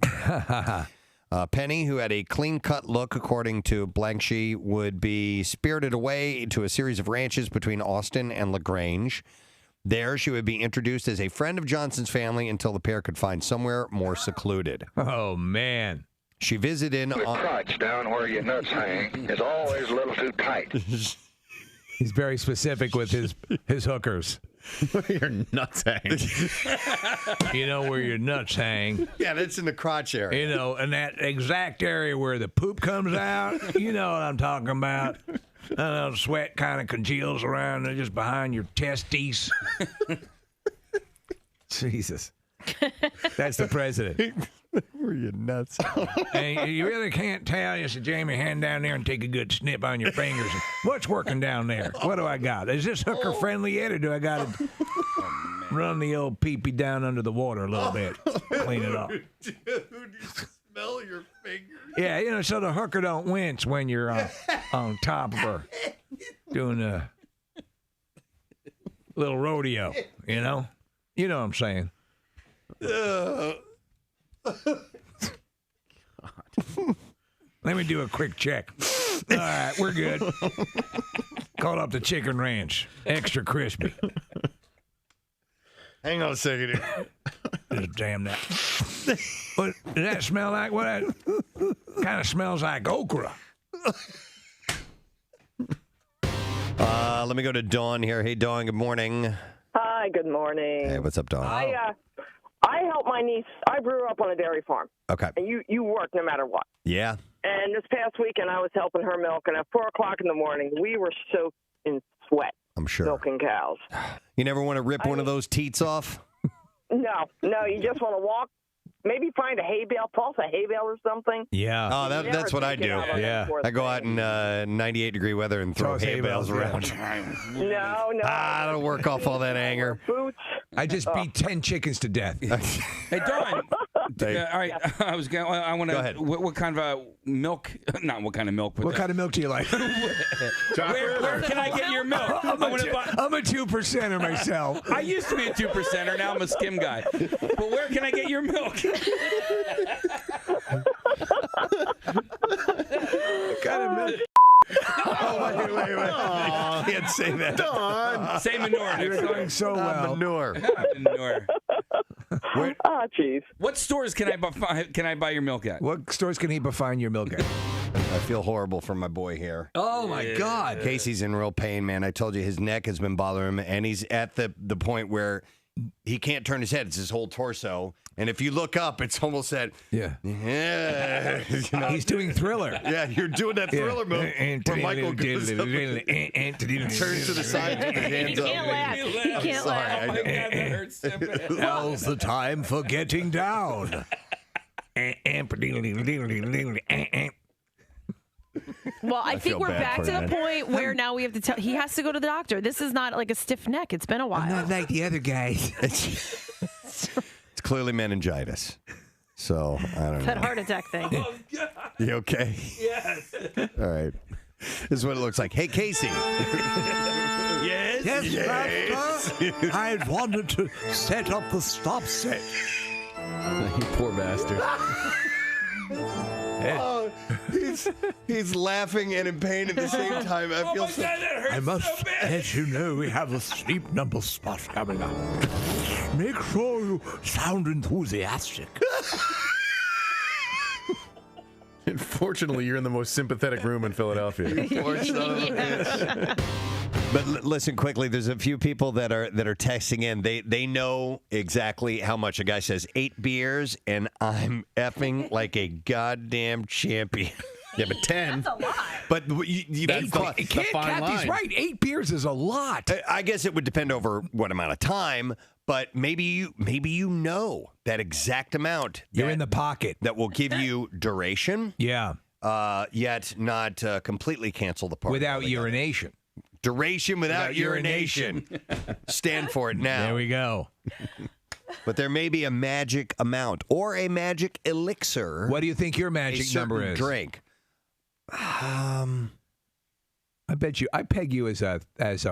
Penny, who had a clean-cut look, according to Blankshe, would be spirited away to a series of ranches between Austin and LaGrange. There, she would be introduced as a friend of Johnson's family until the pair could find somewhere more secluded. Oh, man. She visited The crotch down where your nuts hang is always a little too tight. He's very specific with his hookers. Where your nuts hang. You know where your nuts hang. Yeah, that's in the crotch area. You know, in that exact area where the poop comes out. You know what I'm talking about. The sweat kind of congeals around just behind your testes. Jesus. That's the president. Were you nuts? And you really can't tell. You said, Jamie, hand down there and take a good snip on your fingers. What's working down there? What do I got? Is this hooker friendly yet, or do I got to run the old pee-pee down under the water a little bit? Clean it up. Dude, you smell your fingers. Yeah, you know, so the hooker don't wince when you're on top of her doing a little rodeo, you know? You know what I'm saying. Let me do a quick check. All right, we're good. Called up the Chicken Ranch. Extra crispy. Hang on a second here. Just damn that. What, does that smell like? What? Kind of smells like okra. Let me go to Dawn here. Hey, Dawn, good morning. Hi, good morning. Hey, what's up, Dawn? I helped my niece. I grew up on a dairy farm. Okay. And you work no matter what. Yeah. And this past weekend, I was helping her milk, and at 4 o'clock in the morning, we were soaked in sweat. I'm sure. Milking cows. You never want to rip one of those teats off? No, you just want to walk. Maybe find a hay bale, toss a hay bale or something. Yeah. Oh, that's what I do. Yeah. I go out in 98-degree weather and throw hay bales around. No. That'll work off all that anger. Boots. I just beat 10 chickens to death. Hey, Dawn. All right, I want to. Go ahead. What kind of milk? Not what kind of milk. But what kind of milk do you like? where can I get your milk? I'm a 2%er myself. I used to be a 2%er. Now I'm a skim guy. But where can I get your milk? What kind of milk? Wait. I can't say that. Dawn. Say manure. You're going so well. Manure. Manure. Oh, jeez. What stores can I buy your milk at? What stores can he find your milk at? I feel horrible for my boy here. Oh, my God. Casey's in real pain, man. I told you his neck has been bothering him, and he's at the point where he can't turn his head. It's his whole torso. And if you look up, it's almost that. Yeah. You know? He's doing Thriller. Yeah, you're doing that Thriller move where Michael goes up and turns to the side with his hands up. He can't laugh. Oh my God, that hurts. Now's the time for getting down. Well, I think feel we're bad back for to him. the point where now we have to tell. He has to go to the doctor. This is not like a stiff neck. It's been a while. I'm not like the other guys. It's clearly meningitis. So, I don't know. That heart attack thing. Oh, God. You okay? Yes. All right. This is what it looks like. Hey, Casey. Yes. Pastor. I wanted to set up the stop set. You poor bastard. Oh, he's laughing and in pain at the same time. I feel so. God, that hurts I must so bad. let you know we have a sleep number spot coming up. Make sure you sound enthusiastic. Unfortunately, you're in the most sympathetic room in Philadelphia. But listen quickly. There's a few people that are texting in. They know exactly how much. A guy says 8 beers, and I'm effing like a goddamn champion. Yeah, but 10. That's a lot. But that's Kathy's right. 8 beers is a lot. I guess it would depend over what amount of time, but maybe you know that exact amount. You're in the pocket. That will give you duration. Yeah. Yet not completely cancel the party. Without urination. Duration without urination. Stand for it now. There we go. But there may be a magic amount or a magic elixir. What do you think your magic number is? Drink. I bet you. I peg you as a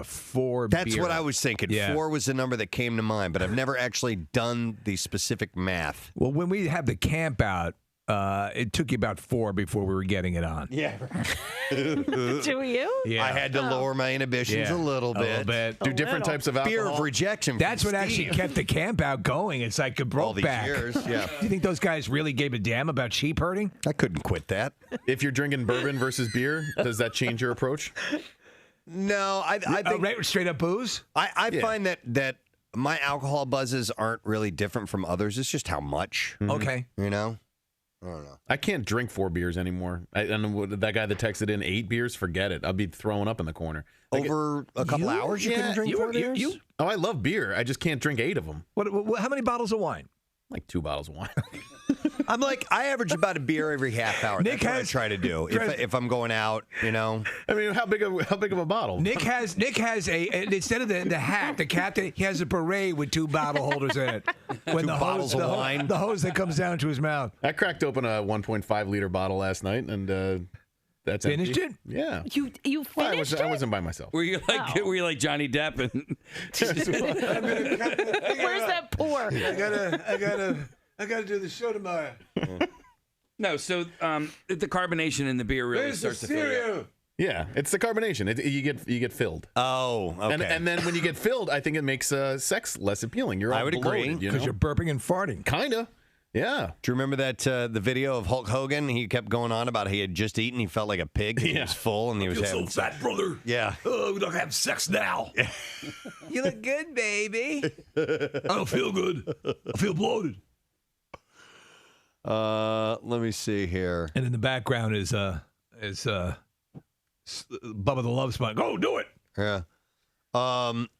4. That's beer. what I was thinking. Yeah. 4 was the number that came to mind, but I've never actually done the specific math. Well, when we have the camp out, it took you about 4 before we were getting it on. Yeah. Do you? Yeah. I had to lower my inhibitions a little bit. Do different types of alcohol. Fear of rejection. That's from what actually Steve. kept the camp out going. It's like a All these back. years, yeah. Do you think those guys really gave a damn about sheep herding? I couldn't quit that. If you're drinking bourbon versus beer, does that change your approach? No, I think straight up booze. I find that my alcohol buzzes aren't really different from others. It's just how much. Okay. You know? I don't know. I can't drink 4 beers anymore. That guy that texted in 8 beers, forget it. I'll be throwing up in the corner. Over a couple hours, you couldn't drink 4 beers? Oh, I love beer. I just can't drink 8 of them. What? How many bottles of wine? Like 2 bottles of wine. I'm like, I average about a beer every half hour. That's what I try to do if I'm going out, you know. I mean, how big of a bottle? Nick has instead of the hat, the cap, he has a beret with 2 bottle holders in it. When 2 bottles of wine. The hose that comes down to his mouth. I cracked open a 1.5 liter bottle last night, and that's finished empty. it. Yeah. You finished I wasn't by myself. Were you like Johnny Depp? And Where's that pour? I gotta do the show tomorrow. No, so the carbonation in the beer really starts to fill you up. Yeah, it's the carbonation. You get filled. Oh, okay. And then when you get filled, I think it makes sex less appealing. You're all I would agree, because you're burping and farting. Kinda. Yeah. Do you remember that the video of Hulk Hogan? He kept going on about he had just eaten. He felt like a pig. And He was full, and he was having so fat, brother. Yeah. Oh, we don't have sex now. You look good, baby. I don't feel good. I feel bloated. Let me see here. And in the background is Bubba the Love Sponge. Go do it. Yeah.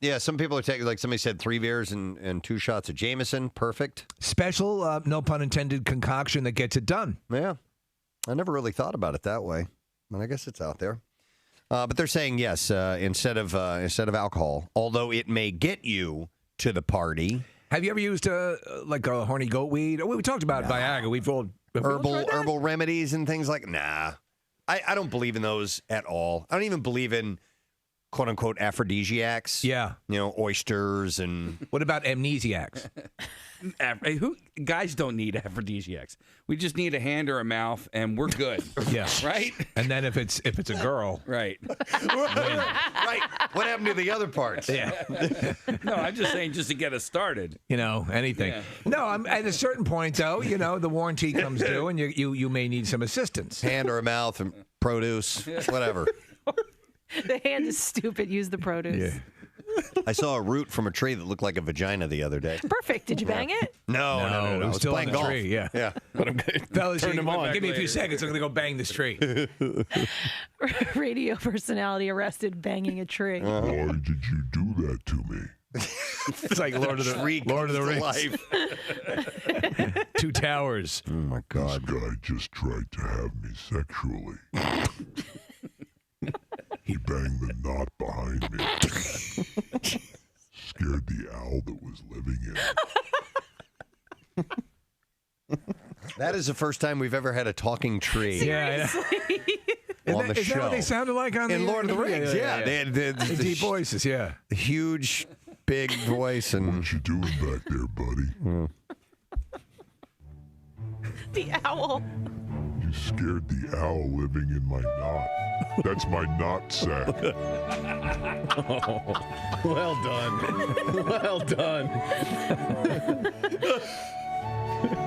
Yeah, some people are taking, like somebody said, 3 beers and 2 shots of Jameson. Perfect. Special, no pun intended, concoction that gets it done. Yeah. I never really thought about it that way. But I guess it's out there. But they're saying, yes, instead of alcohol, although it may get you to the party. Have you ever used like a horny goat weed? We talked about Viagra. We've all herbal remedies and things like. Nah, I don't believe in those at all. I don't even believe in quote unquote aphrodisiacs. Yeah, oysters and. What about amnesiacs? Guys don't need aphrodisiacs. We just need a hand or a mouth, and we're good. Yeah, right. And then if it's a girl, right. Right. What happened to the other parts? Yeah. No, I'm just saying, just to get us started. Anything. Yeah. No, I'm at a certain point though. The warranty comes due, and you may need some assistance. Hand or a mouth and produce, whatever. The hand is stupid. Use the produce. Yeah. I saw a root from a tree that looked like a vagina the other day. Perfect. Did you bang it? No. It was still playing on the golf. tree. Yeah. But I'm Fellas, turn them on. Give me a few seconds. I'm gonna go bang this tree. Radio personality arrested banging a tree. Why did you do that to me? It's like Lord of the Rings. 2 Towers. Oh my God. This guy just tried to have me sexually. He banged the knot behind me. Scared the owl that was living in it. That is the first time we've ever had a talking tree. Yeah. On the Is show. that what they sounded like in Lord of the Rings? Yeah. They had the deep voices. Yeah. The huge, big voice and. What you doing back there, buddy? The owl. You scared the owl living in my knot. That's my knot sack. Oh, well done. Well done.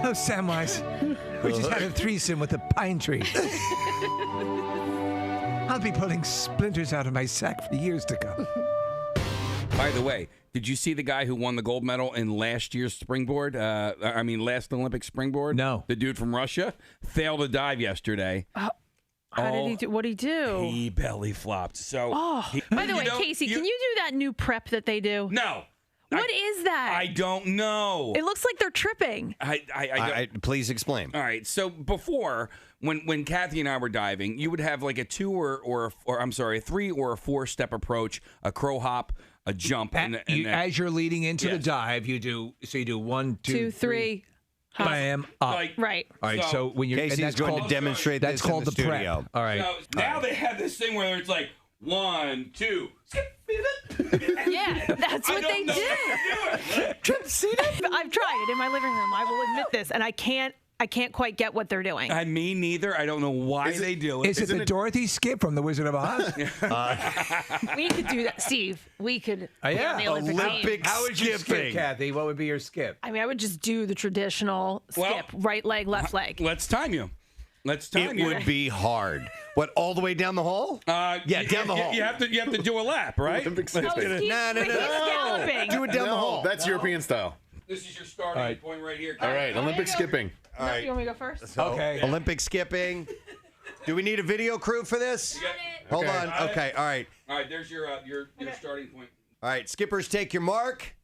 Oh, Samwise, we just had a threesome with a pine tree. I'll be pulling splinters out of my sack for years to come. By the way, did you see the guy who won the gold medal in last year's springboard? Last Olympic springboard? No. The dude from Russia failed to dive yesterday. How did he do? What did he do? He belly flopped. So. By the way, Casey, can you do that new prep that they do? No. What is that? I don't know. It looks like they're tripping. Please explain. All right. So before, when Kathy and I were diving, you would have like a 2 or I'm sorry, a 3 or a 4-step approach, a crow hop, a jump, and as you're leading into the dive, you do 1, 2, 3. Bam, up. Right. All right, so when you're Casey's that's going called, to demonstrate that's this called in the prep. studio. All right. So now they have this thing where it's like 1, 2. Yeah, that's what they do. I've tried it in my living room. I will admit this, and I can't quite get what they're doing. Me neither. I don't know why they do it. Is it the Dorothy skip from The Wizard of Oz? We could do that, Steve. We could. Be on the Olympic Games. How would you skip, Kathy? What would be your skip? I mean, I would just do the traditional skip, right leg, left leg. Let's time you. It would be hard. What, all the way down the hall? Yeah, down the hall. You have to do a lap, right? No. Galloping. Do it down the hall. That's European style. This is your starting point right here. All right, Olympic skipping. All right. You want me to go first? So, Olympic skipping. Do we need a video crew for this? Hold on. Okay. All right. All right. There's your starting point. All right. Skippers, take your mark.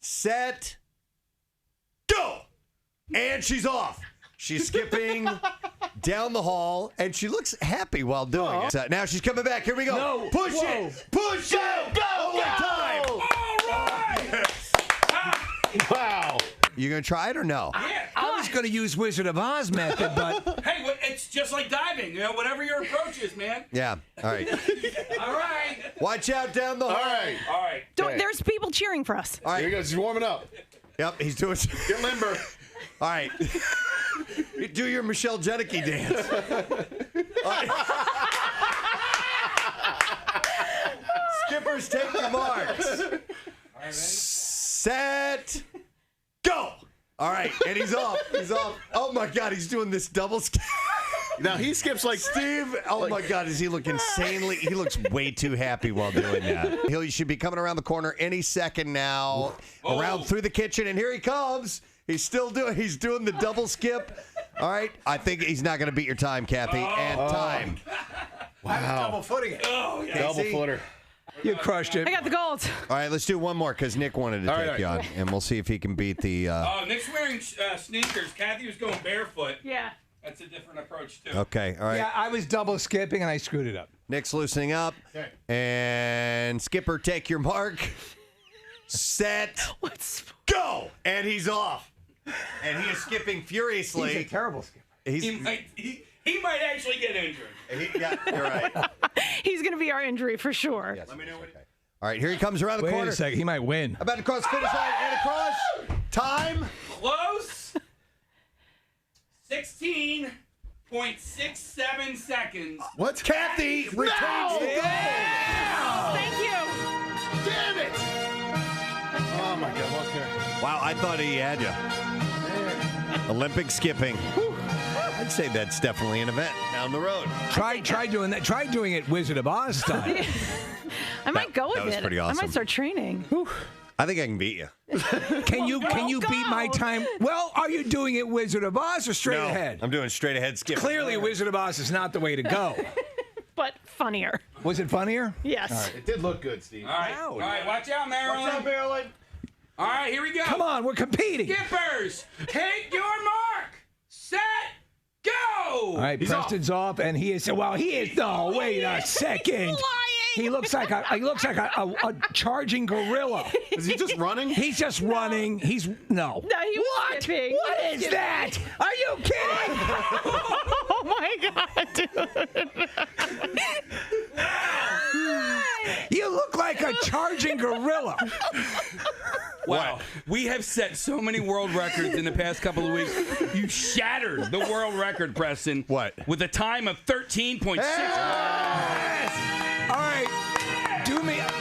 Set. Go. And she's off. She's skipping down the hall, and she looks happy while doing it. So now she's coming back. Here we go. No. Push it. Push it. Go. Time. All right. Wow. You going to try it or no? Yeah. I was going to use Wizard of Oz method, but Hey, it's just like diving. You know, whatever your approach is, man. Yeah. All right. All right. Watch out down the hall. All right. There's people cheering for us. All right. Here he goes. He's warming up. Yep, he's doing. Get limber. All right. Do your Michelle Jenneke dance. All right. Skippers, take your marks. All right, Set. Go. All right, and he's off. He's off. Oh my God, he's doing this double skip. Now he skips like Steve. Oh my God, does he look insanely? He looks way too happy while doing that. He should be coming around the corner any second now, around through the kitchen, and here he comes. He's still doing. He's doing the double skip. All right, I think he's not going to beat your time, Kathy. And time. wow, double footing it. Oh, yeah. double footer. You crushed it. I got the gold. All right, let's do one more because Nick wanted to take you on, and we'll see if he can beat the. Oh, Nick's wearing sneakers. Kathy was going barefoot. Yeah. That's a different approach too. Okay, all right. Yeah, I was double skipping and I screwed it up. Nick's loosening up. Okay. And Skipper, take your mark. Set. Go! And he's off. And he is skipping furiously. He's a terrible skipper. He might actually get injured. Yeah, you're right. He's going to be our injury for sure. Yes. Let me know what. All right, here he comes around the corner. Wait a second, he might win. About to cross the finish line and across. Time. Close. 16.67 seconds. What? Kathy retains the gold. Yeah. Thank you. Damn it! Oh my God! Okay. Wow, I thought he had you. Olympic skipping. I'd say that's definitely an event down the road. Try doing that. Try doing it Wizard of Oz style. I might go with that was it. pretty awesome. I might start training. I think I can beat you. Can you beat my time? Well, are you doing it Wizard of Oz or straight No, ahead? I'm doing straight ahead skipping. Clearly, Wizard of Oz is not the way to go. But funnier. Was it funnier? Yes. All right. It did look good, Steve. All right. All right. Watch out, Marilyn. Watch out, Marilyn. All right. Here we go. Come on, we're competing. Skippers, take your mark. Set. Go. All right, Preston's off, and he is. Well, he is. No, wait a second. He looks like a charging gorilla. Is he just running? He's just running. He's no. No, he was skipping. What is that? Are you kidding? Oh my God, dude. You look like a charging gorilla. Wow. We have set so many world records in the past couple of weeks. You shattered the world record, Preston. What? With a time of 13.6. Yes! All right.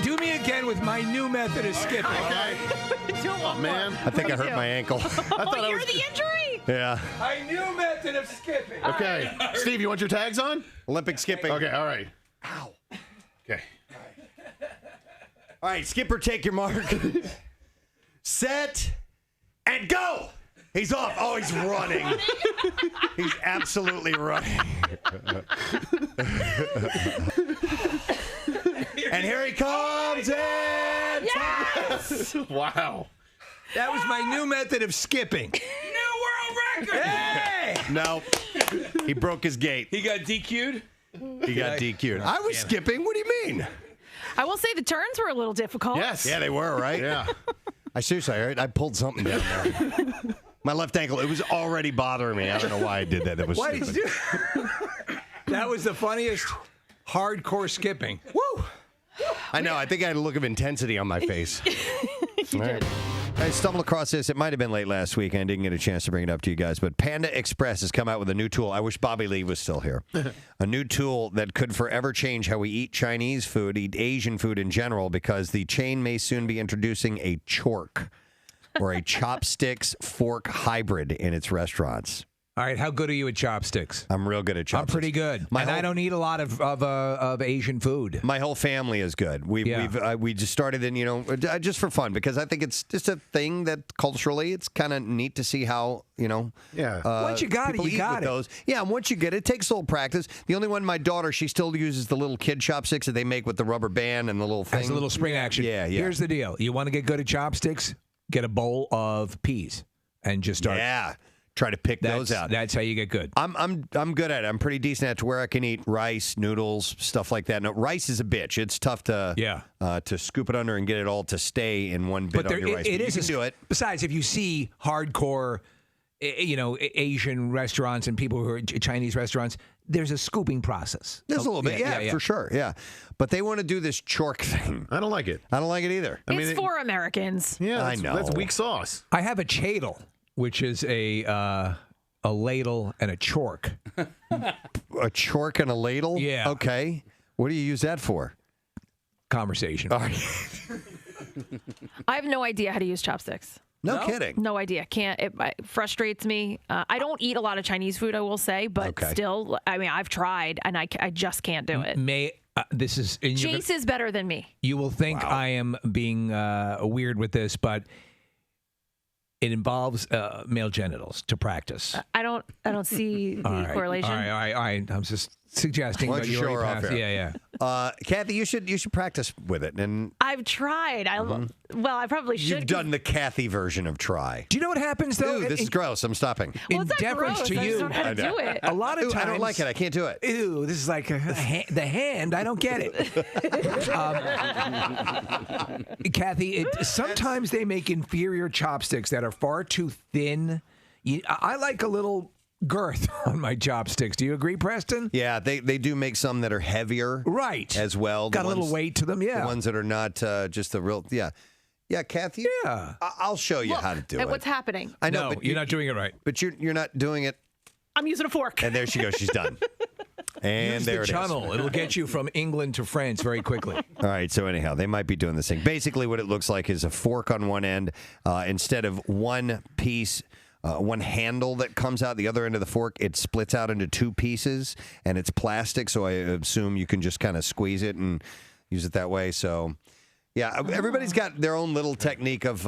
Do me again with my new method of skipping. Okay. Oh, man. I think I hurt my ankle. Oh, you're the injury? Yeah. My new method of skipping. Okay. Steve, you want your tags on? Olympic skipping. Okay, all right. Ow. Okay. All right, Skipper, take your mark. Set and go. He's off. Oh, he's running. He's absolutely running. And here he comes in. Yes! Wow. That was my new method of skipping. New world record. Hey! No. He broke his gait. He got DQ'd? He got DQ'd. I was skipping. What do you mean? I will say the turns were a little difficult. Yes. Yeah, they were, right? Yeah. I pulled something down there. My left ankle, it was already bothering me. I don't know why I did that. That was Why stupid. did you That was the funniest hardcore skipping. Woo! I know. I think I had a look of intensity on my face. You did. I stumbled across this. It might have been late last week, and I didn't get a chance to bring it up to you guys. But Panda Express has come out with a new tool. I wish Bobby Lee was still here. A new tool that could forever change how we eat Chinese food, eat Asian food in general, because the chain may soon be introducing a chork or a chopsticks fork hybrid in its restaurants. All right, how good are you at chopsticks? I'm real good at chopsticks. I'm pretty good. I don't eat a lot of Asian food. My whole family is good. We just started in, just for fun, because I think it's just a thing that culturally it's kind of neat to see how, once you got it, you got it. Those. Yeah, and once you get it, it takes a little practice. The only one, my daughter, she still uses the little kid chopsticks that they make with the rubber band and the little thing. Has a little spring action. Yeah. Here's the deal. You want to get good at chopsticks? Get a bowl of peas and just start. Yeah. Try to pick those out. That's how you get good. I'm good at it. I'm pretty decent at it to where I can eat rice, noodles, stuff like that. No, rice is a bitch. It's tough to scoop it under and get it all to stay in one bit on your rice. It but is you can do it. Besides, if you see hardcore, Asian restaurants and people who are Chinese restaurants, there's a scooping process. There's a little bit, for sure, yeah. But they want to do this chork thing. I don't like it. I don't like it either. It's for Americans. Yeah, I know. That's weak sauce. I have a chadle, which is a ladle and a chork. A chork and a ladle? Yeah. Okay. What do you use that for? Conversation. All right. I have no idea how to use chopsticks. No kidding. No idea. Can't. It frustrates me. I don't eat a lot of Chinese food, I will say, but still, I mean, I've tried, and I just can't do it. This is Jace is better than me. You will think I am being weird with this, but it involves male genitals to practice. I don't see the correlation. All right. I'm just suggesting. Why don't you show her off here? Yeah. Kathy, you should practice with it. And I've tried. Well, I probably should. You've done the Kathy version of try. Do you know what happens though? Ooh, this is gross. I'm stopping. Well, it's not deference gross. to I you, just don't know how to do it. A lot of times I don't like it. I can't do it. Ew, this is like the hand. I don't get it. Kathy, sometimes they make inferior chopsticks that are far too thin. I like a little girth on my chopsticks. Do you agree, Preston? Yeah, they do make some that are heavier. Right. As well. Got a little weight to them, yeah. The ones that are not just the real, Yeah, Kathy. Yeah. I'll show you how to do it. What's happening? I know, but you're not doing it right. But you're not doing it. I'm using a fork. And there she goes. She's done. And Use there the it is. channel. It'll get you from England to France very quickly. All right. So anyhow, they might be doing this thing. Basically, what it looks like is a fork on one end instead of one piece. One handle that comes out the other end of the fork, it splits out into two pieces, and it's plastic, so I assume you can just kind of squeeze it and use it that way. So, yeah, everybody's got their own little technique of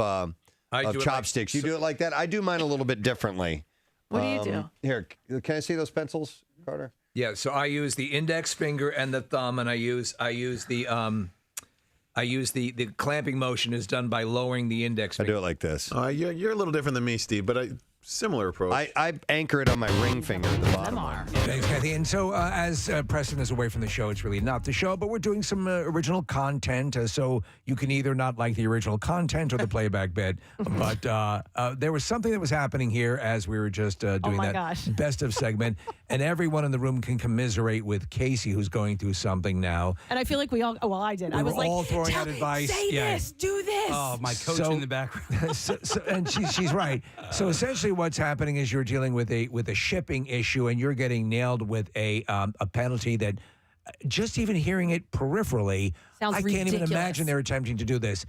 chopsticks. You do it like that? I do mine a little bit differently. What do you do? Here, can I see those pencils, Carter? Yeah, so I use the index finger and the thumb, and I use the clamping motion is done by lowering the index finger. I do it like this. You're a little different than me, Steve, but similar approach. I anchor it on my ring finger at the bottom. Thanks, Kathy. And so as Preston is away from the show, it's really not the show, but we're doing some original content, so you can either not like the original content or the playback bit. But there was something that was happening here as we were just doing best of segment, and everyone in the room can commiserate with Casey, who's going through something now. And I feel like I did. We I was were all like, throwing out advice. Say this, do this. Oh, my coach in the background. And she's right. So essentially what's happening is you're dealing with a shipping issue, and you're getting nailed with a penalty that just even hearing it peripherally, Sounds I can't even ridiculous. imagine they're attempting to do this.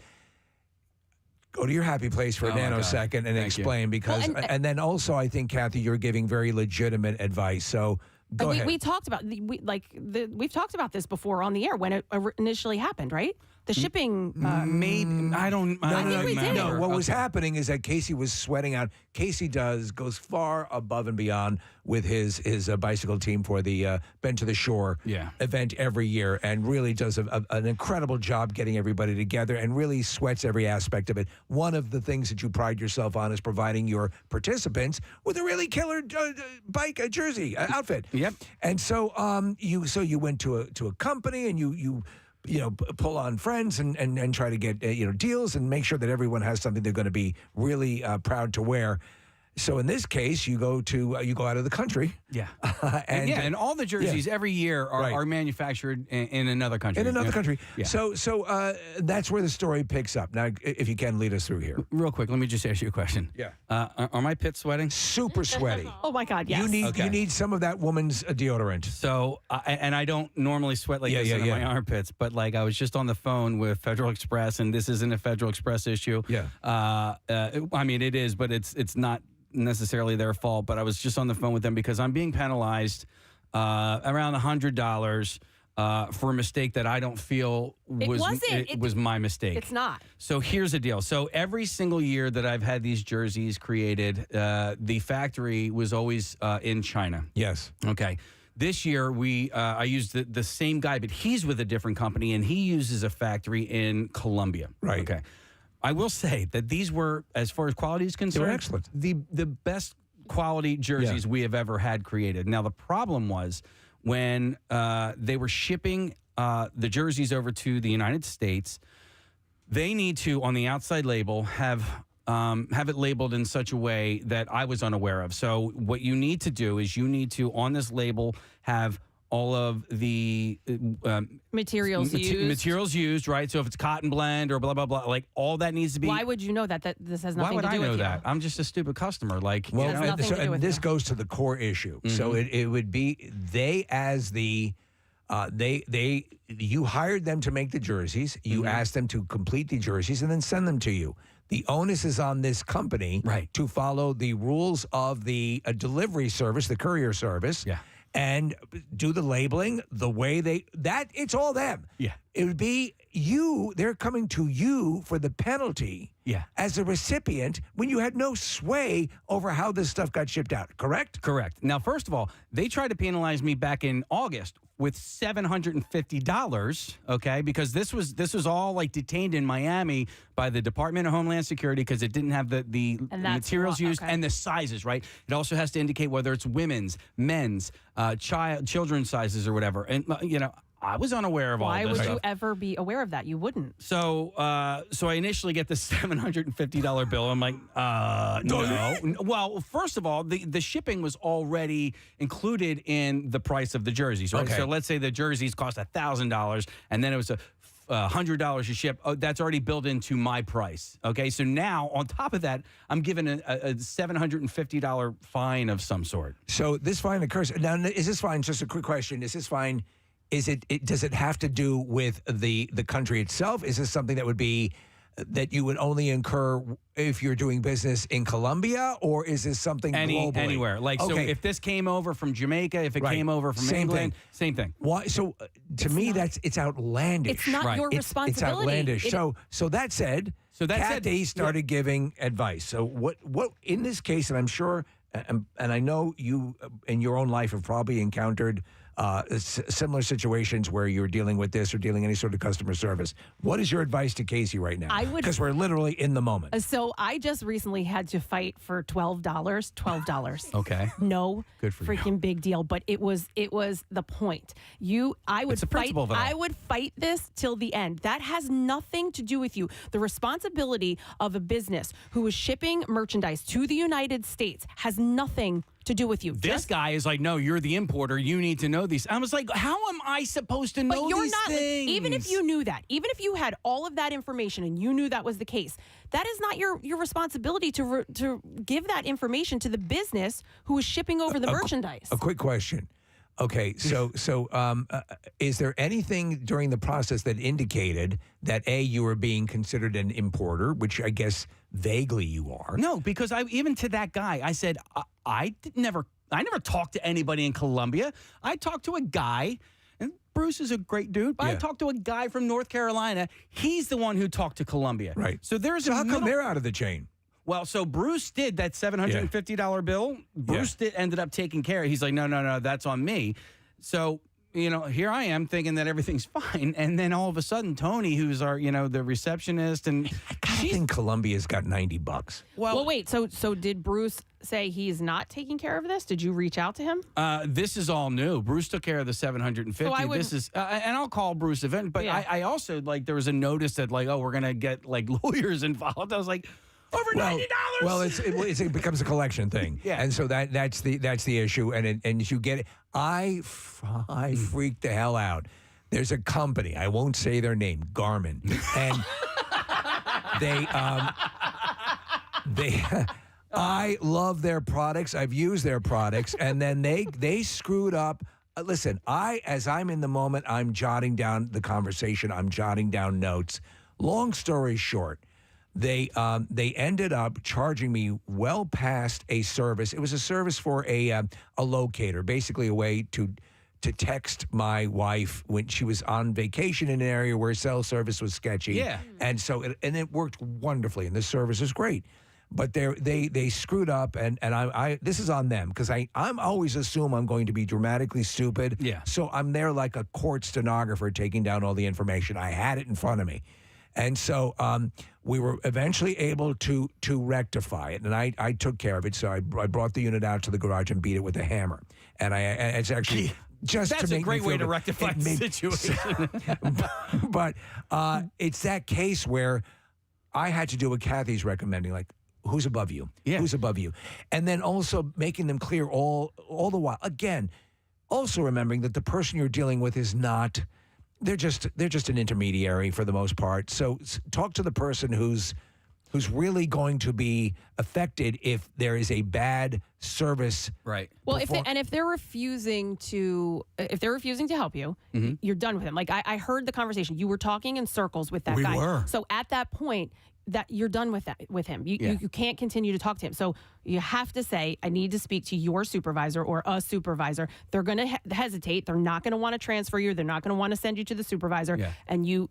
Go to your happy place for a nanosecond and explain, because and then also I think, Kathy, you're giving very legitimate advice. So go ahead. We talked about we've talked about this before on the air when it initially happened, right? The shipping. Maybe I don't. I think we did. No, what was happening is that Casey was sweating out. Casey goes far above and beyond with his bicycle team for the Bend to the Shore event every year, and really does an incredible job getting everybody together, and really sweats every aspect of it. One of the things that you pride yourself on is providing your participants with a really killer bike jersey outfit. Yep. And so you went to a company, and you pull on friends and try to get deals and make sure that everyone has something they're going to be really proud to wear. So in this case, you go out of the country. Yeah. and all the jerseys every year are manufactured in another country. In another country. Yeah. So that's where the story picks up. Now, if you can lead us through here. Real quick, let me just ask you a question. Yeah. Are my pits sweating? Super sweaty. Oh my God, yes. You need some of that woman's deodorant. So, and I don't normally sweat like this in my armpits, but like I was just on the phone with Federal Express, and this isn't a Federal Express issue. Yeah. I mean, it is, but it's not necessarily their fault. But I was just on the phone with them because I'm being penalized around $100 for a mistake that I don't feel was my mistake. It's not. So here's the deal. So every single year that I've had these jerseys created, the factory was always in China. Yes. Okay. This year, I used the same guy, but he's with a different company, and he uses a factory in Colombia. Right. Okay. I will say that these were, as far as quality is concerned, They were excellent. The best quality jerseys we have ever had created. Now, the problem was when they were shipping the jerseys over to the United States, they need to, on the outside label, have it labeled in such a way that I was unaware of. So what you need to do is you need to, on this label, have all of the materials used, right? So if it's cotton blend or blah, blah, blah, like all that needs to be. Why would you know that this has nothing to do with you? Why would I know that? I'm just a stupid customer. Like, well, this goes to the core issue. Mm-hmm. So it would be you hired them to make the jerseys. You asked them to complete the jerseys and then send them to you. The onus is on this company to follow the rules of the delivery service, the courier service. Yeah. And do the labeling the way it's all them. Yeah. It would be they're coming to you for the penalty as a recipient when you had no sway over how this stuff got shipped out, correct? Correct. Now, first of all, they tried to penalize me back in August with $750, okay, because this was all like detained in Miami by the Department of Homeland Security because it didn't have the materials used and the sizes, right? It also has to indicate whether it's women's, men's, children's sizes or whatever. And, I was unaware of all this. Why would stuff. you ever be aware of that? You wouldn't. So I initially get the $750 bill. I'm like, no. Well, first of all, the shipping was already included in the price of the jerseys, right? Okay. So let's say the jerseys cost $1,000, and then it was $100 to ship. Oh, that's already built into my price. Okay, so now on top of that, I'm given a $750 fine of some sort. So this fine occurs. Now, is this fine? Just a quick question. Is this fine? Does it have to do with the country itself? Is this something that would be that you would only incur if you're doing business in Colombia, or is this something globally? Anywhere? Like, so if this came over from Jamaica, if it came over from England, same thing. Why? So to me, it's outlandish. It's not your responsibility. It's outlandish. So that said, Kathy started giving advice. So what in this case, and I'm sure, and I know you in your own life have probably encountered similar situations where you're dealing with this or dealing any sort of customer service. What is your advice to Casey right now? Because we're literally in the moment. So I just recently had to fight for $12. Okay. No Good for freaking big deal, but it was the point. I would fight this till the end. That has nothing to do with you. The responsibility of a business who is shipping merchandise to the United States has nothing to do with you. This guy is like, no, you're the importer. You need to know these. I was like, how am I supposed to know these things? Even if you knew that, even if you had all of that information and you knew that was the case, that is not your responsibility to give that information to the business who is shipping over the merchandise. A quick question. Okay, so is there anything during the process that indicated that you were being considered an importer, which I guess vaguely you are? No, because even to that guy, I said I never talked to anybody in Colombia. I talked to a guy And Bruce is a great dude, but I talked to a guy from North Carolina. He's the one who talked to Columbia. Right. So there's how come they're out of the chain? Well, so Bruce did that $750 bill. Bruce ended up taking care of it. He's like, no, that's on me. So, here I am thinking that everything's fine. And then all of a sudden, Tony, who's our, the receptionist, and I think Columbia's got $90. Well, wait. So did Bruce say he's not taking care of this? Did you reach out to him? This is all new. Bruce took care of the $750. So this is, and I'll call Bruce event. But I also there was a notice that we're gonna get lawyers involved. I was like, over $90. Well, it becomes a collection thing. Yeah. And so that's the issue. And you get it. I freaked the hell out. There's a company, I won't say their name, Garmin, and they I love their products. I've used their products, and then they screwed up. Listen, as I'm in the moment, I'm jotting down the conversation. I'm jotting down notes. Long story short, they ended up charging me well past a service. It was a service for a locator, basically a way to text my wife when she was on vacation in an area where cell service was sketchy. Yeah. And so it worked wonderfully, and the service is great. But they screwed up, and I this is on them, because I'm always assume I'm going to be dramatically stupid. Yeah. So I'm there like a court stenographer taking down all the information. I had it in front of me. And so we were eventually able to rectify it, and I took care of it. So I brought the unit out to the garage and beat it with a hammer. And it's actually just that's to a make great me way feel to good. rectify the situation. But it's that case where I had to do what Kathy's recommending, like, who's above you? Yeah. Who's above you? And then also making them clear all the while. Again, also remembering that the person you're dealing with is not. They're just an intermediary for the most part. So talk to the person who's really going to be affected if there is a bad service. Right. Well, if they're refusing to help you, you're done with them. Like I heard the conversation. You were talking in circles with that guy. We were. So at that point, that you're done with him. You can't continue to talk to him. So you have to say, I need to speak to your supervisor or a supervisor. They're going to hesitate. They're not going to want to transfer you. They're not going to want to send you to the supervisor. Yeah. And you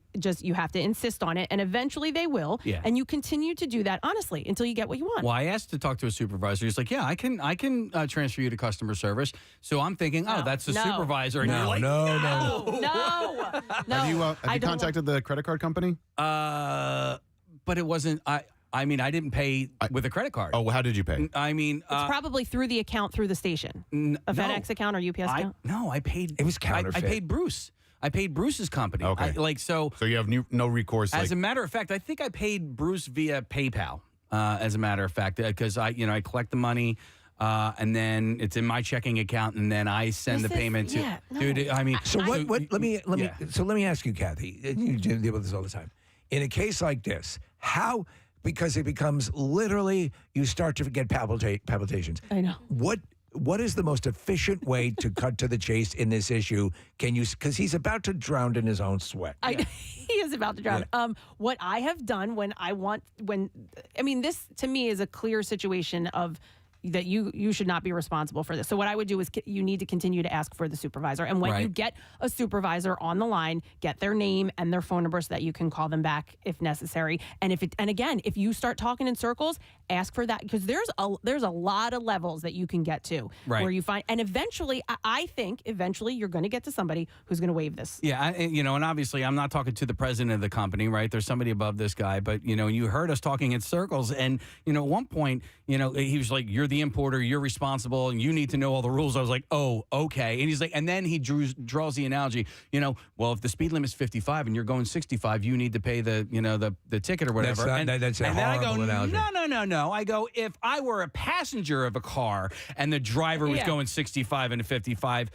have to insist on it. And eventually they will. Yeah. And you continue to do that, honestly, until you get what you want. Well, I asked to talk to a supervisor. He's like, yeah, I can transfer you to customer service. So I'm thinking, that's the supervisor. And you're like, No. Have you contacted the credit card company? But it wasn't. I mean, I didn't pay with a credit card. Oh, how did you pay? I mean, it's probably through the account through the station. A FedEx account or UPS account? I paid. It was counterfeit. I paid Bruce. I paid Bruce's company. Okay. So you have no recourse. As a matter of fact, I think I paid Bruce via PayPal. As a matter of fact, because I collect the money. And then it's in my checking account, and then I send the payment to. Dude, I mean, so what? Let me ask you, Kathy. You deal with this all the time. In a case like this, how? Because it becomes literally, you start to get palpitations. I know. What is the most efficient way to cut to the chase in this issue? Because he's about to drown in his own sweat. He is about to drown. Yeah. What I have done this to me is a clear situation of that you should not be responsible for this. So what I would do is you need to continue to ask for the supervisor. And when you get a supervisor on the line, get their name and their phone number so that you can call them back if necessary. And if you start talking in circles, ask for that, because there's a lot of levels that you can get to where you find, and eventually, I think you're going to get to somebody who's going to waive this. Yeah, and obviously I'm not talking to the president of the company, right? There's somebody above this guy, but you heard us talking in circles, and at one point, he was like, "You're the importer, you're responsible, and you need to know all the rules." I was like, "Oh, okay." And he's like, and then he draws the analogy, well, if the speed limit's 55 and you're going 65, you need to pay the ticket or whatever. That's a and then I horrible go, analogy. No. I go, if I were a passenger of a car and the driver was going 65 and 55,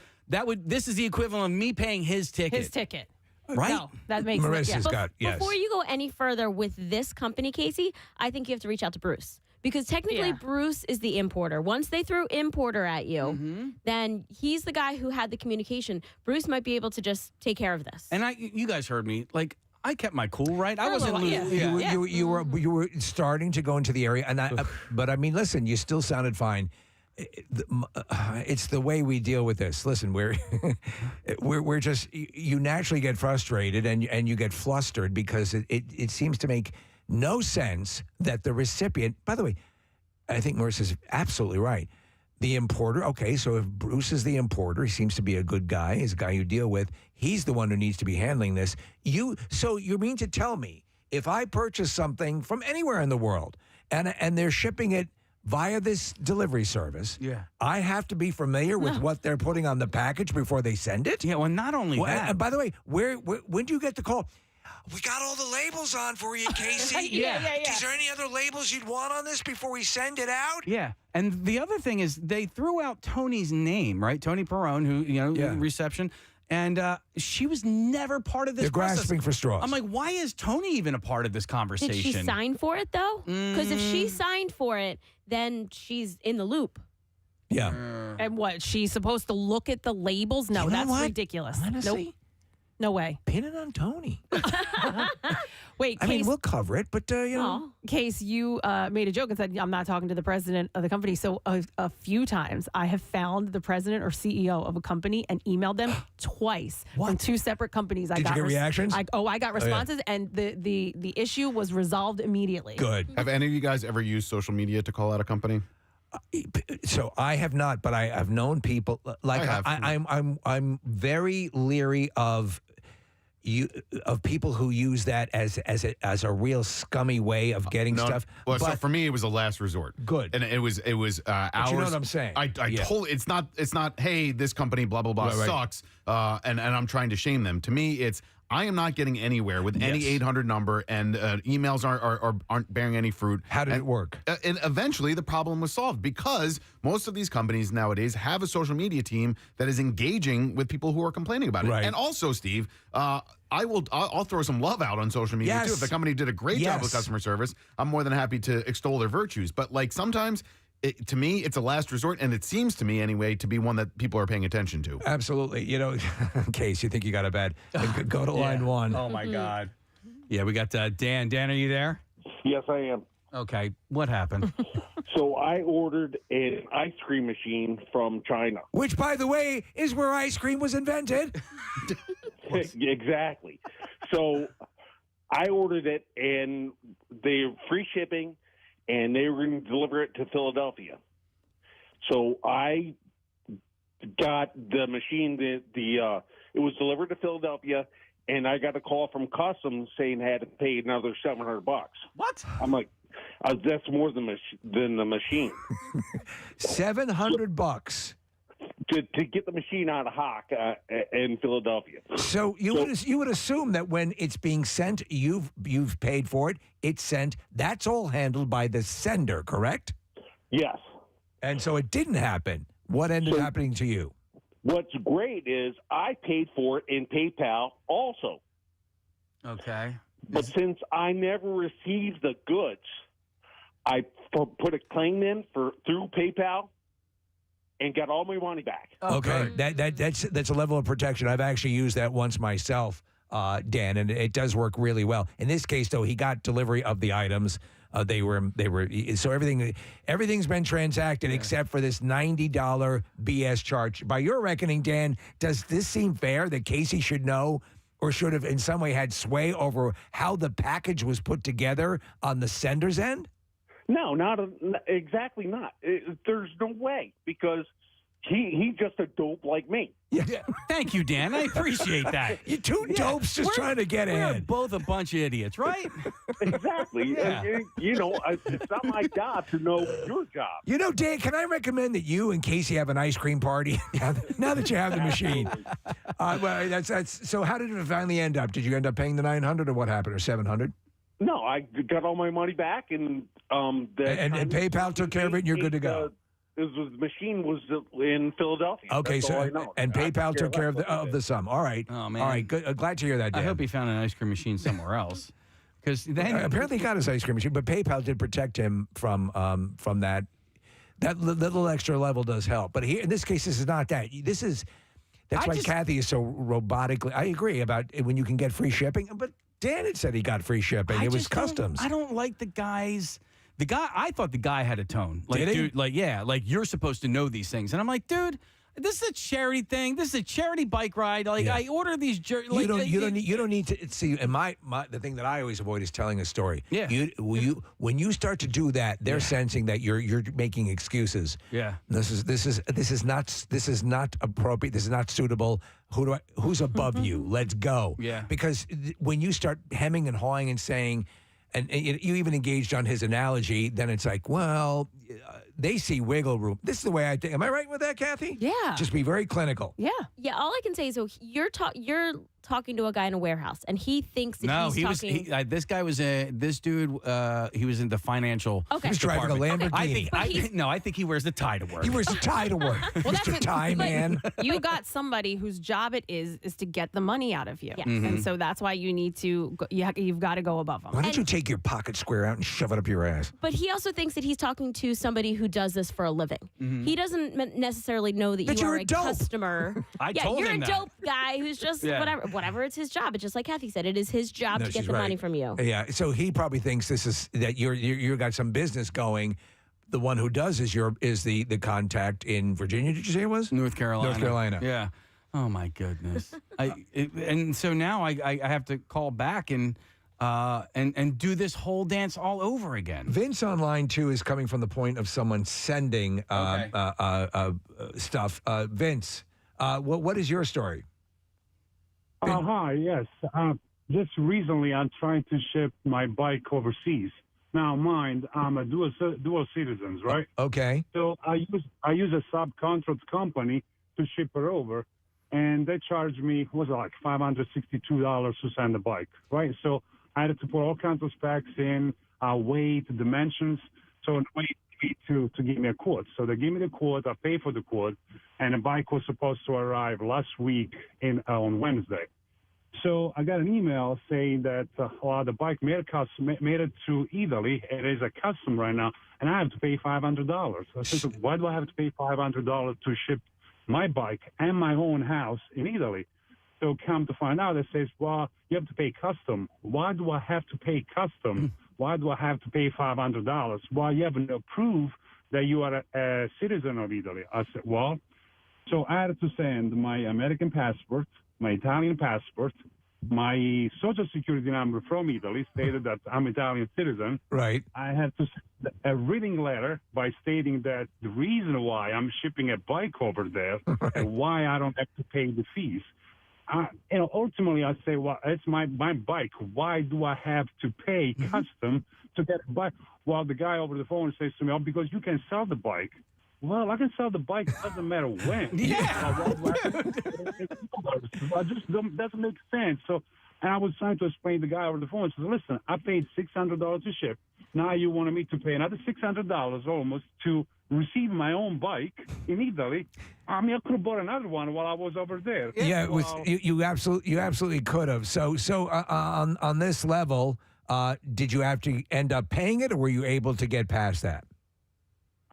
this is the equivalent of me paying his ticket. His ticket. Right? No, that makes Marissa's got, yes. Before you go any further with this company, Casey, I think you have to reach out to Bruce. Because technically, Bruce is the importer. Once they threw importer at you, then he's the guy who had the communication. Bruce might be able to just take care of this. And you guys heard me. Like, I kept my cool, right? I wasn't losing. You were starting to go into the area, and but I mean, listen, you still sounded fine. It's the way we deal with this. Listen, we're just, you naturally get frustrated and you get flustered because it seems to make no sense that the recipient, by the way, I think Marissa's absolutely right. The importer, okay, so if Bruce is the importer, he seems to be a good guy, he's a guy you deal with, he's the one who needs to be handling this. So you mean to tell me, if I purchase something from anywhere in the world and they're shipping it via this delivery service, I have to be familiar with what they're putting on the package before they send it? Yeah, well, not only that. And by the way, when do you get the call? We got all the labels on for you, Casey. Yeah. Is there any other labels you'd want on this before we send it out? Yeah. And the other thing is they threw out Tony's name, right? Tony Perrone, who, reception. And she was never part of this They're process. grasping for straws. I'm like, why is Tony even a part of this conversation? Did she sign for it, though? Because if she signed for it, then she's in the loop. Yeah. And what? She's supposed to look at the labels? No, You know that's what? ridiculous. Honestly? Nope. No way. Pin it on Tony. Wait, I mean, we'll cover it, but, Case, you made a joke and said, I'm not talking to the president of the company. So a few times I have found the president or CEO of a company and emailed them twice from two separate companies. Did you get reactions? I got responses, and the issue was resolved immediately. Good. Have any of you guys ever used social media to call out a company? So I have not, but I have known people like I'm very leery of people who use that as a real scummy way of getting stuff. Well, but so for me, it was a last resort. Good, and it was hours. But you know what I'm saying? I told it's not. Hey, this company blah blah blah sucks. And I'm trying to shame them. To me, it's. I am not getting anywhere with any 800 number, and emails aren't bearing any fruit. How did it work? And eventually, the problem was solved because most of these companies nowadays have a social media team that is engaging with people who are complaining about it. Right. And also, Steve, I'll throw some love out on social media too. If the company did a great job with customer service, I'm more than happy to extol their virtues. But like sometimes. To me, it's a last resort, and it seems to me, anyway, to be one that people are paying attention to. Absolutely. In case you think you got a bad, go to line one. Oh, my God. Yeah, we got Dan. Dan, are you there? Yes, I am. Okay. What happened? So I ordered an ice cream machine from China. Which, by the way, is where ice cream was invented. Exactly. So I ordered it, and they're free shipping. And they were going to deliver it to Philadelphia. So I got the machine. It was delivered to Philadelphia, and I got a call from customs saying I had to pay another $700. What? I'm like, that's more than the machine. $700 to get the machine out of Hawk in Philadelphia. So you would assume that when it's being sent, you've paid for it. It's sent. That's all handled by the sender, correct? Yes. And so it didn't happen. What ended happening to you? What's great is I paid for it in PayPal also. Okay. But since I never received the goods, I put a claim in through PayPal. And got all my money back. Okay, that's a level of protection. I've actually used that once myself, Dan, and it does work really well. In this case, though, he got delivery of the items. They were so everything's been transacted except for this $90 BS charge. By your reckoning, Dan, does this seem fair that Casey should know or should have in some way had sway over how the package was put together on the sender's end? No, exactly not. There's no way because he's just a dope like me. Yeah. Thank you, Dan. I appreciate that. You two dopes just trying to get We're in. both a bunch of idiots, right? Exactly. Yeah. It's not my job to know your job. Dan, can I recommend that you and Casey have an ice cream party now that you have the machine? Well, that's so. How did it finally end up? Did you end up paying the $900 or what happened, or $700? No, I got all my money back, and and PayPal took care of it, and you're good to go. The machine was in Philadelphia. Okay, That's all I know. and PayPal took care of the sum. All right. Oh, man. All right. Good. Glad to hear that, Dan. I hope he found an ice cream machine somewhere else. Because then apparently he got his ice cream machine, but PayPal did protect him from that. That little extra level does help. But here, in this case, this is not that. That's why Kathy is so robotically. I agree about when you can get free shipping, but Dan had said he got free shipping. It was customs. I don't like the guys The guy, I thought the guy had a tone. Like, Did he? dude, like, yeah, like you're supposed to know these things. And I'm like, dude, this is a charity thing. This is a charity bike ride. Like, I order these. Like, you don't need to see. And the thing that I always avoid is telling a story. Yeah. When you start to do that, they're sensing that you're making excuses. Yeah. This is not appropriate. This is not suitable. Who's above you? Let's go. Yeah. Because when you start hemming and hawing and saying, and you even engaged on his analogy, then it's like, well, they see wiggle room. This is the way I think. Am I right with that, Kathy? Yeah. Just be very clinical. Yeah. All I can say is, you're talking to a guy in a warehouse, and he thinks that he's talking. This guy was this dude. He was in the financial. Okay. He was driving a Lamborghini. I think he wears the tie to work. He wears a tie to work. Mr. Tie Man. You got somebody whose job it is to get the money out of you, Yes. and so that's why you need to. You've got to go above them. Why don't you take your pocket square out and shove it up your ass? But he also thinks that he's talking to somebody who does this for a living. He doesn't necessarily know that you are a customer. I told you're him a that. dope guy who's just whatever. It's his job. It's just like Kathy said. It is his job to get she's the right. money from you. Yeah. So he probably thinks that you got some business going. The one who does is the contact in Virginia. Did you say it was North Carolina? North Carolina. Yeah. Oh my goodness. And so now I have to call back and do this whole dance all over again. Vince online too is coming from the point of someone sending stuff. Vince, what is your story? Hi, yes. Just recently, I'm trying to ship my bike overseas. Now, mind, I'm a dual citizens, right? Okay. So I use a subcontract company to ship her over, and they charge me like $562 to send the bike, right? So I had to put all kinds of specs in, weight, dimensions. So wait to give me a quote. So they give me the quote, I pay for the quote, and the bike was supposed to arrive last week on Wednesday. So I got an email saying that the bike made it to Italy. It is a custom right now, and I have to pay $500. I said, why do I have to pay $500 to ship my bike and my own house in Italy? So come to find out, it says, well, you have to pay custom. Why do I have to pay custom? Why do I have to pay $500? Well, you have no proof that you are a citizen of Italy. I said, well, so I had to send my American passport, my Italian passport, my social security number from Italy stated that I'm Italian citizen. Right. I had to send a reading letter by stating that the reason why I'm shipping a bike over there and why I don't have to pay the fees. Ultimately, I say, well, it's my bike. Why do I have to pay custom to get a bike? Well, the guy over the phone says to me, because you can sell the bike. Well, I can sell the bike. It doesn't matter when. It just doesn't make sense. So, and I was trying to explain to the guy over the phone. I said, listen, I paid $600 to ship. Now you want me to pay another $600 almost to receive my own bike in Italy. I mean, I could have bought another one while I was over there. Yeah, it was. You absolutely could have. So on this level, did you have to end up paying it, or were you able to get past that?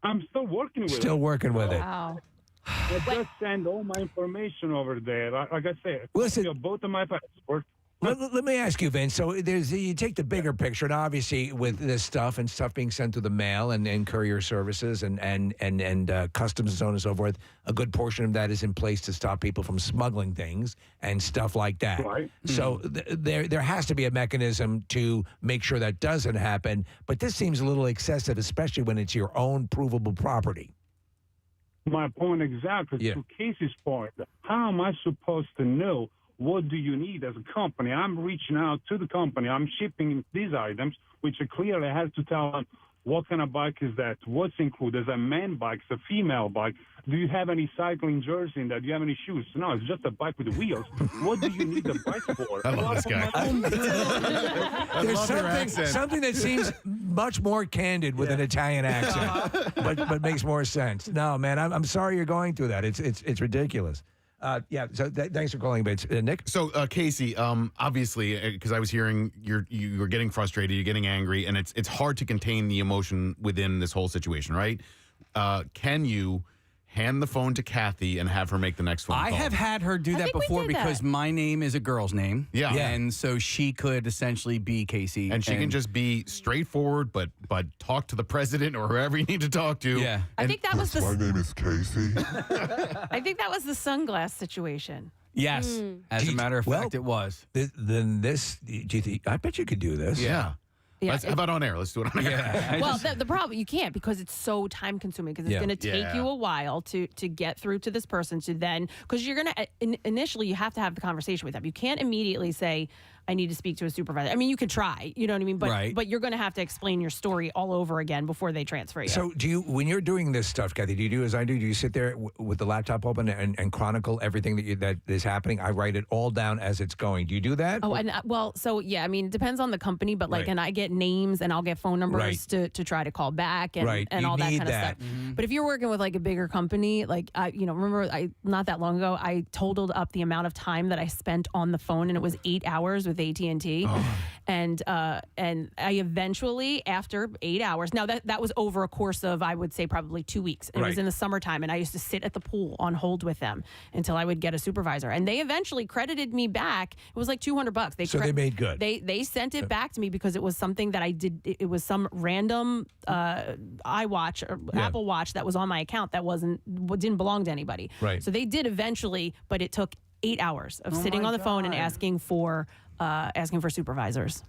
I'm still working with it. Still working with it. Wow. I just send all my information over there. Like I said, listen, both of my passports. Let me ask you, Vince. So you take the bigger picture, and obviously with this stuff and stuff being sent through the mail and courier services and customs and so on and so forth, a good portion of that is in place to stop people from smuggling things and stuff like that. Right. So there has to be a mechanism to make sure that doesn't happen. But this seems a little excessive, especially when it's your own provable property. My point exactly. Yeah. To Casey's point, how am I supposed to know? What do you need as a company? I'm reaching out to the company. I'm shipping these items, which I clearly have to tell them what kind of bike is that, what's included. Is a man bike, it's a female bike. Do you have any cycling jersey in that? Do you have any shoes? No, it's just a bike with wheels. What do you need a bike for? I love this guy. There's something that seems much more candid with an Italian accent, but makes more sense. No, man, I'm sorry you're going through that. It's ridiculous. So thanks for calling, Vince. Nick? So, Casey, obviously, because I was hearing you were getting frustrated, you're getting angry, and it's hard to contain the emotion within this whole situation, right? Can you hand the phone to Kathy and have her make the next phone I call. have had her do that before because my name is a girl's name. Yeah. And so she could essentially be Casey. And she can just be straightforward, but talk to the president or whoever you need to talk to. Yeah. I think that was My name is Casey. I think that was the sunglass situation. Yes. As a matter of fact, it was. Then this, do you think? I bet you could do this. Yeah. Yeah, How about on air? Let's do it on air. Well, the problem, you can't because it's so time consuming because it's going to take you a while to get through to this person to then, because you're going to, initially you have to have the conversation with them. You can't immediately say, I need to speak to a supervisor. I mean, you could try, you know what I mean? But you're going to have to explain your story all over again before they transfer you. So do you, when you're doing this stuff, Kathy, do you do as I do? Do you sit there with the laptop open and chronicle everything that is happening? I write it all down as it's going. Do you do that? Oh, and so yeah, I mean, it depends on the company, but like, and I get names and I'll get phone numbers to try to call back and all that kind of stuff. But if you're working with like a bigger company, like remember not that long ago, I totaled up the amount of time that I spent on the phone, and it was 8 hours with AT&T. And I eventually, after 8 hours, now that was over a course of, I would say, probably 2 weeks. It was in the summertime, and I used to sit at the pool on hold with them until I would get a supervisor. And they eventually credited me back. It was like $200. So they made good. They sent it back to me because it was something that I did. It was some random iWatch or Apple Watch that was on my account that didn't belong to anybody. Right. So they did eventually, but it took 8 hours of sitting on the phone and asking for supervisors.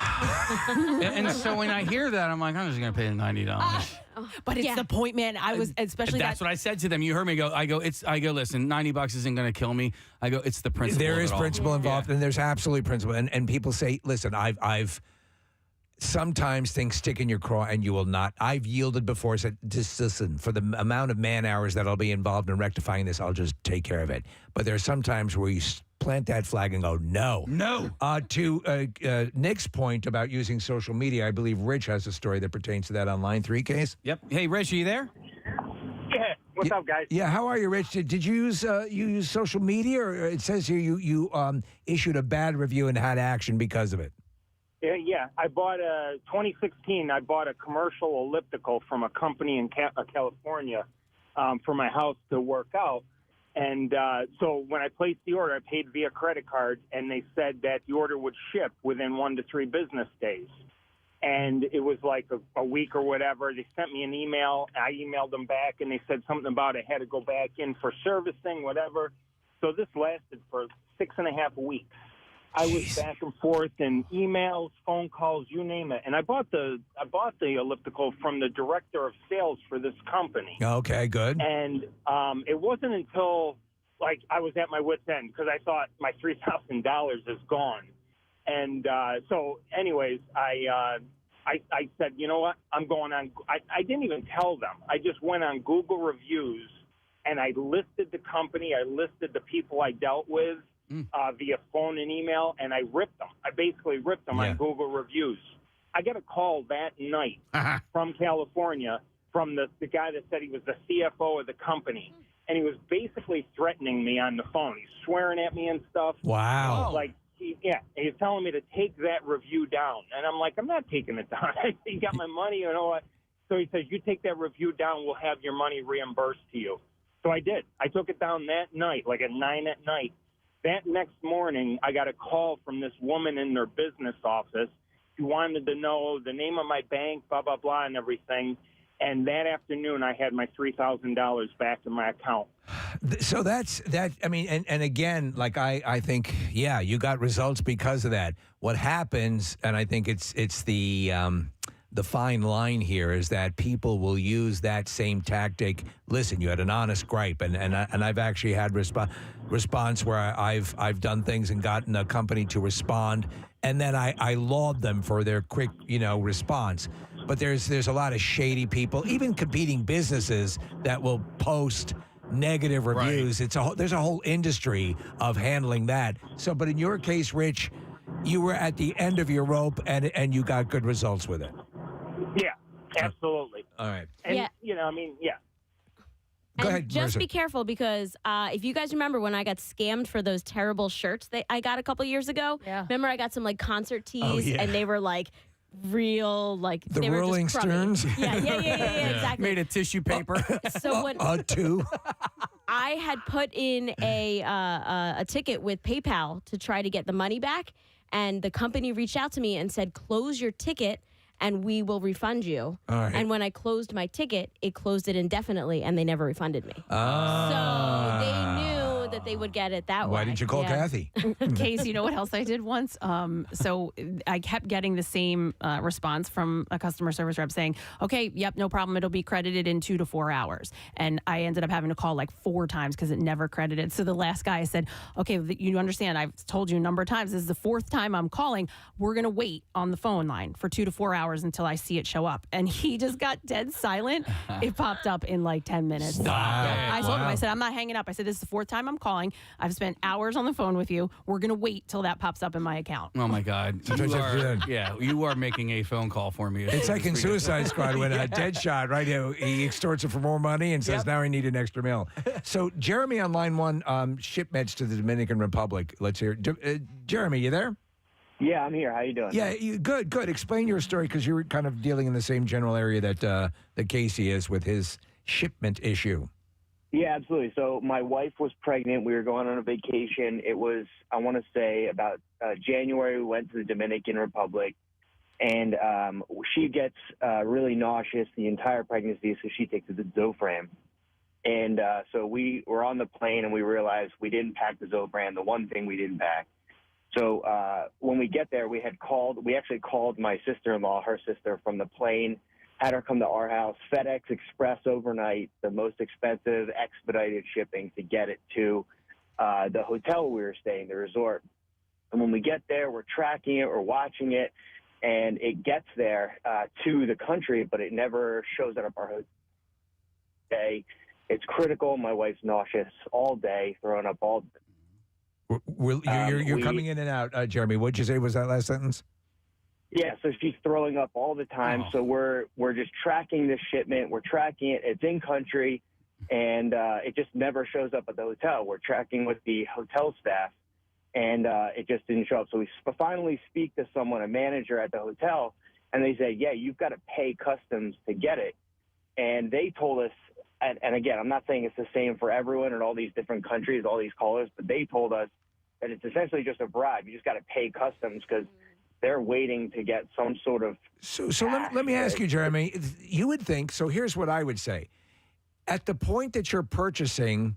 and so when I hear that, I'm like, I'm just going to pay the $90. But it's the point, man. I was especially that's what I said to them. You heard me go. I go, listen, $90 isn't going to kill me. I go, it's the principle. There of is it all. principle involved, and there's absolutely principle. And people say, listen, I've sometimes things stick in your craw and you will not. I've yielded before, said, just listen, for the amount of man hours that I'll be involved in rectifying this, I'll just take care of it. But there are some times where you plant that flag and go, no. No. To Nick's point about using social media, I believe Rich has a story that pertains to that on line 3 case. Yep. Hey, Rich, are you there? Yeah. What's up, guys? Yeah, how are you, Rich? Did you use social media, or it says here you issued a bad review and had action because of it? Yeah, I bought 2016, I bought a commercial elliptical from a company in California for my house to work out. And so when I placed the order, I paid via credit card, and they said that the order would ship within 1 to 3 business days. And it was like a week or whatever. They sent me an email. I emailed them back, and they said something about it had to go back in for servicing, whatever. So this lasted for 6.5 weeks. I was back and forth in emails, phone calls, you name it. And I bought the elliptical from the director of sales for this company. Okay, good. And it wasn't until like I was at my wit's end because I thought my $3,000 is gone. And so, anyways, I said, you know what? I'm going on. I didn't even tell them. I just went on Google reviews and I listed the company. I listed the people I dealt with. Via phone and email, and I ripped them. I basically ripped them on Google reviews. I got a call that night from California from the guy that said he was the CFO of the company, and he was basically threatening me on the phone. He's swearing at me and stuff. Wow. Like, he's telling me to take that review down. And I'm like, I'm not taking it down. You got my money, you know what? So he says, you take that review down, we'll have your money reimbursed to you. So I did. I took it down that night, like at 9 at night. That next morning, I got a call from this woman in their business office. She wanted to know the name of my bank, blah, blah, blah, and everything. And that afternoon, I had my $3,000 back in my account. So that's that. I mean, and again, like I think, yeah, you got results because of that. What happens, and I think it's the fine line here is that people will use that same tactic. Listen, you had an honest gripe, and I've actually had response where I've done things and gotten a company to respond, and then I laud them for their quick response. But there's a lot of shady people, even competing businesses that will post negative reviews. Right. There's a whole industry of handling that. So, but in your case, Rich, you were at the end of your rope, and you got good results with it. Yeah, absolutely. All right. And, Yeah. Go and ahead, just Marissa. be careful because if you guys remember when I got scammed for those terrible shirts that I got a couple years ago, remember I got some like concert tees and they were like real, like The they were Rolling just crummy. Stones? Yeah, exactly. Made of tissue paper. So when two. I had put in a ticket with PayPal to try to get the money back, and the company reached out to me and said, close your ticket and we will refund you. All right. And when I closed my ticket, it closed it indefinitely and they never refunded me. Ah. So they knew that they would get it that way. Why didn't you call Kathy? Case, you know what else I did once? So I kept getting the same response from a customer service rep saying, okay, yep, no problem. It'll be credited in 2 to 4 hours. And I ended up having to call like 4 times because it never credited. So the last guy said, okay, you understand, I've told you a number of times, this is the 4th time I'm calling. We're going to wait on the phone line for 2 to 4 hours until I see it show up. And he just got dead silent. It popped up in like 10 minutes. Wow. Yeah. I told him, Wow. I said, I'm not hanging up. I said, this is the 4th time I'm calling. I've spent hours on the phone with you. We're going to wait till that pops up in my account. Oh my God! Sometimes You I feel are, that. yeah, you are making a phone call for me. It's like in Suicide Squad when a Deadshot, right? He extorts it for more money and says, now I need an extra meal. So Jeremy on line 1, shipments to the Dominican Republic. Let's hear. Jeremy, you there? Yeah, I'm here. How you doing? Yeah, good. Explain your story because you were kind of dealing in the same general area that Casey is with his shipment issue. Yeah, absolutely. So my wife was pregnant. We were going on a vacation. It was, I want to say, about January. We went to the Dominican Republic, and she gets really nauseous the entire pregnancy, so she takes the Zofran. And so we were on the plane, and we realized we didn't pack the Zofran, the one thing we didn't pack. So when we get there, we actually called my sister-in-law, her sister, from the plane, had her come to our house, FedEx Express overnight, the most expensive expedited shipping to get it to the hotel we were staying, the resort. And when we get there, we're tracking it, we're watching it, and it gets there to the country, but it never shows up our hotel day. It's critical. My wife's nauseous all day, throwing up all day. You're coming in and out, Jeremy. What'd you say was that last sentence? Yeah, so she's throwing up all the time. So we're just tracking this shipment. We're tracking it. It's in country, and it just never shows up at the hotel. We're tracking with the hotel staff, and it just didn't show up. So we finally speak to someone, a manager at the hotel, and they say, yeah, you've got to pay customs to get it. And they told us, and again, I'm not saying it's the same for everyone in all these different countries, all these callers, but they told us that it's essentially just a bribe. You just got to pay customs because they're waiting to get some sort of. So let me ask you, Jeremy. You would think. So here's what I would say: at the point that you're purchasing,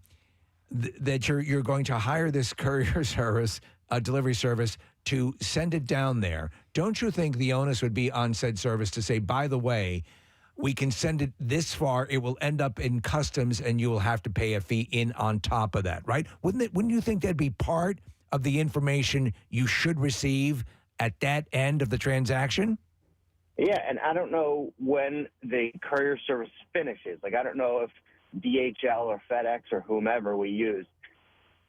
that you're going to hire this courier service, a delivery service, to send it down there. Don't you think the onus would be on said service to say, by the way, we can send it this far, it will end up in customs, and you will have to pay a fee in on top of that, right? Wouldn't you think that'd be part of the information you should receive at that end of the transaction? Yeah, and I don't know when the courier service finishes. Like, I don't know if DHL or FedEx or whomever we use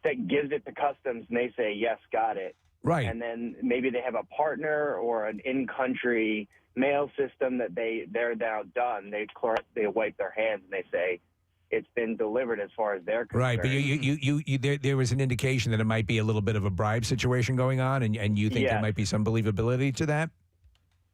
that gives it to customs and they say, yes, got it. Right. And then maybe they have a partner or an in-country mail system that they're now done. They wipe their hands and they say, it's been delivered as far as they're concerned. Right, but you there was an indication that it might be a little bit of a bribe situation going on, and you think there might be some believability to that?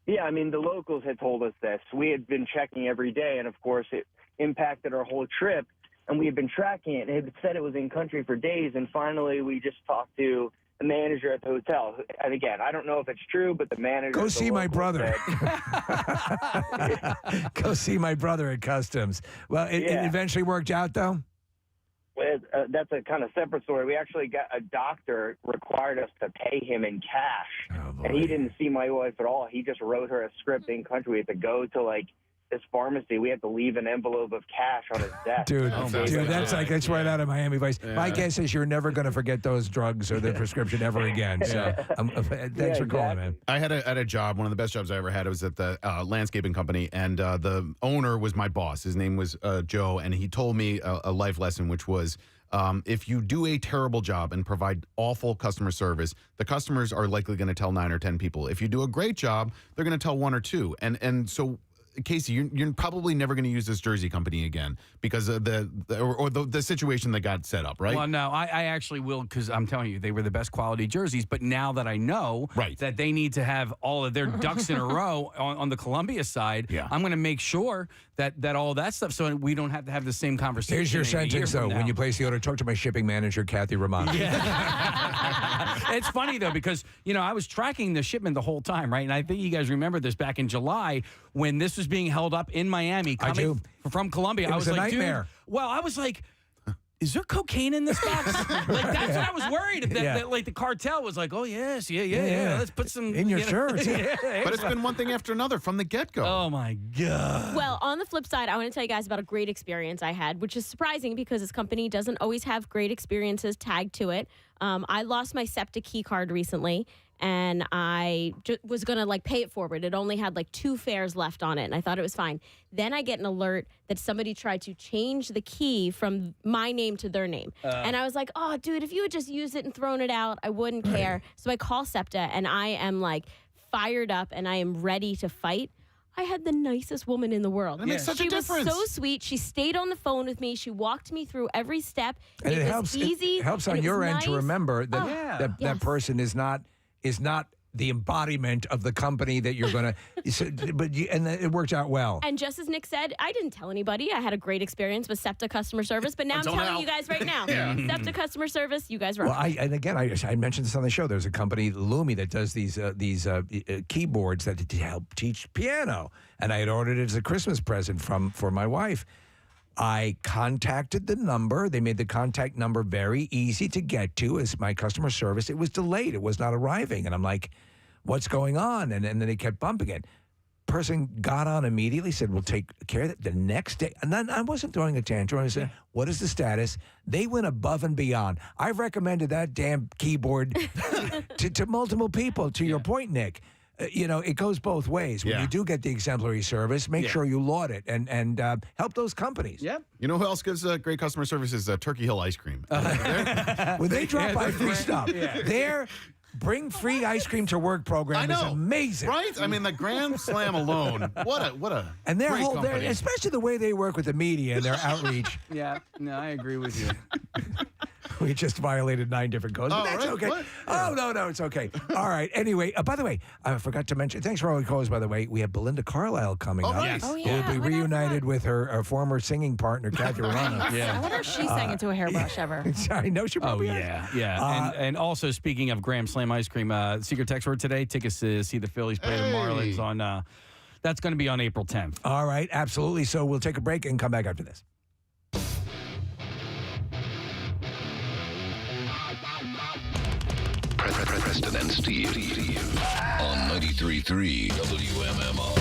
Yeah, I mean, the locals had told us this. We had been checking every day, and of course it impacted our whole trip, and we had been tracking it. It had said it was in country for days, and finally we just talked to the manager at the hotel. And again, I don't know if it's true, but the manager... Go see my brother. Go see my brother at customs. Well, it eventually worked out, though? Well, that's a kind of separate story. We actually got a doctor required us to pay him in cash. And he didn't see my wife at all. He just wrote her a script in country. We had to go to, like, this pharmacy. We had to leave an envelope of cash on his desk. Dude, that's right out of Miami Vice. Yeah. My guess is you're never going to forget those drugs or the prescription ever again. So thanks for calling, man. I had a job, one of the best jobs I ever had. It was at the landscaping company, and the owner was my boss. His name was Joe, and he told me a life lesson, which was, if you do a terrible job and provide awful customer service, the customers are likely going to tell 9 or 10 people. If you do a great job, they're going to tell 1 or 2. And so Casey, you're probably never going to use this jersey company again because of the situation that got set up, right? Well, no, I actually will because I'm telling you, they were the best quality jerseys. But now that I know that they need to have all of their ducks in a row on the Columbia side, I'm going to make sure that all that stuff so we don't have to have the same conversation. Here's your sentence, though. When you place the order, talk to my shipping manager, Kathy Romano. It's funny, though, because, I was tracking the shipment the whole time, right? And I think you guys remember this back in July when this was being held up in Miami coming from Columbia. It was I was a like, nightmare. Dude, well, I was like, is there cocaine in this box? That's what I was worried. That like the cartel was like, oh, yes, yeah. Let's put some in your shirts. But it's been one thing after another from the get-go. Oh, my God. Well, on the flip side, I want to tell you guys about a great experience I had, which is surprising because this company doesn't always have great experiences tagged to it. I lost my SEPTA key card recently, and I was going to pay it forward. It only had 2 fares left on it, and I thought it was fine. Then I get an alert that somebody tried to change the key from my name to their name. And I was like, oh, dude, if you had just used it and thrown it out, I wouldn't care. So I call SEPTA, and I am fired up, and I am ready to fight. I had the nicest woman in the world. That makes such a difference. She was so sweet. She stayed on the phone with me. She walked me through every step. And it was helps. easy. It helps and on it your was end to nice. remember that that person is not the embodiment of the company that you're going to. But it worked out well. And just as Nick said, I didn't tell anybody. I had a great experience with SEPTA customer service, but now I'm telling you guys right now. SEPTA customer service, you guys rock. Well, I mentioned this on the show. There's a company, Lumi, that does these keyboards that help teach piano, and I had ordered it as a Christmas present for my wife. I contacted the number. They made the contact number very easy to get to as my customer service. It was delayed. It was not arriving. And I'm like, what's going on? And then they kept bumping it. Person got on immediately, said, we'll take care of it the next day. And then I wasn't throwing a tantrum. I said, what is the status? They went above and beyond. I've recommended that damn keyboard to multiple people, to your point, Nick. It goes both ways. When you do get the exemplary service, make sure you laud it and help those companies. Yep. You know who else gives great customer service is Turkey Hill Ice Cream. When they drop by free stuff, their Bring Free Ice Cream to Work program is amazing. Right? I mean, the Grand Slam alone, what a and their great whole, company. especially the way they work with the media and their outreach. Yeah, no, I agree with you. We just violated 9 different codes, but that's okay. What? Oh, no, it's okay. All right. Anyway, by the way, I forgot to mention, thanks for all the calls, by the way. We have Belinda Carlisle coming up. Nice. Oh, yeah. We'll be reunited with her former singing partner, Kathy Romano. I wonder if she sang into a hairbrush ever. I know she probably has. And also, speaking of Graham Slam Ice Cream, secret text word today, tickets to see the Phillies play the Marlins on, that's going to be on April 10th. All right, absolutely. So we'll take a break and come back after this. Preston and Steve on 93.3 WMMR.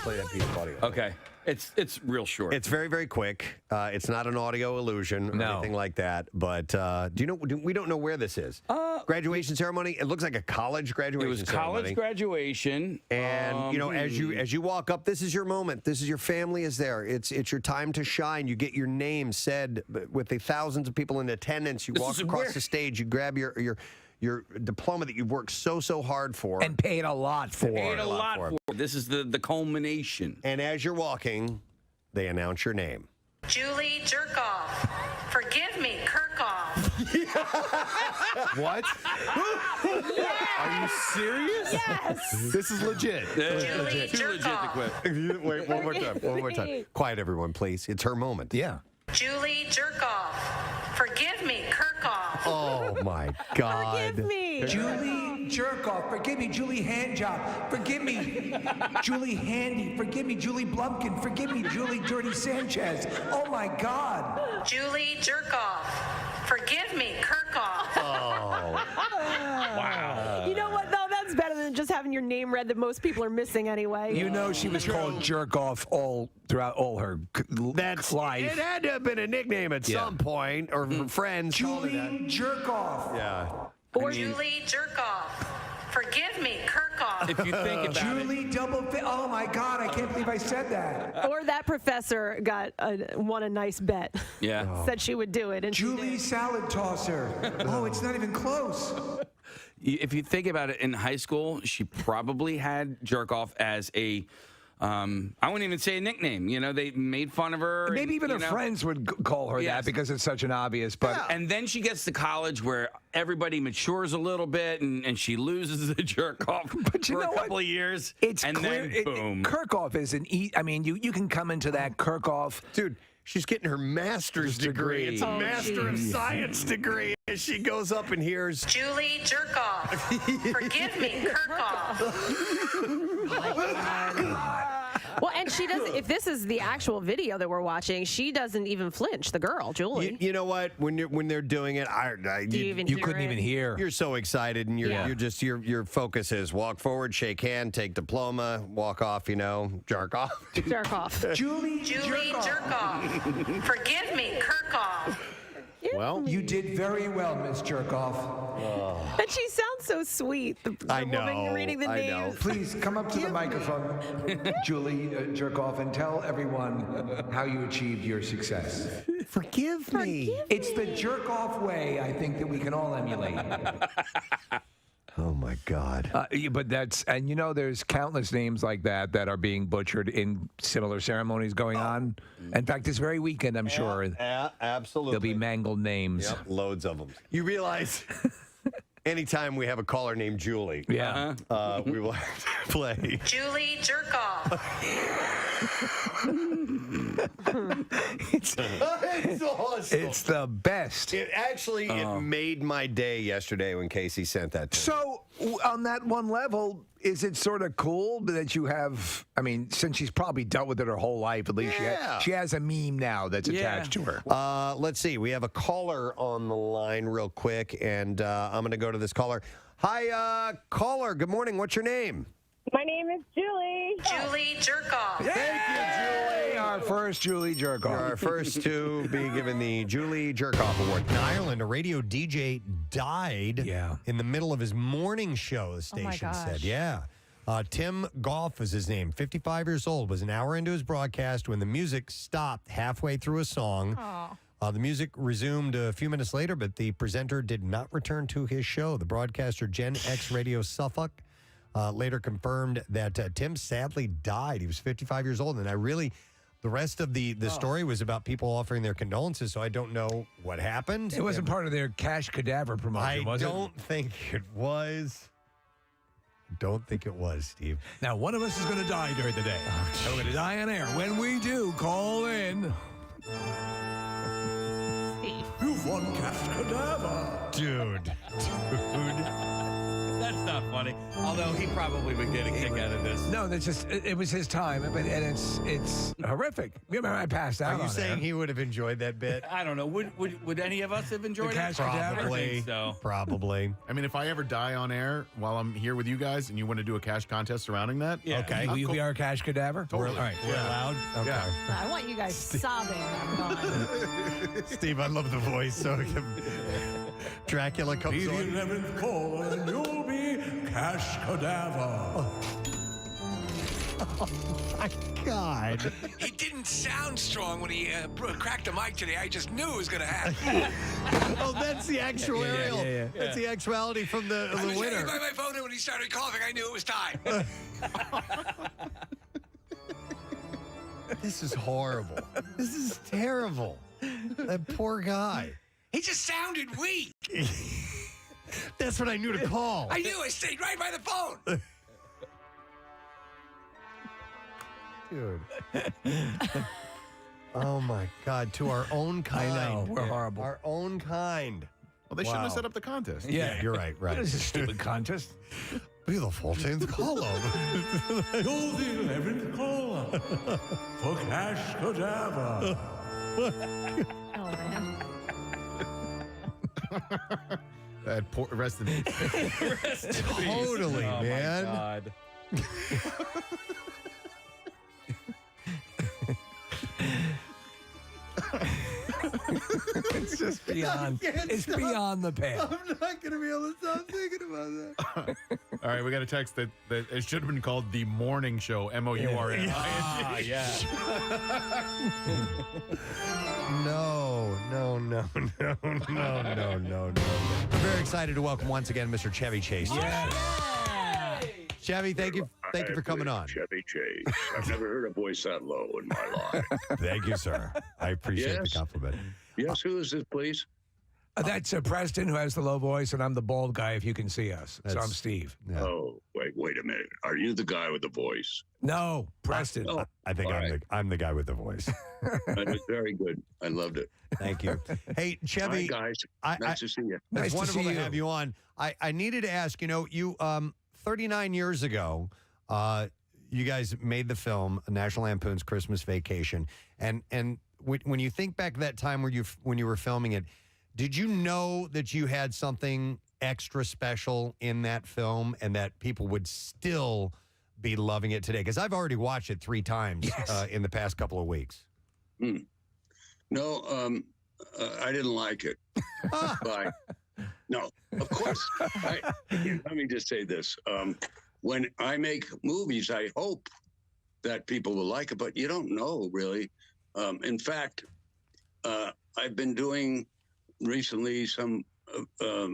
Play that piece of audio. Okay. It's real short. It's very, very quick. It's not an audio illusion or anything like that. But do you know? We don't know where this is. Graduation ceremony. It looks like a college graduation. It was ceremony. college graduation, and as you walk up, this is your moment. This is your family is there. It's your time to shine. You get your name said with the thousands of people in attendance. You walk across the stage. You grab your diploma that you've worked so hard for and paid a lot for. This is the culmination. And as you're walking, they announce your name. Julie Jerkoff. Forgive me, Kirkhoff. What? Are you serious? Yes. This is legit. Julie Too legit to quit. Wait, one more time. One more time. Quiet, everyone, please. It's her moment. Yeah. Julie Jerkoff. Forgive me, Kirkhoff. Oh, my God. Forgive me. Julie Jerkoff. Forgive me, Julie Handjob. Forgive me, Julie Handy. Forgive me, Julie Blumpkin. Forgive me, Julie Dirty Sanchez. Oh, my God. Julie Jerkoff. Forgive me, Kirkhoff. Oh. Wow. You know what, though? That's better than just having your name read that most people are missing anyway. You know she was called Jerkoff throughout all her life. It had to have been a nickname at some point, or friends. Julie Jerkoff. Yeah. Or Julie Jerkoff. Forgive me, Kirkhoff. If you think about Julie oh my God, I can't believe I said that. Or that professor won a nice bet. Yeah. Said she would do it. And Julie Salad Tosser. Oh, it's not even close. If you think about it, in high school, she probably had jerk off as a I wouldn't even say a nickname. You know, they made fun of her. Maybe even her you know. friends would call her that because it's such an obvious. But And then she gets to college where everybody matures a little bit and she loses the jerk off for a couple of years. It's and clear. then boom. Kirchhoff is I mean, you can come into that Kirchhoff. Dude, she's getting her master's degree. It's a master of science degree. As she goes up and hears Julie Jerkoff. Forgive me, Kirkhoff. Well, and she doesn't. If this is the actual video that we're watching, she doesn't even flinch. The girl, Julie. You know what? When they're doing it, you couldn't even hear. You're so excited, and Yeah. you're just your focus is walk forward, shake hand, take diploma, walk off. You know, jerk off. Jerk off. Julie Jerkoff. Forgive me, Kirkhoff. Well, you did very well, Miss Jerkoff. And she sounds so sweet. The woman reading the names. Please come up to the microphone, Julie Jerkoff, and tell everyone how you achieved your success. Forgive me. It's the jerk-off way, I think, that we can all emulate. Oh my God! But and there's countless names like that are being butchered in similar ceremonies going on. In fact, this very weekend, I'm sure, absolutely, there'll be mangled names. Yep, loads of them. You realize, anytime we have a caller named Julie, we will have to play Julie Jerkoff. It's awesome. It's the best. It made my day yesterday when Casey sent that to me. So, on that one level, is it sort of cool that you have, I mean, since she's probably dealt with it her whole life, at least she has a meme now that's attached to her. Let's see. We have a caller on the line real quick, and I'm going to go to this caller. Hi, caller. Good morning. What's your name? My name is Julie. Julie Jerkoff. Thank you, Julie. Our first Julie Jerkoff. You're our first to be given the Julie Jerkoff Award. In Ireland, a radio DJ died in the middle of his morning show, the station said. Yeah. Tim Goff is his name, 55 years old, was an hour into his broadcast when the music stopped halfway through a song. The music resumed a few minutes later, but the presenter did not return to his show. The broadcaster, Gen X Radio Suffolk, later confirmed that Tim sadly died. He was 55 years old, and the rest of the story was about people offering their condolences, so I don't know what happened. It wasn't part of their cash cadaver promotion, was it? I don't think it was. Don't think it was, Steve. Now, one of us is going to die during the day. And we're going to die on air. When we do, call in. Steve. You've won cash cadaver. Dude. That's not funny. Although he probably would get a kick out of this. No, that's just it was his time, and it's horrific. Remember, I passed out. Are you saying he would have enjoyed that bit? I don't know. Would any of us have enjoyed The it? cash cadaver? I think so. Probably. I mean, if I ever die on air while I'm here with you guys and you want to do a cash contest surrounding that, Okay, will you be our cash cadaver? Totally. All right, We're allowed? Okay. Yeah. I want you guys sobbing. I'm gone. Steve, I love the voice. So Dracula comes Be the on. 11th call, and you'll be cash cadaver. Oh, my God. He didn't sound strong when he cracked the mic today. I just knew it was going to happen. Oh, that's the actuarial. Yeah. That's the actuality from the I was winner. waiting by my phone, and when he started coughing, I knew it was time. This is horrible. This is terrible. That poor guy. He just sounded weak. That's what I knew to call. I knew. I stayed right by the phone. Dude. Oh, my God. To our own kind. I know. We're horrible. Our own kind. Well, they shouldn't have set up the contest. Yeah, you're right. What is this stupid contest? Be the 14th caller. You're the 11th caller for cash cadaver. Oh, man. That poor rest in peace. Totally, Oh, man. my God. It's just beyond. It's beyond the pale. I'm not going to be able to stop thinking about that. All right, we got a text that it should have been called the morning show. MOURN. Ah, yeah. No. I'm very excited to welcome once again Mr. Chevy Chase. Yes. Chevy, thank Thank you for coming on. Chevy Chase. I've never heard a voice that low in my life. Thank you, sir. I appreciate the compliment. Yes, who is this, please? That's Preston, who has the low voice, and I'm the bald guy, if you can see us. So I'm Steve. Oh, wait a minute. Are you the guy with the voice? No, Preston. I think I'm the guy with the voice. That was very good. I loved it. Thank you. Hey, Chevy. Hi, guys. Nice to see you. It's wonderful to have you on. I needed to ask, you 39 years ago, you guys made the film National Lampoon's Christmas Vacation. And when you think back to that time when you were filming it, did you know that you had something extra special in that film and that people would still be loving it today? Because I've already watched it 3 times in the past couple of weeks. No, I didn't like it. Bye. No, of course. Let me just say this. When I make movies, I hope that people will like it, but you don't know, really. In fact, I've been doing recently some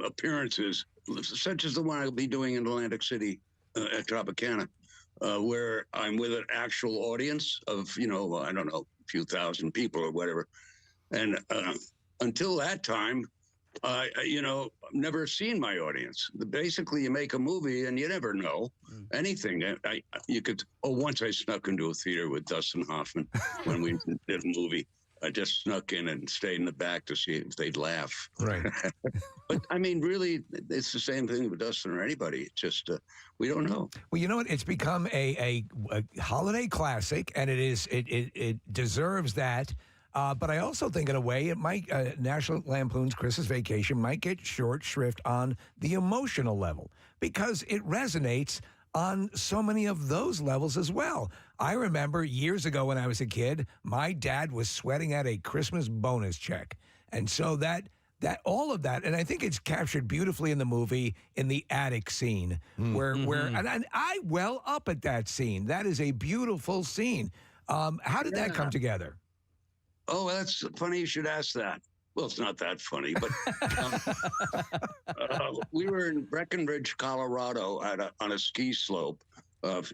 appearances, such as the one I'll be doing in Atlantic City at Tropicana, where I'm with an actual audience of, I don't know, a few thousand people or whatever. And until that time, I've never seen my audience. Basically, you make a movie and you never know anything. Once I snuck into a theater with Dustin Hoffman when we did a movie. I just snuck in and stayed in the back to see if they'd laugh. Right. But I mean, really, it's the same thing with Dustin or anybody. It's just we don't know. Well, you know what? It's become a holiday classic, and it deserves that. But I also think, in a way, it might National Lampoon's Christmas Vacation might get short shrift on the emotional level because it resonates on so many of those levels as well. I remember years ago when I was a kid, my dad was sweating out a Christmas bonus check. And so that all of that, and I think it's captured beautifully in the movie in the attic scene where and I well up at that scene. That is a beautiful scene. How did that come together? Oh, that's funny you should ask that. Well, it's not that funny, but we were in Breckenridge, Colorado on a ski slope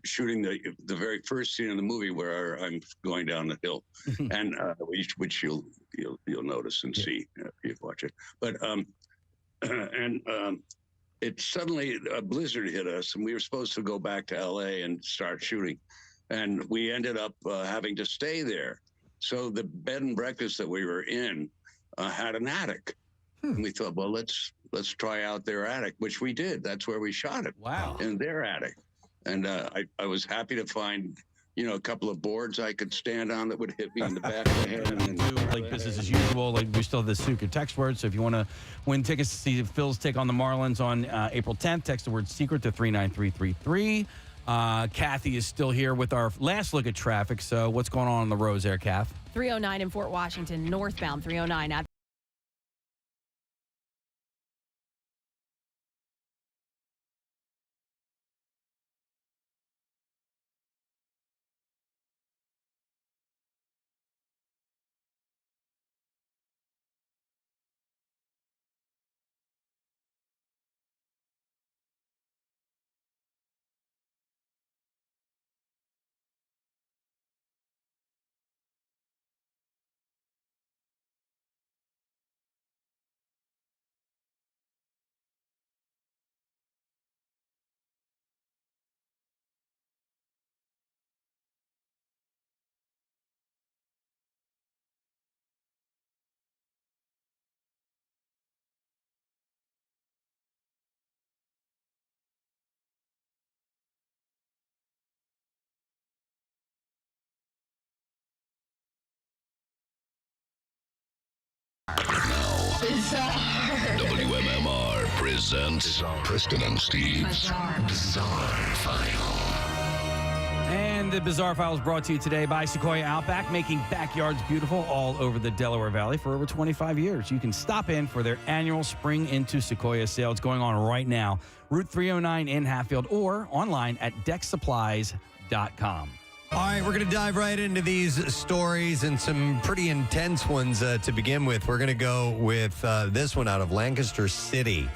shooting the very first scene in the movie where I'm going down the hill, and which you'll notice and see if you watch it. But it suddenly a blizzard hit us, and we were supposed to go back to L.A. and start shooting, and we ended up having to stay there. So the bed and breakfast that we were in had an attic. And we thought, well, let's try out their attic, which we did. That's where we shot it. Wow. In their attic. And I was happy to find, a couple of boards I could stand on that would hit me in the back of the head. And like business as usual. Like we still have the secret text word. So if you want to win tickets to see Phil's take on the Marlins on April 10th, text the word secret to 39333. Kathy is still here with our last look at traffic. So what's going on the roads there, Kath? 309 in Fort Washington, northbound 309 at WMMR presents Preston and Steve's Bizarre File. And the Bizarre File is brought to you today by Sequoia Outback, making backyards beautiful all over the Delaware Valley for over 25 years. You can stop in for their annual Spring into Sequoia sale. It's going on right now. Route 309 in Hatfield or online at decksupplies.com. All right, we're going to dive right into these stories and some pretty intense ones to begin with. We're going to go with this one out of Lancaster City.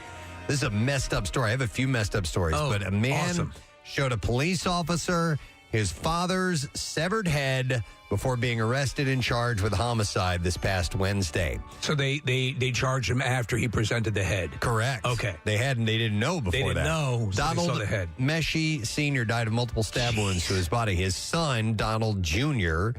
This is a messed up story. I have a few messed up stories, but a man showed a police officer his father's severed head before being arrested and charged with homicide this past Wednesday. So they charged him after he presented the head? Correct. Okay. They didn't know before They didn't that. know, so they Donald saw the head. Meshi Sr. died of multiple stab wounds to his body. His son, Donald Jr.,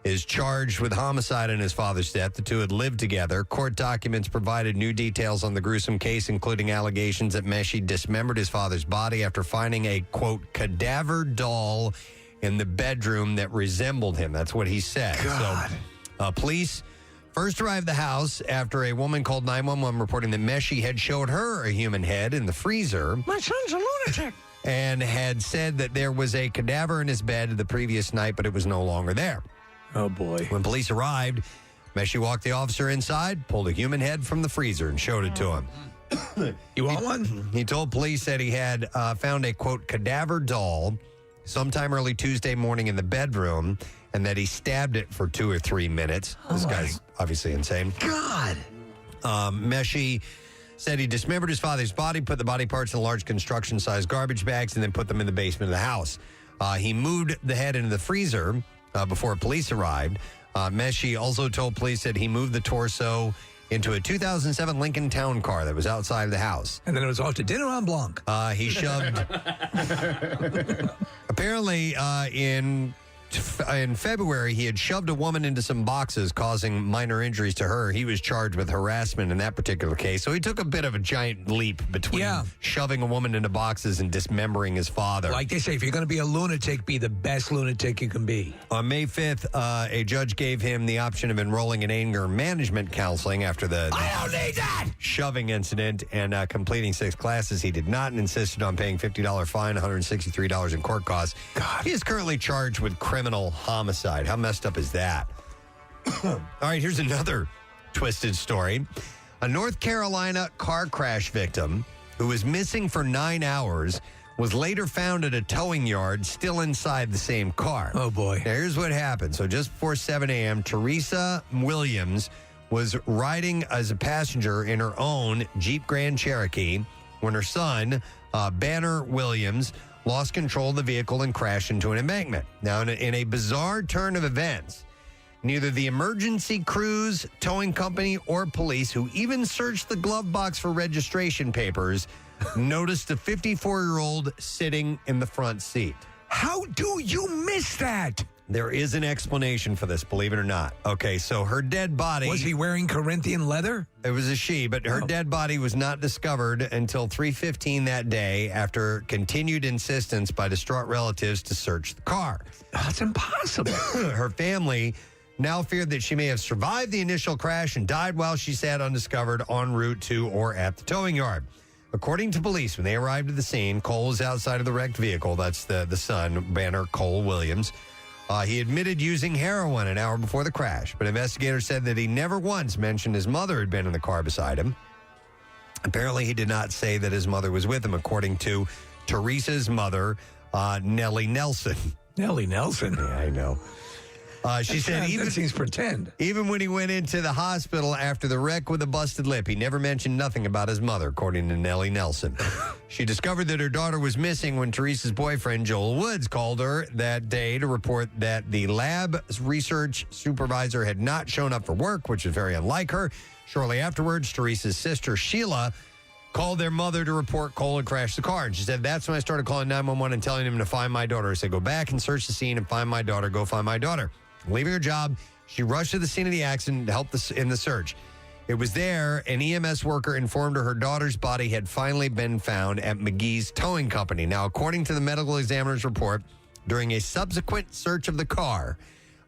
is charged with homicide in his father's death. The two had lived together. Court documents provided new details on the gruesome case, including allegations that Meshi dismembered his father's body after finding a, quote, cadaver doll in the bedroom that resembled him. That's what he said. God. So, police first arrived at the house after a woman called 911 reporting that Meshi had showed her a human head in the freezer. My son's a lunatic. And had said that there was a cadaver in his bed the previous night, but it was no longer there. Oh, boy. When police arrived, Meshi walked the officer inside, pulled a human head from the freezer, and showed it to him. You want one? He told police that he had found a, quote, cadaver doll sometime early Tuesday morning in the bedroom, and that he stabbed it for 2 or 3 minutes. This guy's obviously insane. God. Meshi said he dismembered his father's body, put the body parts in large construction-sized garbage bags, and then put them in the basement of the house. He moved the head into the freezer before police arrived. Meshi also told police that he moved the torso into a 2007 Lincoln Town Car that was outside of the house. And then it was off to dinner on Blanc. He shoved... Apparently, in February, he had shoved a woman into some boxes, causing minor injuries to her. He was charged with harassment in that particular case. So he took a bit of a giant leap between shoving a woman into boxes and dismembering his father. Like they say, if you're going to be a lunatic, be the best lunatic you can be. On May 5th, a judge gave him the option of enrolling in anger management counseling after the I don't need that! Shoving incident and completing 6 classes. He did not and insisted on paying $50 fine, $163 in court costs. God. He is currently charged with criminal homicide. How messed up is that? All right, here's another twisted story. A North Carolina car crash victim who was missing for 9 hours was later found at a towing yard still inside the same car. Oh, boy. Now, here's what happened. So just before 7 a.m., Teresa Williams was riding as a passenger in her own Jeep Grand Cherokee when her son, Banner Williams, lost control of the vehicle and crashed into an embankment. Now, in a bizarre turn of events, neither the emergency crews, towing company, or police, who even searched the glove box for registration papers, noticed a 54-year-old sitting in the front seat. How do you miss that? There is an explanation for this, believe it or not. Okay, so her dead body... Was he wearing Corinthian leather? It was a she, but her dead body was not discovered until 3:15 that day after continued insistence by distraught relatives to search the car. That's impossible. Her family now feared that she may have survived the initial crash and died while she sat undiscovered en route to or at the towing yard. According to police, when they arrived at the scene, Cole was outside of the wrecked vehicle. That's the son, Banner Cole Williams. He admitted using heroin an hour before the crash, but investigators said that he never once mentioned his mother had been in the car beside him. Apparently, he did not say that his mother was with him, according to Teresa's mother, Nellie Nelson. Nellie Nelson? Yeah, I know. She said that seems pretend. Even when he went into the hospital after the wreck with a busted lip, he never mentioned nothing about his mother, according to Nellie Nelson. She discovered that her daughter was missing when Teresa's boyfriend, Joel Woods, called her that day to report that the lab research supervisor had not shown up for work, which is very unlike her. Shortly afterwards, Teresa's sister, Sheila, called their mother to report Cole had crashed the car. And she said, that's when I started calling 911 and telling him to find my daughter. I said, go back and search the scene and find my daughter. Go find my daughter. Leaving her job, she rushed to the scene of the accident to help in the search. It was there, an EMS worker informed her daughter's body had finally been found at McGee's Towing Company. Now, according to the medical examiner's report, during a subsequent search of the car,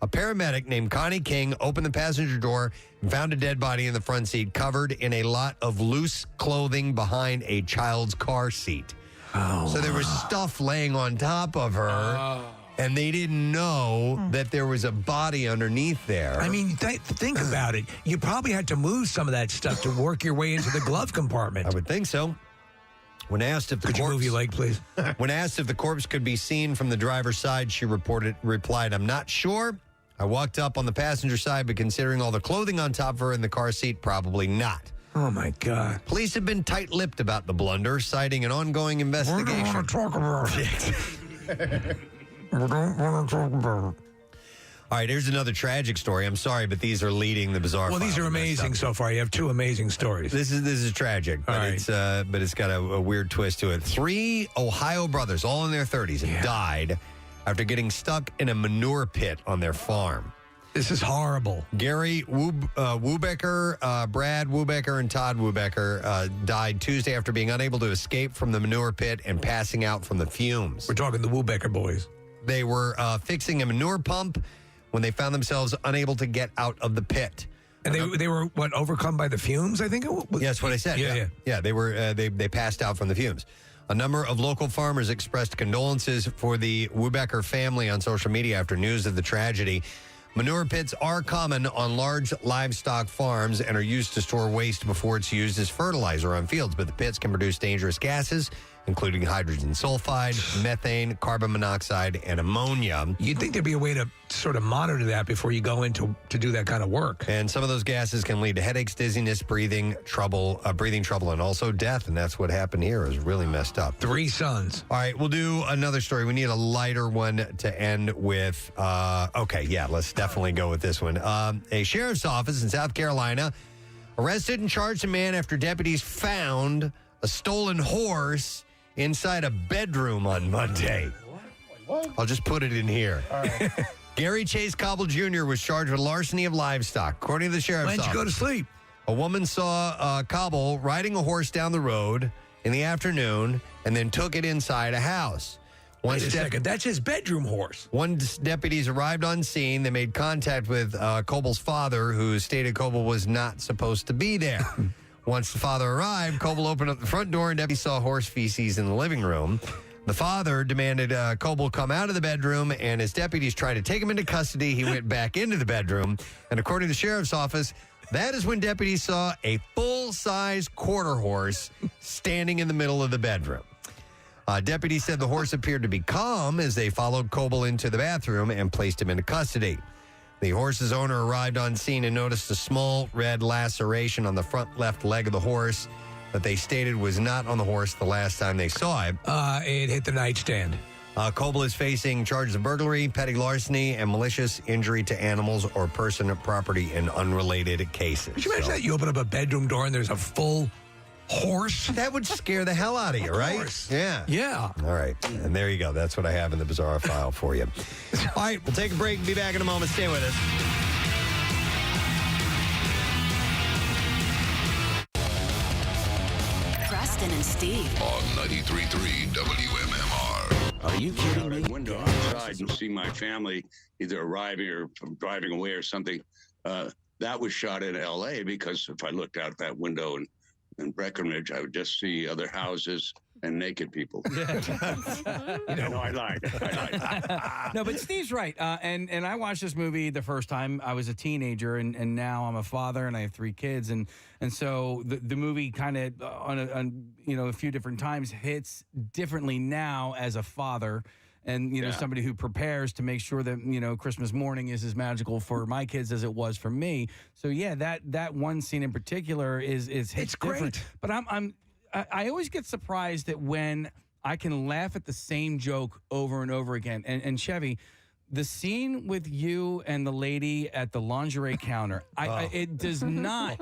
a paramedic named Connie King opened the passenger door and found a dead body in the front seat covered in a lot of loose clothing behind a child's car seat. Oh, so there was stuff laying on top of her. And they didn't know that there was a body underneath there. I mean, think about it. You probably had to move some of that stuff to work your way into the glove compartment. I would think so. When asked if the Could you move your leg, please? When asked if the corpse could be seen from the driver's side, she replied, I'm not sure. I walked up on the passenger side, but considering all the clothing on top of her in the car seat, probably not. Oh, my God. Police have been tight-lipped about the blunder, citing an ongoing investigation. We don't want to talk about it. We don't want to talk about it. All right, here's another tragic story. I'm sorry, but these are leading the bizarre. Well, these are amazing so far. You have two amazing stories. This is tragic, but it's got a weird twist to it. 3 Ohio brothers, all in their 30s, have died after getting stuck in a manure pit on their farm. This is horrible. Gary Wubecker, Brad Wubecker, and Todd Wubecker died Tuesday after being unable to escape from the manure pit and passing out from the fumes. We're talking the Wubecker boys. They were fixing a manure pump when they found themselves unable to get out of the pit. And they were, what, overcome by the fumes, I think? Yeah, that's what I said. Yeah, they were. They passed out from the fumes. A number of local farmers expressed condolences for the Wubecker family on social media after news of the tragedy. Manure pits are common on large livestock farms and are used to store waste before it's used as fertilizer on fields, but the pits can produce dangerous gases, including hydrogen sulfide, methane, carbon monoxide, and ammonia. You'd think there'd be a way to sort of monitor that before you go in to do that kind of work. And some of those gases can lead to headaches, dizziness, breathing trouble, and also death. And that's what happened here. It was really messed up. 3 sons. All right, we'll do another story. We need a lighter one to end with. Let's definitely go with this one. A sheriff's office in South Carolina arrested and charged a man after deputies found a stolen horse inside a bedroom on Monday. What? I'll just put it in here. All right. Gary Chase Cobble Jr. was charged with larceny of livestock. According to the sheriff's office. Why didn't you go to sleep? A woman saw Cobble riding a horse down the road in the afternoon and then took it inside a house. Wait a second. That's his bedroom horse. Once deputies arrived on scene, they made contact with Coble's father, who stated Coble was not supposed to be there. Once the father arrived, Coble opened up the front door and deputies saw horse feces in the living room. The father demanded Coble come out of the bedroom, and as deputies tried to take him into custody, he went back into the bedroom. And according to the sheriff's office, that is when deputies saw a full-size quarter horse standing in the middle of the bedroom. Deputies said the horse appeared to be calm as they followed Coble into the bathroom and placed him into custody. The horse's owner arrived on scene and noticed a small red laceration on the front left leg of the horse that they stated was not on the horse the last time they saw it. It hit the nightstand. Coble is facing charges of burglary, petty larceny, and malicious injury to animals or person or property in unrelated cases. Could you imagine that? You open up a bedroom door and there's a full horse? That would scare the hell out of you, right? Horse. Yeah. Yeah. All right. And there you go. That's what I have in the bizarre file for you. All right. We'll take a break and be back in a moment. Stay with us. Preston and Steve on 93.3 WMMR. Are you kidding me? Window outside and see my family either arriving or driving away or something. That was shot in L.A. because if I looked out that window in Breckenridge, I would just see other houses and naked people. No, I lied. No, but Steve's right. And I watched this movie the first time I was a teenager, and now I'm a father and I have 3 kids, and so the movie kind of on a few different times hits differently now as a father. And, somebody who prepares to make sure that, Christmas morning is as magical for my kids as it was for me. So, yeah, that one scene in particular is it's great. But I always get surprised that when I can laugh at the same joke over and over again. And Chevy, the scene with you and the lady at the lingerie counter, it does not.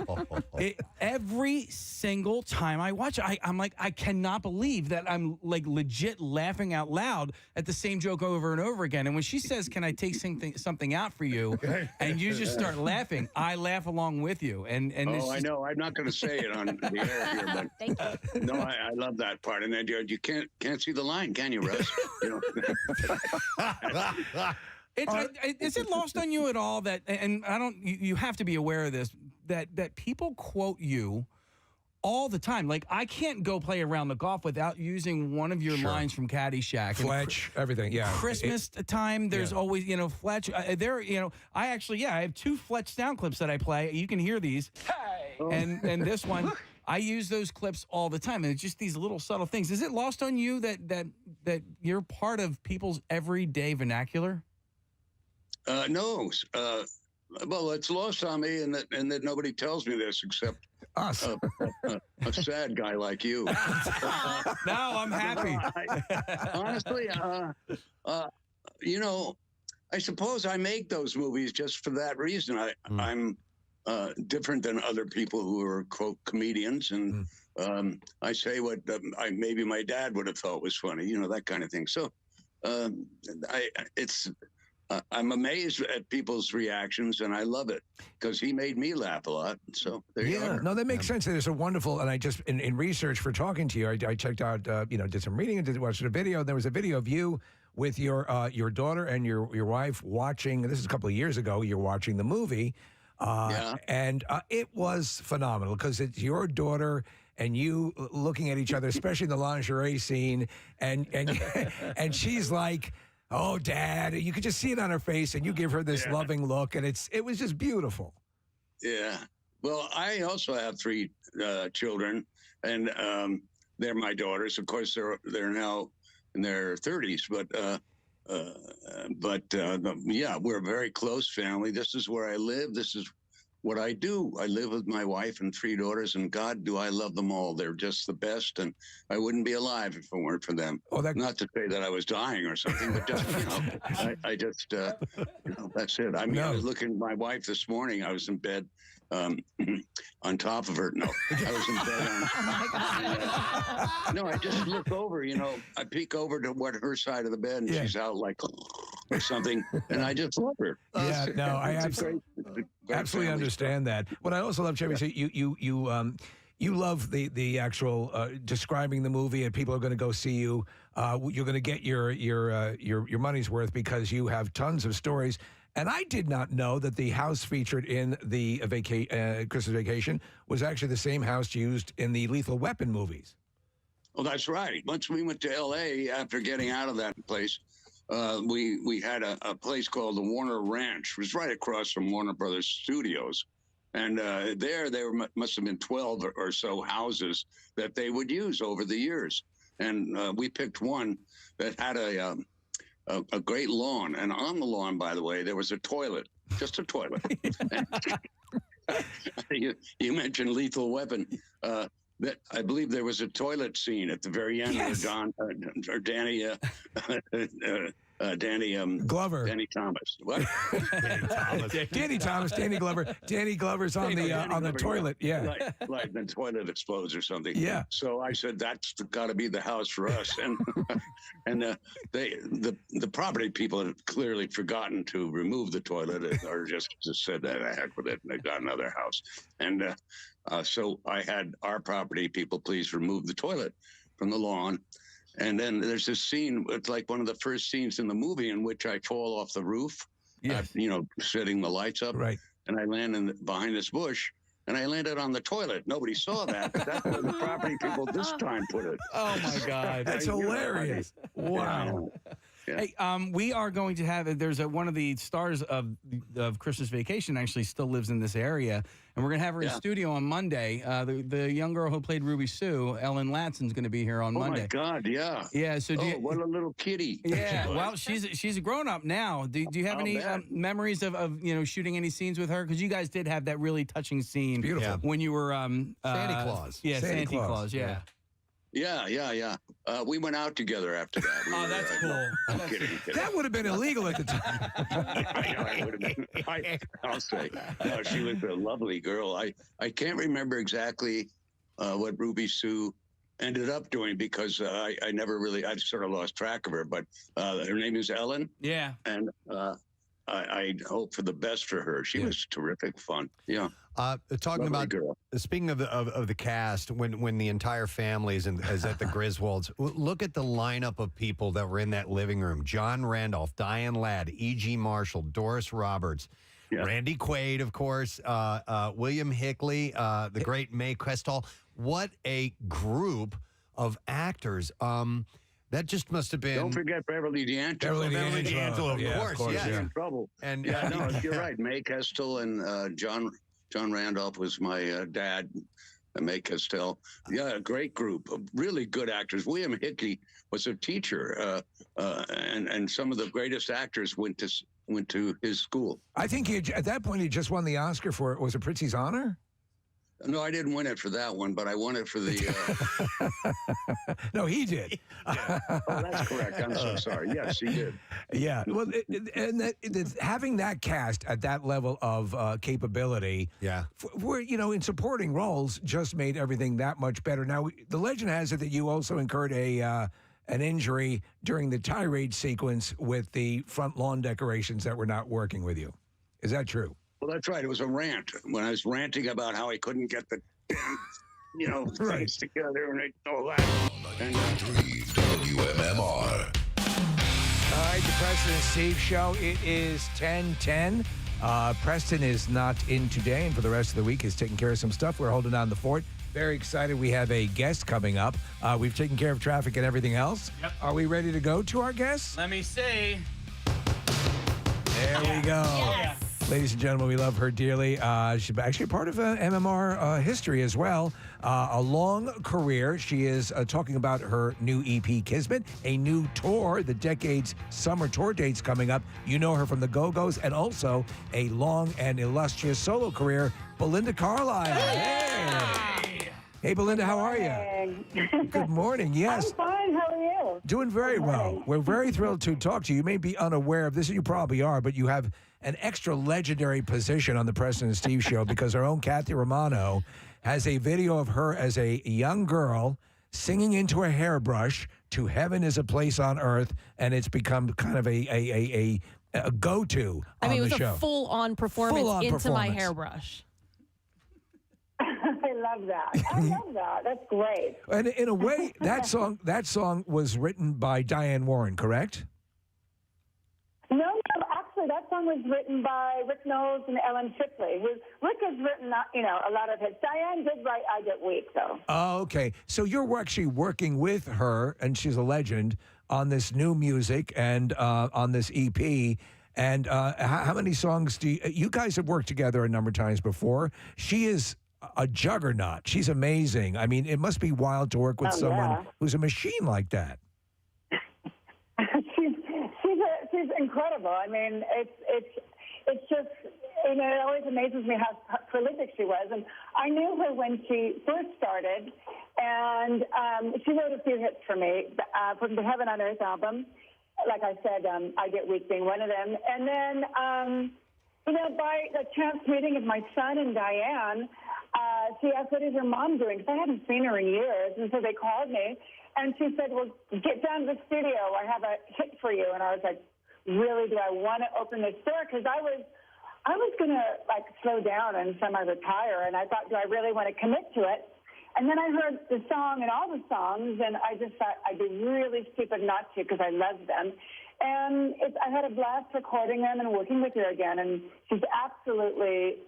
Every single time I watch it, I'm like, I cannot believe that I'm like legit laughing out loud at the same joke over and over again. And when she says, "Can I take something out for you?" and you just start laughing, I laugh along with you. And I know. I'm not going to say it on the air here, but thank you. No, I love that part. And then you can't see the line, can you, Russ? Is it lost on you at all that, and I don't, you have to be aware of this, that people quote you all the time? Like, I can't go play around the golf without using one of your lines from Caddyshack. Fletch, everything, yeah. Christmas time, there's always, Fletch. I have 2 Fletch sound clips that I play. You can hear these. Hey! And this one, I use those clips all the time. And it's just these little subtle things. Is it lost on you that you're part of people's everyday vernacular? No. Well, it's lost on me, and that nobody tells me this except Us. A sad guy like you. No, I'm happy. Honestly, I suppose I make those movies just for that reason. I'm different than other people who are, quote, comedians, and I say what maybe my dad would have thought was funny, that kind of thing. So I'm amazed at people's reactions, and I love it because he made me laugh a lot. So there you are. No, that makes sense. There's a wonderful, and I just in research for talking to you, I checked out, did some reading and watched a video. There was a video of you with your daughter and your wife watching. This is a couple of years ago. You're watching the movie, and it was phenomenal because it's your daughter and you looking at each other, especially in the lingerie scene, and and she's like, "Oh, Dad!" You could just see it on her face, and you give her this loving look, and it was just beautiful. Yeah. Well, I also have 3 children, and they're my daughters. Of course, they're now in their 30s, but we're a very close family. This is where I live. This is what I do. I live with my wife and 3 daughters, and God, do I love them all. They're just the best, and I wouldn't be alive if it weren't for them. Not to say that I was dying or something, but just, I just, that's it. I mean, I was looking at my wife this morning. I was in bed on top of her. No, I was in bed no, I just look over, I peek over to her side of the bed, and she's out like or something, and I just love her. Yeah, no, I absolutely understand that. What I also love, Chevy, so you love the actual describing the movie, and people are going to go see you. You're going to get your money's worth because you have tons of stories. And I did not know that the house featured in the Christmas Vacation was actually the same house used in the Lethal Weapon movies. Well, that's right. Once we went to L.A. after getting out of that place, we had a place called the Warner Ranch. It was right across from Warner Brothers Studios. And there must have been 12 or so houses that they would use over the years. And we picked one that had a great lawn. And on the lawn, by the way, there was a toilet, just a toilet. You mentioned Lethal Weapon. I believe there was a toilet scene at the very end of Danny Glover. Danny Thomas. What? Danny Thomas. Danny Glover. Danny Glover's on the toilet. Yeah. Like the toilet explodes or something. Yeah. So I said that's got to be the house for us, and the property people had clearly forgotten to remove the toilet, or just said that heck with it, and they got another house. And so I had our property people please remove the toilet from the lawn. And then there's this scene, it's like one of the first scenes in the movie in which I fall off the roof, setting the lights up. Right. And I land behind this bush, and I landed on the toilet. Nobody saw that, but that's where the property people this time put it. Oh, my God. That's hilarious. Wow. Yeah. Hey, we are going to have, there's one of the stars of Christmas Vacation actually still lives in this area, and we're going to have her in studio on Monday. The young girl who played Ruby Sue, Ellen Latson's going to be here on Monday. Oh, my God, yeah. Yeah, so what a little kitty. Yeah, well, she's a grown-up now. Do you have any memories of shooting any scenes with her? Because you guys did have that really touching scene. Beautiful. When you were Santa Claus. Yeah, Santa Claus, yeah. Yeah. We went out together after that. That's cool. I'm kidding. That would have been illegal at the time. I would have been. I'll say. No, she was a lovely girl. I can't remember exactly what Ruby Sue ended up doing because I sort of lost track of her. But her name is Ellen. Yeah. And I hope for the best for her. She was terrific fun. Yeah. Talking Lovely about girl. Speaking of the cast, when the entire family is at the Griswolds, look at the lineup of people that were in that living room: John Randolph, Diane Ladd, E.G. Marshall, Doris Roberts, Randy Quaid, of course, William Hickley, the great Mae Questel. What a group of actors! That just must have been. Don't forget Beverly D'Angelo. Beverly D'Angelo, of course. Yeah, in trouble. And no, you're right. Mae Questel and John Randolph was my dad. Mae Questel. Yeah, a great group of really good actors. William Hickey was a teacher, and some of the greatest actors went to his school. I think at that point he just won the Oscar for, was it Prizzi's Honor? No, I didn't win it for that one, but I won it for the. No, he did. Oh, that's correct. I'm so sorry. Yes, he did. Yeah. Well, having that cast at that level of capability, for in supporting roles, just made everything that much better. Now, the legend has it that you also incurred an injury during the tirade sequence with the front lawn decorations that were not working with you. Is that true? Well, that's right. It was a rant when I was ranting about how I couldn't get the, things together and all that. And WMMR. All right, the Preston and Steve Show. It is 10:10. Preston is not in today, and for the rest of the week is taking care of some stuff. We're holding down the fort. Very excited. We have a guest coming up. We've taken care of traffic and everything else. Yep. Are we ready to go to our guest? Let me see. There we go. Yes. Ladies and gentlemen, we love her dearly. She's actually part of MMR history as well. A long career. She is talking about her new EP, Kismet, a new tour, the Decade's summer tour dates coming up. You know her from the Go-Go's, and also a long and illustrious solo career, Belinda Carlisle. Hey. Hey, Belinda, how are you? Good morning. Yes. I'm fine. How are you? Doing very well. We're very thrilled to talk to you. You may be unaware of this, and you probably are, but you have an extra legendary position on the Preston and Steve Show because our own Kathy Romano has a video of her as a young girl singing into a hairbrush to "Heaven is a Place on Earth," and it's become kind of a go-to on the show. It was a full-on performance Full-on into my performance. hairbrush. I love that. I love that. That's great. And in a way, that song was written by Diane Warren, correct? No, actually, that song was written by Rick Knowles and Ellen Shipley. Rick has written, a lot of hits. Diane did write "I Get Weak," though. Oh, okay. So you're actually working with her, and she's a legend, on this new music and on this EP. And how many songs do you guys have worked together a number of times before? She is a juggernaut. She's amazing. I mean, it must be wild to work with someone who's a machine like that. She's incredible. I mean, it's just, it always amazes me how prolific she was. And I knew her when she first started, and she wrote a few hits for me from the Heaven on Earth album. Like I said, "I Get Weak" being one of them. And then, by the chance meeting of my son and Diane, she asked, "What is your mom doing?" Because I hadn't seen her in years. And so they called me, and she said, "Well, get down to the studio. I have a hit for you." And I was like, really, do I want to open this door? Because I was going to, slow down and semi-retire. And I thought, do I really want to commit to it? And then I heard the song and all the songs, and I just thought I'd be really stupid not to because I loved them. And I had a blast recording them and working with her again. And she's absolutely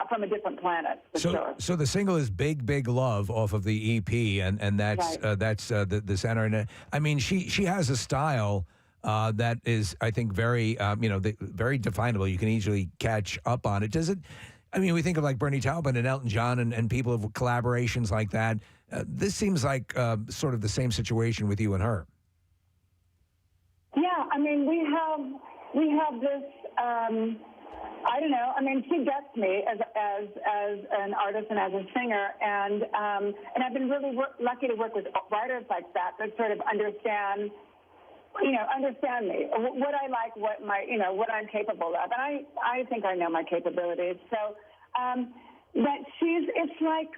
from a different planet. For sure. So the single is "Big Big Love" off of the EP, and that's the center. And I mean, she has a style that is, I think, very very definable. You can easily catch up on it. Does it? I mean, we think of like Bernie Taupin and Elton John and people of collaborations like that. This seems like sort of the same situation with you and her. Yeah, I mean, we have this. I don't know. I mean, she gets me as an artist and as a singer, and I've been really lucky to work with writers like that sort of understand me, what I like, what I'm capable of, and I think I know my capabilities. So, but it's like,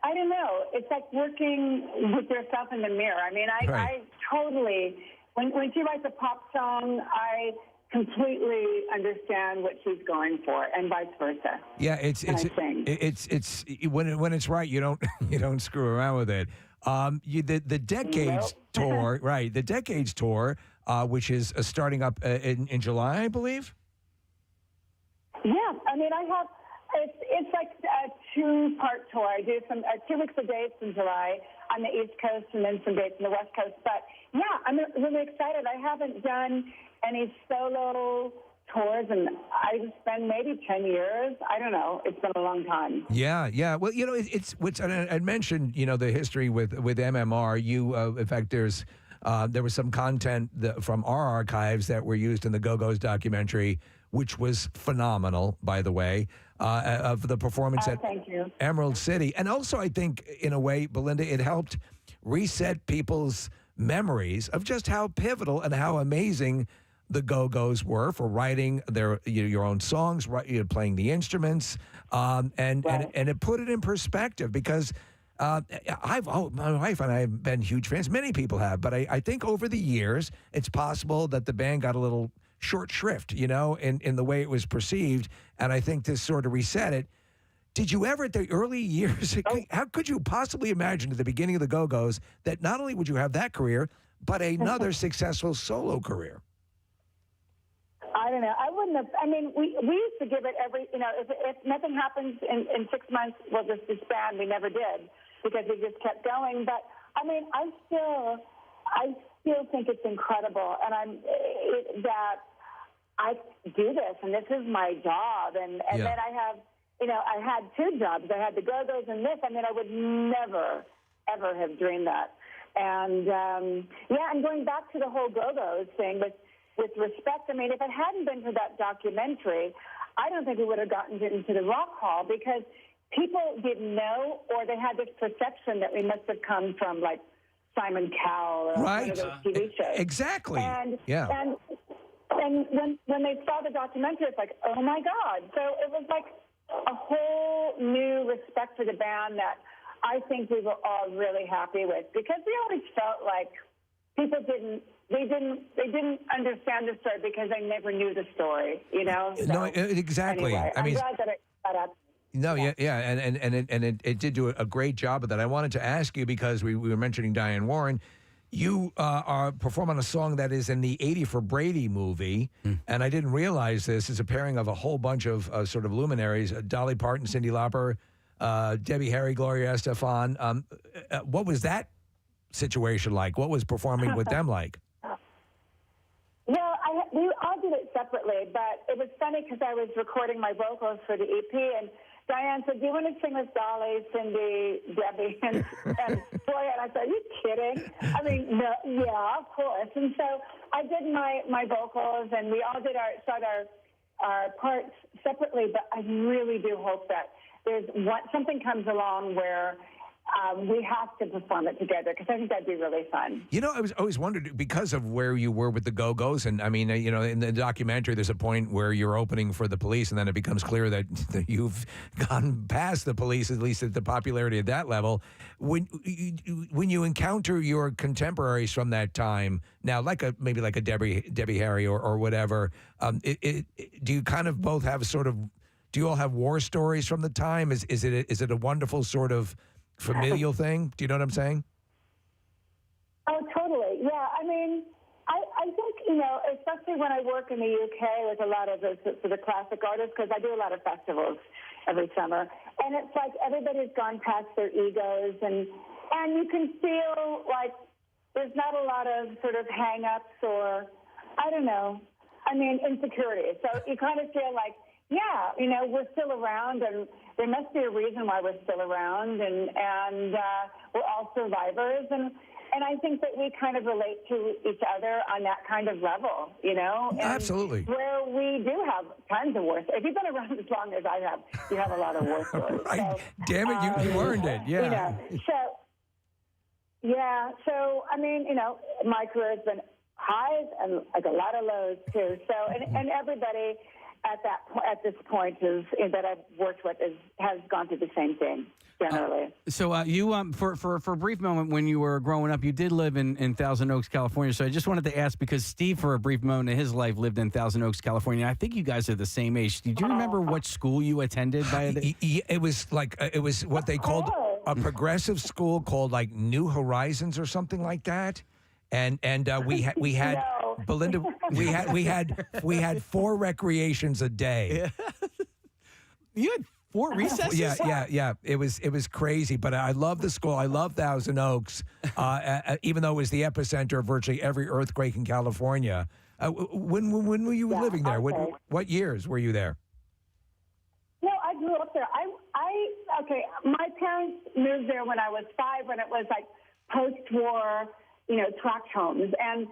I don't know, it's like working with yourself in the mirror. I mean, I totally, when she writes a pop song, I completely understand what she's going for, and vice versa. Yeah, it's when it's right, you don't screw around with it. The Decades tour, right? The Decades tour, which is starting up in July, I believe. Yeah, I mean, it's like a 2-part tour. I do some 2 weeks of dates in July on the East Coast, and then some dates on the West Coast. But yeah, I'm really excited. I haven't done any solo tours, and I've been maybe 10 years. I don't know. It's been a long time. Yeah. Well, it's which I mentioned, the history with MMR. In fact, there was some content from our archives that were used in the Go-Go's documentary which was phenomenal, by the way, of the performance at thank you. Emerald City. And also, I think, in a way, Belinda, it helped reset people's memories of just how pivotal and how amazing the Go-Go's were for writing your own songs, playing the instruments, and it put it in perspective because my wife and I have been huge fans. Many people have, but I think over the years, it's possible that the band got a little short shrift, in the way it was perceived, and I think this sort of reset it. Did you ever, at the early years, how could you possibly imagine at the beginning of the Go-Go's that not only would you have that career, but another successful solo career? I don't know. I wouldn't have. I mean, we used to give it every. If nothing happens in 6 months, we'll just disband. We never did because we just kept going. But I mean, I still think it's incredible, and that I do this, and this is my job, and then I have. I had 2 jobs. I had the Go-Go's and this. I mean, I would never, ever have dreamed that. And, and going back to the whole Go-Go's thing, with respect, I mean, if it hadn't been for that documentary, I don't think we would have gotten into the Rock Hall because people didn't know, or they had this perception that we must have come from, like, Simon Cowell or one of those TV shows. Exactly. And when they saw the documentary, it's like, oh, my God. So it was like a whole new respect for the band that I think we were all really happy with because we always felt like people didn't understand the story because they never knew the story, So, no, exactly. Anyway, I'm glad that it got up. No, yeah, and it did do a great job of that. I wanted to ask you because we were mentioning Diane Warren. You are performing a song that is in the 80 for Brady movie, and I didn't realize this. It's a pairing of a whole bunch of sort of luminaries, Dolly Parton, Cyndi Lauper, Debbie Harry, Gloria Estefan. What was that situation like? What was performing with them like? Well, we all did it separately, but it was funny because I was recording my vocals for the EP, and Diane said, do you want to sing with Dolly, Cindy, Debbie, and Gloria? And I said, are you kidding? I mean, no, yeah, of course. And so I did my vocals, and we all did our parts separately, but I really do hope that something comes along where we have to perform it together because I think that'd be really fun. I was always wondered because of where you were with the Go-Go's, and I mean, in the documentary, there's a point where you're opening for the Police, and then it becomes clear that you've gone past the Police, at least at the popularity at that level. When you encounter your contemporaries from that time, now maybe like a Debbie Harry or whatever, do you kind of both have do you all have war stories from the time? Is it a wonderful sort of familial thing? Do you know what I'm saying? Oh, totally. Yeah. I mean, I think, especially when I work in the UK with a lot of the classic artists, because I do a lot of festivals every summer, and it's like everybody's gone past their egos, and you can feel like there's not a lot of sort of hang-ups or, I don't know, insecurity. So you kind of feel like, we're still around, and there must be a reason why we're still around, and we're all survivors, and I think that we kind of relate to each other on that kind of level, And absolutely. Where we do have tons of war. If you've been around as long as I have, you have a lot of war stories. Right. So, damn it, you earned it. Yeah. So I mean, my career has been highs and like a lot of lows too. So and everybody at this point that I've worked with has gone through the same thing generally. So you for a brief moment when you were growing up, you did live in Thousand Oaks, California. So I just wanted to ask because Steve, for a brief moment in his life, lived in Thousand Oaks, California. I think you guys are the same age. Did you remember what school you attended? It was what they called a progressive school called like New Horizons or something like that. And we had Belinda. We had 4 recreations a day. You had 4 recesses? Yeah. It was crazy, but I love the school. I love Thousand Oaks, even though it was the epicenter of virtually every earthquake in California. When were you living there? Okay. What years were you there? No, I grew up there. My parents moved there when I was 5, when it was like post-war, tract homes, and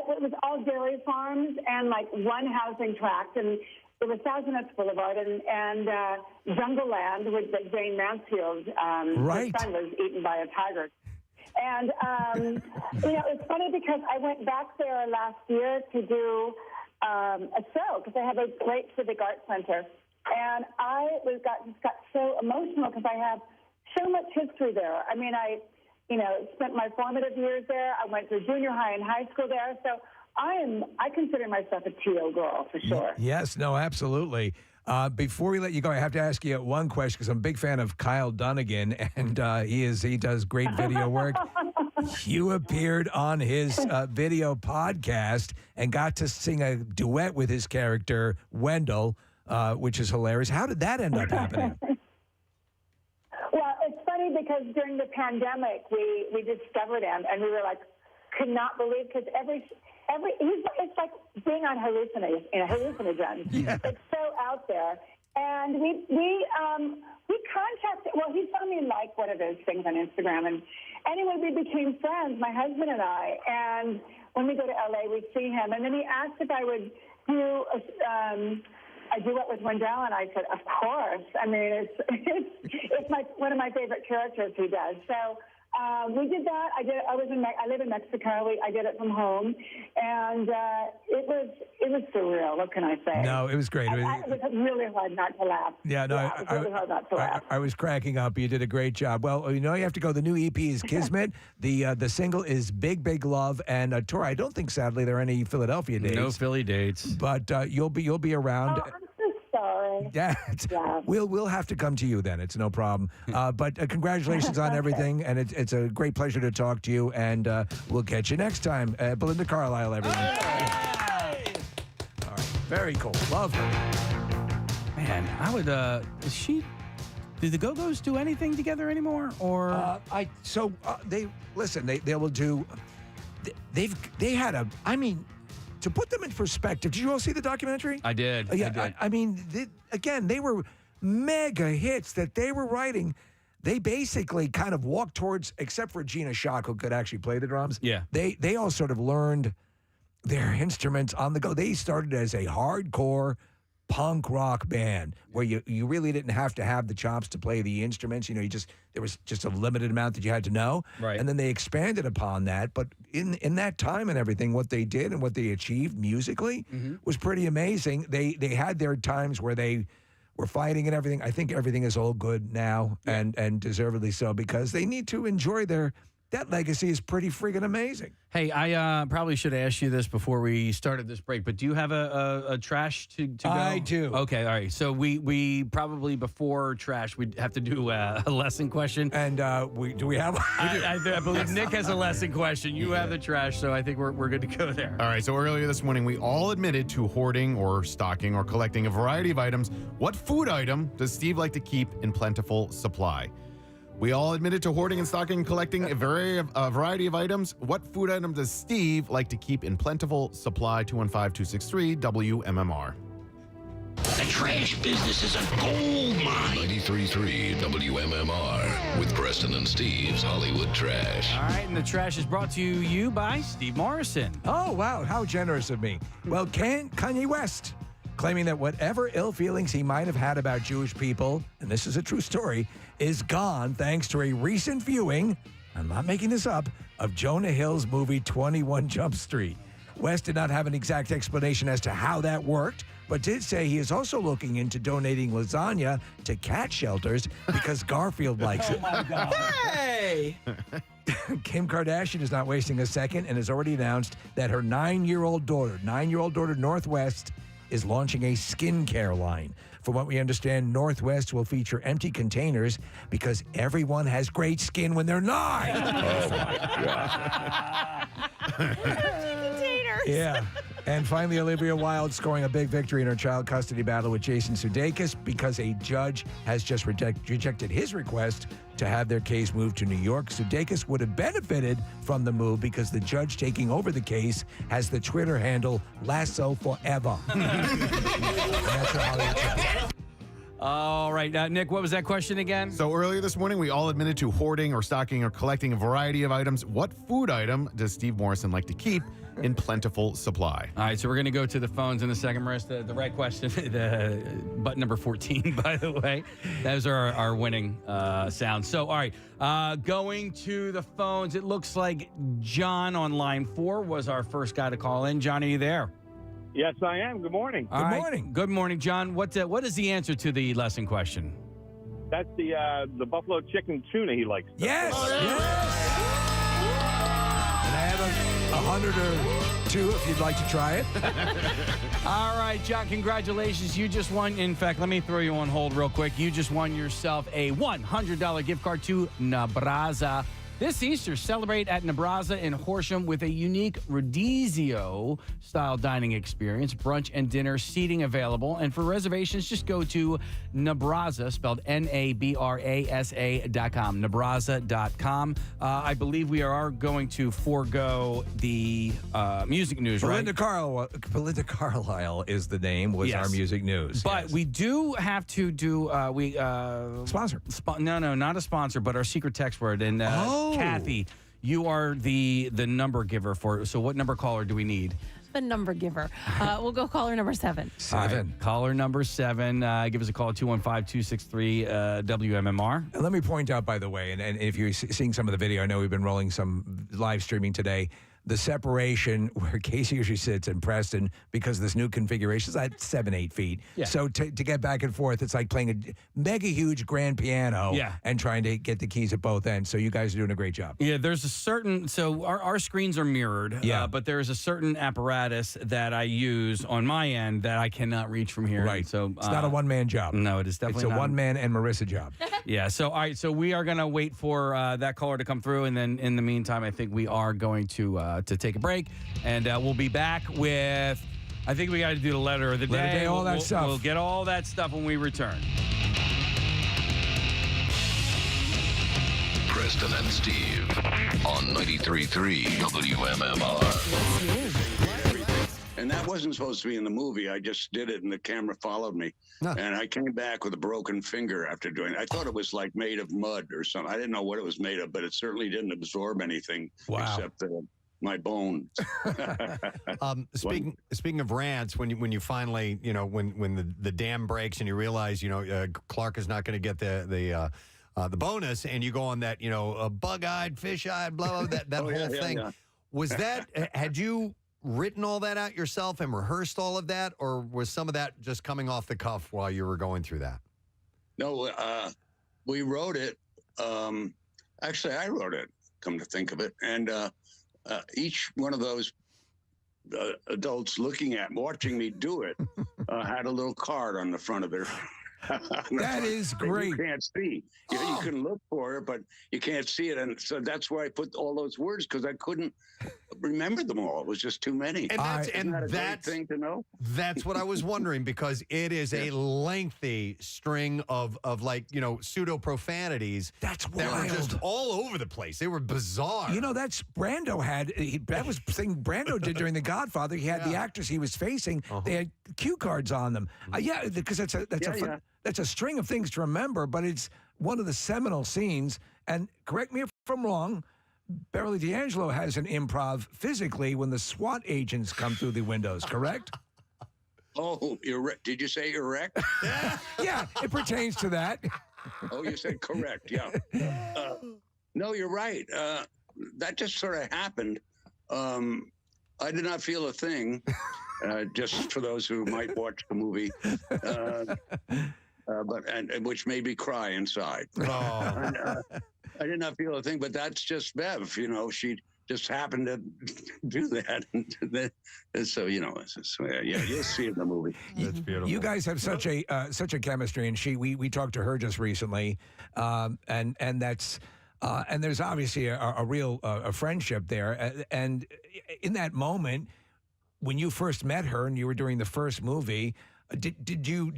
it was all dairy farms and like one housing tract, and it was Thousand Oaks Boulevard and Jungle Land with Jane Mansfield. Right. His son was eaten by a tiger. And, it's funny because I went back there last year to do a show because they have a great civic arts center. And I just got so emotional because I have so much history there. I mean, I spent my formative years there. I went through junior high and high school there. So I consider myself a TO girl for sure. Yes, no, absolutely. Before we let you go, I have to ask you one question because I'm a big fan of Kyle Dunnigan, and he does great video work. You appeared on his video podcast and got to sing a duet with his character Wendell, which is hilarious. How did that end up happening? Well, it's funny because during the pandemic we discovered him, and we were like, could not believe because it's like being on hallucinogens. Yeah. It's so out there. And we contacted, well, he saw me like one of those things on Instagram. And anyway, we became friends, my husband and I. And when we go to LA, we see him. And then he asked if I would do a duet with Wendell, and I said, of course. I mean, it's one of my favorite characters he does. So we did that. I live in Mexico. I did it from home, and it was surreal. What can I say? No, it was great. It was really hard not to laugh. Yeah, no, it was really hard not to laugh. I was cracking up. You did a great job. Well, you have to go. The new EP is Kismet. The single is Big Big Love, and tour. I don't think, sadly, there are any Philadelphia dates. No Philly dates. But you'll be around. Oh, I'm so sorry. Yeah, we'll have to come to you then. It's no problem. But congratulations on everything, and it's a great pleasure to talk to you. And we'll catch you next time. Belinda Carlisle, everyone. All right, very cool. Love her. Man, I would. Did the Go-Go's do anything together anymore? Or they will do. They had a. I mean, to put them in perspective, did you all see the documentary? I did. Yeah, I mean, they were mega hits that they were writing. They basically kind of walked towards, except for Gina Shock, who could actually play the drums. Yeah. They all sort of learned their instruments on the go. They started as a hardcore punk rock band where you really didn't have to have the chops to play the instruments. There was just a limited amount that you had to know. Right. And then they expanded upon that. But in that time and everything, what they did and what they achieved musically was pretty amazing. They had their times where they were fighting and everything. I think everything is all good now, and deservedly so, because they need to enjoy that legacy is pretty friggin' amazing. Hey, I probably should have asked you this before we started this break, but do you have a trash to go? I do. Okay, all right. So we probably before trash, we'd have to do a lesson question. And do we have one? I believe Nick has a lesson question. You have the trash, so I think we're good to go there. All right, so earlier this morning, we all admitted to hoarding or stocking or collecting a variety of items. What food item does Steve like to keep in plentiful supply? We all admitted to hoarding and stocking and collecting a variety of items. What food item does Steve like to keep in plentiful supply? 215-263-WMMR. The trash business is a gold mine. 93.3 WMMR with Preston and Steve's Hollywood Trash. All right, and the trash is brought to you by Steve Morrison. Oh, wow. How generous of me. Well, Kanye West, claiming that whatever ill feelings he might have had about Jewish people, and this is a true story, is gone thanks to a recent viewing, I'm not making this up, of Jonah Hill's movie 21 Jump Street. West did not have an exact explanation as to how that worked, but did say he is also looking into donating lasagna to cat shelters because Garfield likes it. Oh, my God. Hey! Kim Kardashian is not wasting a second and has already announced that her 9-year-old daughter, Northwest, is launching a skincare line. From what we understand, Northwest will feature empty containers because everyone has great skin when they're 9. Oh, my God. Empty containers. Yeah. And finally, Olivia Wilde scoring a big victory in her child custody battle with Jason Sudeikis because a judge has just rejected his request to have their case moved to New York. Sudeikis would have benefited from the move because the judge taking over the case has the Twitter handle Lasso Forever. That's your Hollywood Trash. All right, Nick, what was that question again? So earlier this morning, we all admitted to hoarding or stocking or collecting a variety of items. What food item does Steve Morrison like to keep in plentiful supply. All right, so we're going to go to the phones in a second, Marissa. The right question, the button number 14, by the way. Those are our winning sounds. So, all right, going to the phones, it looks like John on line 4 was our first guy to call in. John, are you there? Yes, I am. Good morning. Good morning. Good morning, John. What is the answer to the lesson question? That's the buffalo chicken tuna he likes. Yes. And I have 100 or 2 if you'd like to try it. All right, John, congratulations. You just won. In fact, let me throw you on hold real quick. You just won yourself a $100 gift card to Nebraza. This Easter, celebrate at Nebraza in Horsham with a unique Rodizio-style dining experience, brunch and dinner seating available. And for reservations, just go to Nebraza, spelled Nabrasa.com, Nebraza.com. I believe we are going to forego the music news, Belinda right? Belinda Carlisle is the name, was Yes. our music news. But we do have to do sponsor. No, not a sponsor, but our secret text word. And Kathy, you are the number giver for. So what number caller do we need? The number giver. We'll go caller number 7. All right, caller number 7. Give us a call at 215-263-WMMR. And let me point out, by the way, and if you're seeing some of the video, I know we've been rolling some live streaming today. The separation where Casey usually sits and Preston, because of this new configuration, is at 7-8 feet. Yeah. So to get back and forth, it's like playing a mega huge grand piano and trying to get the keys at both ends. So you guys are doing a great job. Yeah, there's a certain, so our screens are mirrored, but there's a certain apparatus that I use on my end that I cannot reach from here. Right. So it's not a one-man job. No, it is definitely It's a not. one-man and Marissa job. Yeah, so all right, so we are going to wait for that caller to come through, and then in the meantime, I think we are going to take a break, and we'll be back with, I think we got to do the letter of the day. All that stuff. We'll get all that stuff when we return. Preston and Steve on 93.3 WMMR. And that wasn't supposed to be in the movie. I just did it, and the camera followed me. And I came back with a broken finger after doing it. I thought it was like made of mud or something. I didn't know what it was made of, but it certainly didn't absorb anything except my bone. Speaking of rants, when you finally, when the dam breaks and you realize, Clark is not going to get the bonus, and you go on that, bug-eyed, fish-eyed, blah, blah, that whole thing. Yeah. Was that, had you written all that out yourself and rehearsed all of that, or was some of that just coming off the cuff while you were going through that? No, we wrote it. Actually, I wrote it, come to think of it. And each one of those adults watching me do it, had a little card on the front of their. That is great. You can't see. You can look for it, but you can't see it. And so that's why I put all those words, because I couldn't remember them all. It was just too many. And that's great thing to know. That's what I was wondering, because it is a lengthy string of pseudo profanities. That's that were wild. just all over the place. They were bizarre. That's Brando had. That was the thing Brando did during The Godfather. He had the actors he was facing. They had cue cards on them. Because that's a string of things to remember, but it's one of the seminal scenes. And correct me if I'm wrong, Beverly D'Angelo has an improv physically when the SWAT agents come through the windows, correct? Oh, did you say erect? Yeah, it pertains to that. Oh, you said correct, yeah. No, you're right. That just sort of happened. I did not feel a thing, just for those who might watch the movie. But which made me cry inside. And, I did not feel a thing, but that's just Bev. She just happened to do that, and so you'll see it in the movie. That's beautiful. You guys have such a chemistry, and we talked to her just recently, and that's. And there's obviously a real friendship there. And in that moment, when you first met her and you were doing the first movie, did you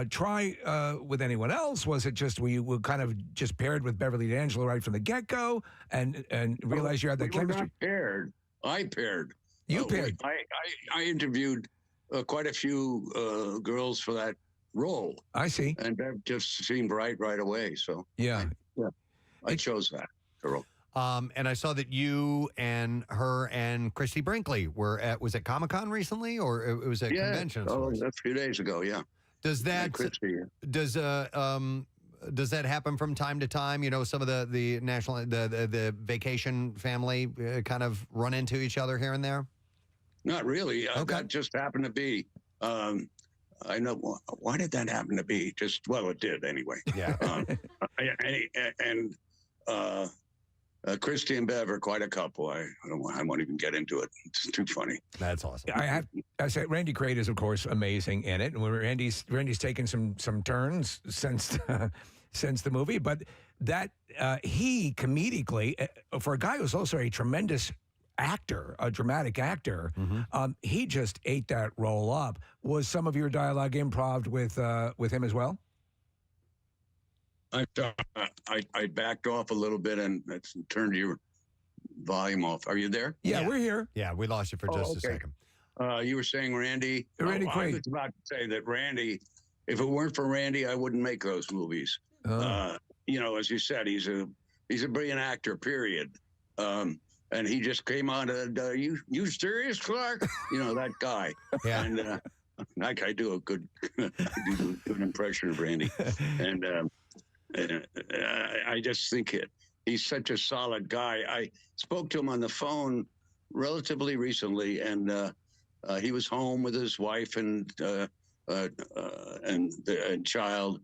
try with anyone else? Was it just were you kind of just paired with Beverly D'Angelo right from the get-go and realized you had that chemistry? Not paired. I paired. You paired. I interviewed quite a few girls for that role. I see. And Bev just seemed right away. So yeah. I chose that girl. And I saw that you and her and Christy Brinkley were was it Comic-Con recently, or it was a convention? Of sorts? A few days ago, yeah. Does that does that happen from time to time? You know, some of the national the vacation family kind of run into each other here and there. Not really. That just happened to be. I know. Why did that happen to be? It did anyway. Yeah. Christy and Bev are quite a couple. I won't even get into it. It's too funny. That's awesome. I say Randy Quaid is, of course, amazing in it. And Randy's taken some turns since since the movie, but that he comedically, for a guy who's also a tremendous actor, a dramatic actor, he just ate that role up. Was some of your dialogue improv with him as well? I backed off a little bit and turned your volume off. Are you there? Yeah, we're here. Yeah, we lost you for just a second. You were saying Randy? Randy Quaid. I was about to say that Randy, if it weren't for Randy, I wouldn't make those movies. You know, as you said, he's a brilliant actor, period. And he just came on to, you serious, Clark? You know, that guy. Yeah. And I do a good impression of Randy. And I just think he's such a solid guy. I spoke to him on the phone relatively recently, and he was home with his wife and child,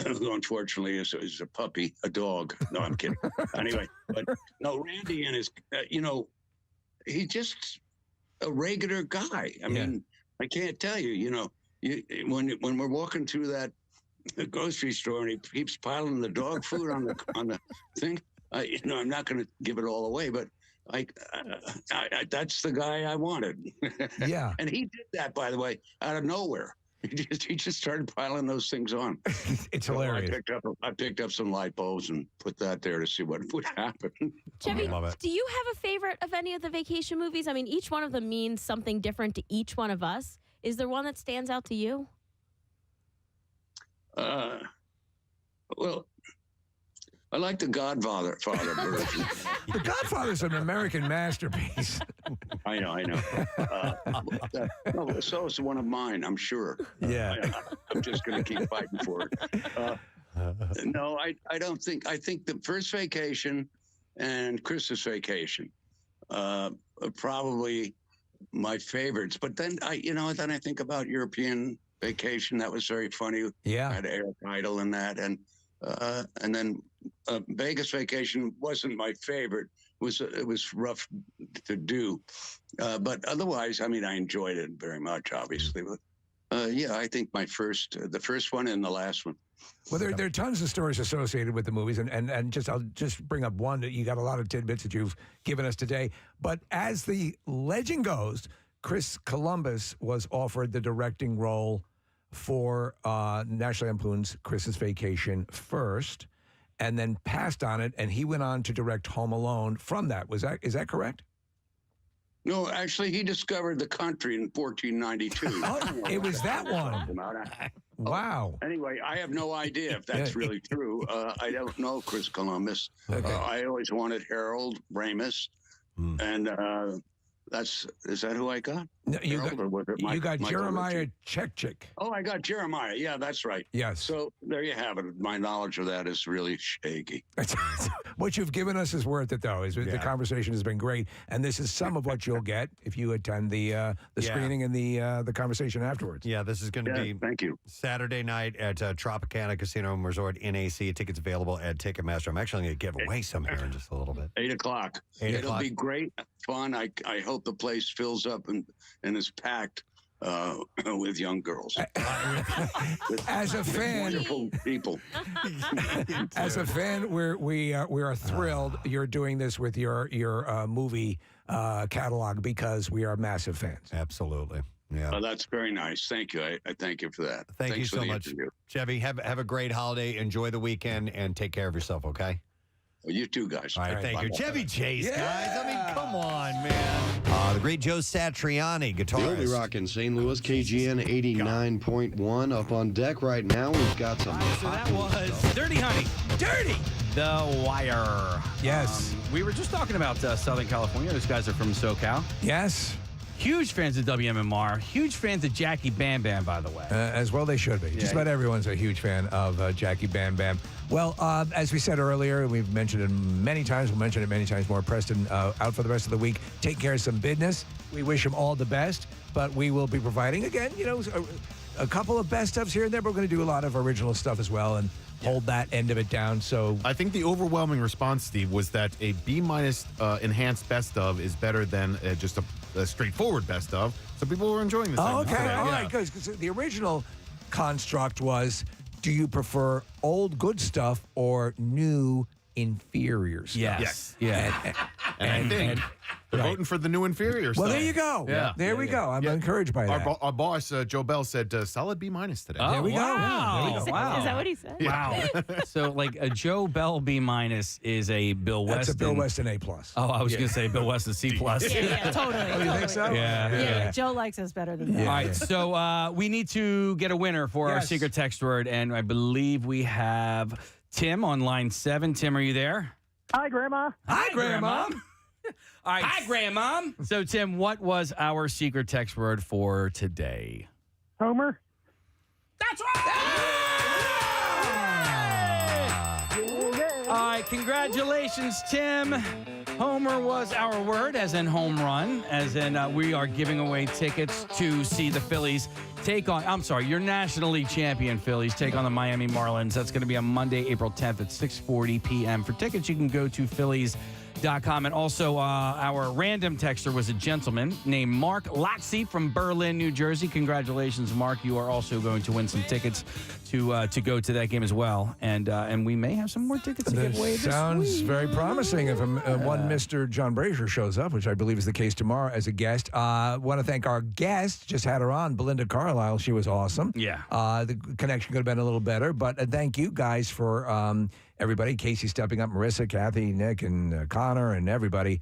who unfortunately is a puppy, a dog. No, I'm kidding. Anyway, but no, Randy and his, he's just a regular guy. I mean, I can't tell you, when we're walking through that grocery store and he keeps piling the dog food on the thing, I'm not going to give it all away, but that's the guy I wanted. Yeah. And he did that, by the way, out of nowhere. He just started piling those things on. It's hilarious. I picked up some light bulbs and put that there to see what would happen. Chevy, do you have a favorite of any of the vacation movies? I mean, each one of them means something different to each one of us. Is there one that stands out to you? Well, I like the Godfather version. The Godfather's an American masterpiece. I know. So is one of mine, I'm sure. Yeah. I'm just going to keep fighting for it. No, I don't think. I think the first vacation and Christmas Vacation are probably my favorites. But then then I think about European Vacation. That was very funny. Yeah. I had Eric Idle in that, and then Vegas Vacation wasn't my favorite. It was rough to do, but otherwise, I mean, I enjoyed it very much, obviously. But I think the first one and the last one. Well, there are tons of stories associated with the movies, and I'll just bring up one. You got a lot of tidbits that you've given us today. But as the legend goes, Chris Columbus was offered the directing role for National Lampoon's Christmas Vacation first, and then passed on it, and he went on to direct Home Alone from that. Is that correct? No, actually, he discovered the country in 1492. Oh, it was that one. Wow. Anyway, I have no idea if that's really true. I don't know Chris Columbus. Okay. I always wanted Harold Ramis, and is that who I got? No, you got Jeremiah Chechik. Oh, I got Jeremiah. Yeah, that's right. Yes. So there you have it. My knowledge of that is really shaky. What you've given us is worth it, though. The conversation has been great, and this is some of what you'll get if you attend the screening and the conversation afterwards. Yeah, this is going to be thank you. Saturday night at Tropicana Casino and Resort NAC. Tickets available at Ticketmaster. I'm actually going to give away some here in just a little bit. 8 o'clock. It'll be great fun. I hope the place fills up and is packed with young girls. As a fan, wonderful people. As a fan, we are thrilled you're doing this with your movie catalog, because we are massive fans. Absolutely. Yeah. Oh, that's very nice. Thank you. I thank you for that. Thanks you for so the much, interview. Chevy. Have a great holiday. Enjoy the weekend and take care of yourself. Okay. Well, you too, guys. All right, thank you. Chevy Chase, Yeah. guys. I mean, come on, man. The great Joe Satriani, guitarist. The Oldie Rock in St. Louis, KGN 89.1. Up on deck right now. We've got some. So that was Dirty Honey. Dirty! The Wire. Yes. We were just talking about Southern California. Those guys are from SoCal. Yes. Huge fans of WMMR. Huge fans of Jackie Bam Bam, by the way. As well they should be. Just about everyone's a huge fan of Jackie Bam Bam. Well, as we said earlier, we've mentioned it many times. We'll mention it many times more. Preston out for the rest of the week. Take care of some business. We wish him all the best, but we will be providing, again, a couple of best ofs here and there, but we're going to do a lot of original stuff as well and hold that end of it down. So I think the overwhelming response, Steve, was that a B- enhanced best of is better than just a straightforward best of. So people were enjoying this. Oh, okay. All right, good. Because the original construct was, do you prefer old good stuff or new inferior stuff? Yes. Yeah. And I think they're voting for the new inferior stuff. Well, there you go. Yeah. There we go. I'm encouraged by that. Our boss, Joe Bell, said solid B- today. Oh, There we go. wow. There we go. Wow. Is that what he said? Wow. So, like, a Joe Bell B- is a Bill Weston. That's a Bill Weston A+. Oh, I was going to say Bill Weston C+. Yeah, totally. Oh, you think so? Yeah, Joe likes us better than that. All right, so we need to get a winner for our secret text word, and I believe we have Tim on line 7. Tim, are you there? Hi, Grandma. Hi, Grandma. All right. Hi, Grandma. So, Tim, what was our secret text word for today? Homer. That's right. All right, congratulations, Tim. Homer was our word, as in home run, as in we are giving away tickets to see the Phillies take on, your National League champion Phillies take on the Miami Marlins. That's going to be on Monday, April 10th at 6:40 p.m. For tickets, you can go to Phillies.com. And also, our random texter was a gentleman named Mark Lotze from Berlin, New Jersey. Congratulations, Mark. You are also going to win some tickets to go to that game as well. And we may have some more tickets to give away this Sounds week. very promising if one Mr. John Brazier shows up, which I believe is the case tomorrow as a guest. Want to thank our guest. Just had her on, Belinda Carlisle. She was awesome. Yeah. The connection could have been a little better, but thank you guys for everybody. Casey stepping up, Marissa, Kathy, Nick, and Connor, and everybody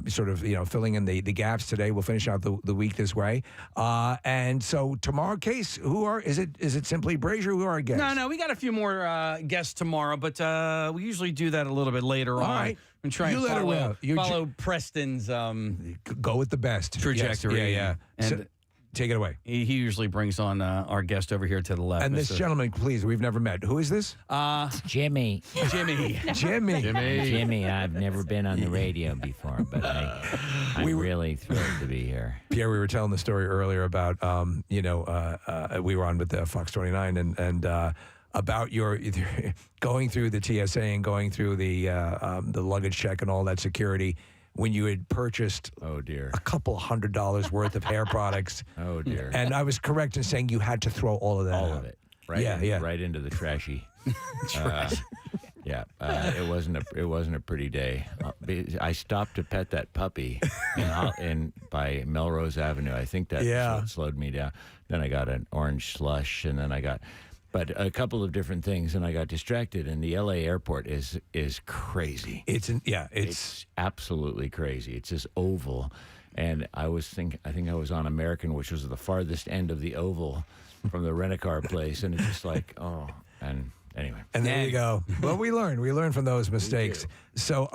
sort of filling in the gaps today. We'll finish out the week this way. And so tomorrow, Case, is it simply Brazier? Who are our guests? No, we got a few more guests tomorrow, but we usually do that a little bit later on. All right. And try You and let her follow, know. follow Preston's go with the best trajectory. Yes. Yeah. And So, take it away. he usually brings on our guest over here to the left. And this Mr. gentleman, please, we've never met. Who is this? Jimmy. Jimmy. I've never been on the radio before, but I'm really thrilled to be here. Pierre, we were telling the story earlier about, we were on with Fox 29 and about your going through the TSA and going through the luggage check and all that security when you had purchased a couple $100 worth of hair products. Oh, dear. And I was correct in saying you had to throw all of that All out. of it. Right into the trashy. It wasn't a pretty day. I stopped to pet that puppy by Melrose Avenue. I think that's what slowed me down. Then I got an orange slush, and then I got a couple of different things, and I got distracted. And the LA airport is crazy. It's absolutely crazy. It's this oval, and I think I was on American, which was the farthest end of the oval from the rent-a-car place, and it's just like, anyway. And there you go. Well, we learn from those mistakes. So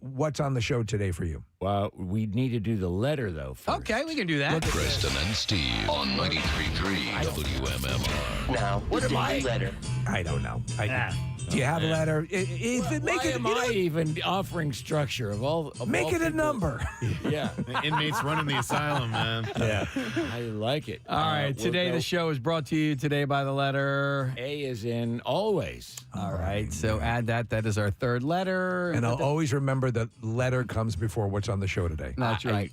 what's on the show today for you? Well, we need to do the letter, though, first. Okay, we can do that. Preston and Steve on 93.3 WMMR. Now, what am I? letter? I don't know. Do you have a letter? Why am I even offering structure of all? Make it a number. Yeah, Inmates running the asylum, man. Yeah, I like it. All right, today the show is brought to you today by the letter A, is in always. All right, so add that. That is our third letter. And I'll always remember that letter comes before what's on the show today. That's right.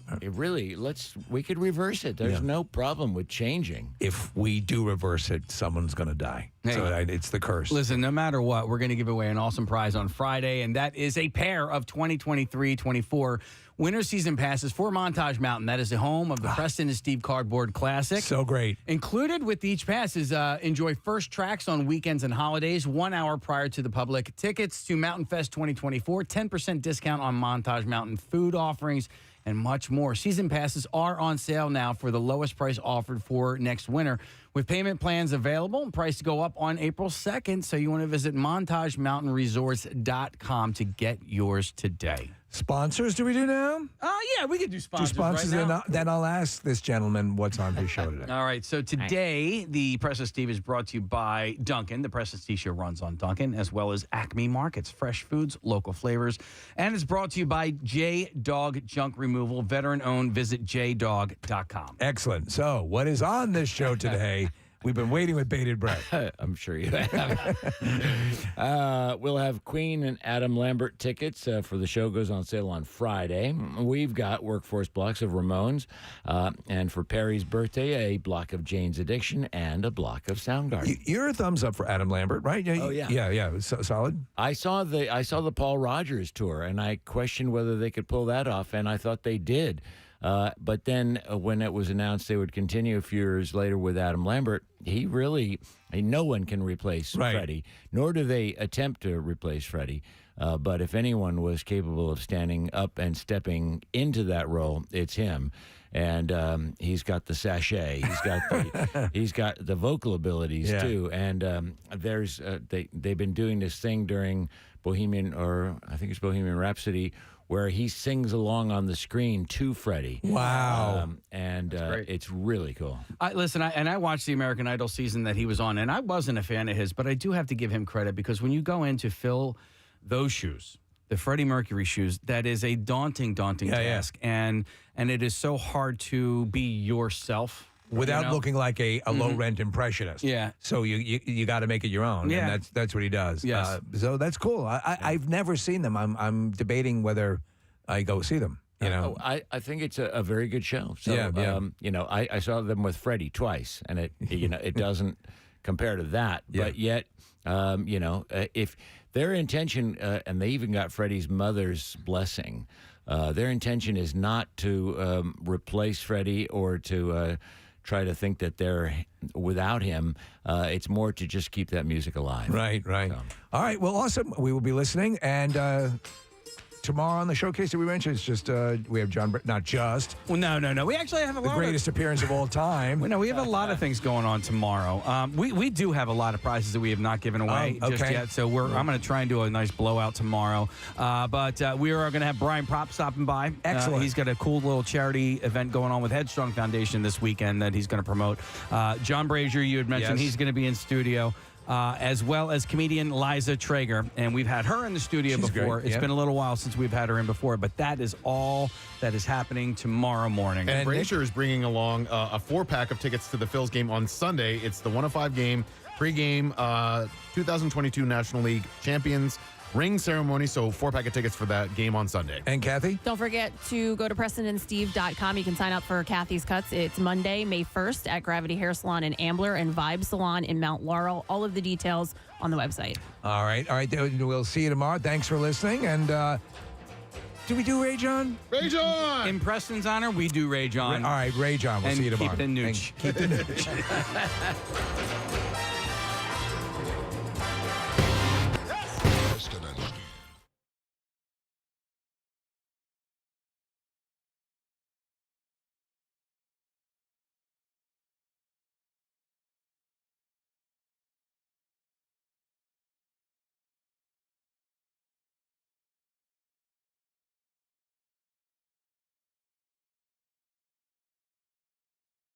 We could reverse it. There's no problem with changing. If we do reverse it, someone's going to die. Hey. So it's the curse. Listen, no matter what, we're going to give away an awesome prize on Friday, and that is a pair of 2023-24 winter season passes for Montage Mountain. That is the home of the Preston and Steve Cardboard Classic. So great. Included with each pass is enjoy first tracks on weekends and holidays 1 hour prior to the public. Tickets to Mountain Fest 2024, 10% discount on Montage Mountain food offerings, and much more. Season passes are on sale now for the lowest price offered for next winter. with payment plans available and price to go up on April 2nd. So you want to visit montagemountainresorts.com to get yours today. Sponsors, do we do now? Yeah, we could do sponsors. Do sponsors, right now. then I'll ask this gentleman what's on his show today. All right, so today, the Preston Steve is brought to you by Dunkin'. The Preston Steve Show runs on Dunkin', as well as Acme Markets, fresh foods, local flavors. And it's brought to you by J-Dog Junk Removal, veteran-owned. Visit jdog.com. Excellent. So, what is on this show today? We've been waiting with bated breath. I'm sure you have. We'll have Queen and Adam Lambert tickets for the show goes on sale on Friday. We've got workforce blocks of Ramones. And for Perry's birthday, a block of Jane's Addiction and a block of Soundgarden. You're a thumbs up for Adam Lambert, right? Oh, yeah. Yeah. Solid. I saw the Paul Rogers tour, and I questioned whether they could pull that off, and I thought they did. But then when it was announced they would continue a few years later with Adam Lambert, no one can replace Freddie, nor do they attempt to replace Freddie. But if anyone was capable of standing up and stepping into that role, it's him. And he's got the sachet. He's got the vocal abilities too. And they've been doing this thing during Bohemian Rhapsody, where he sings along on the screen to Freddie. Wow. It's really cool. I watched the American Idol season that he was on, and I wasn't a fan of his, but I do have to give him credit because when you go in to fill those shoes, the Freddie Mercury shoes, that is a daunting task. And it is so hard to be yourself. Without looking like a low-rent impressionist. Yeah. So you got to make it your own. Yeah. And that's what he does. Yes. So that's cool. I've never seen them. I'm debating whether I go see them. I think it's a very good show. So, I saw them with Freddie twice, and it doesn't compare to that. Yeah. But yet, if their intention, and they even got Freddie's mother's blessing, their intention is not to replace Freddie or to try to think that they're without him. It's more to just keep that music alive. Right. So. All right. Well, awesome. We will be listening. And tomorrow on the showcase that we mentioned, it's just we have John. Not just. Well, no. We actually have the greatest appearance of all time. Well, no, we have a lot of things going on tomorrow. We do have a lot of prizes that we have not given away just yet. So I'm going to try and do a nice blowout tomorrow. But we are going to have Brian Propp stopping by. Excellent. He's got a cool little charity event going on with Headstrong Foundation this weekend that he's going to promote. John Brazier, you had mentioned, he's going to be in studio. As well as comedian Liza Traeger. And we've had her in the studio before. Great. It's been a little while since we've had her in before, but that is all that is happening tomorrow morning. And Brazier is bringing along a 4-pack of tickets to the Phils game on Sunday. It's the 105 game, pregame 2022 National League Champions ring ceremony. So 4-pack of tickets for that game on Sunday. And Kathy? Don't forget to go to PrestonandSteve.com. You can sign up for Kathy's Cuts. It's Monday, May 1st at Gravity Hair Salon in Ambler and Vibe Salon in Mount Laurel. All of the details on the website. All right. We'll see you tomorrow. Thanks for listening. And do we do Ray John? Ray John! In Preston's honor, we do Ray John. All right, Ray John. We'll see you tomorrow. Keep the nooch. Keep the nooch.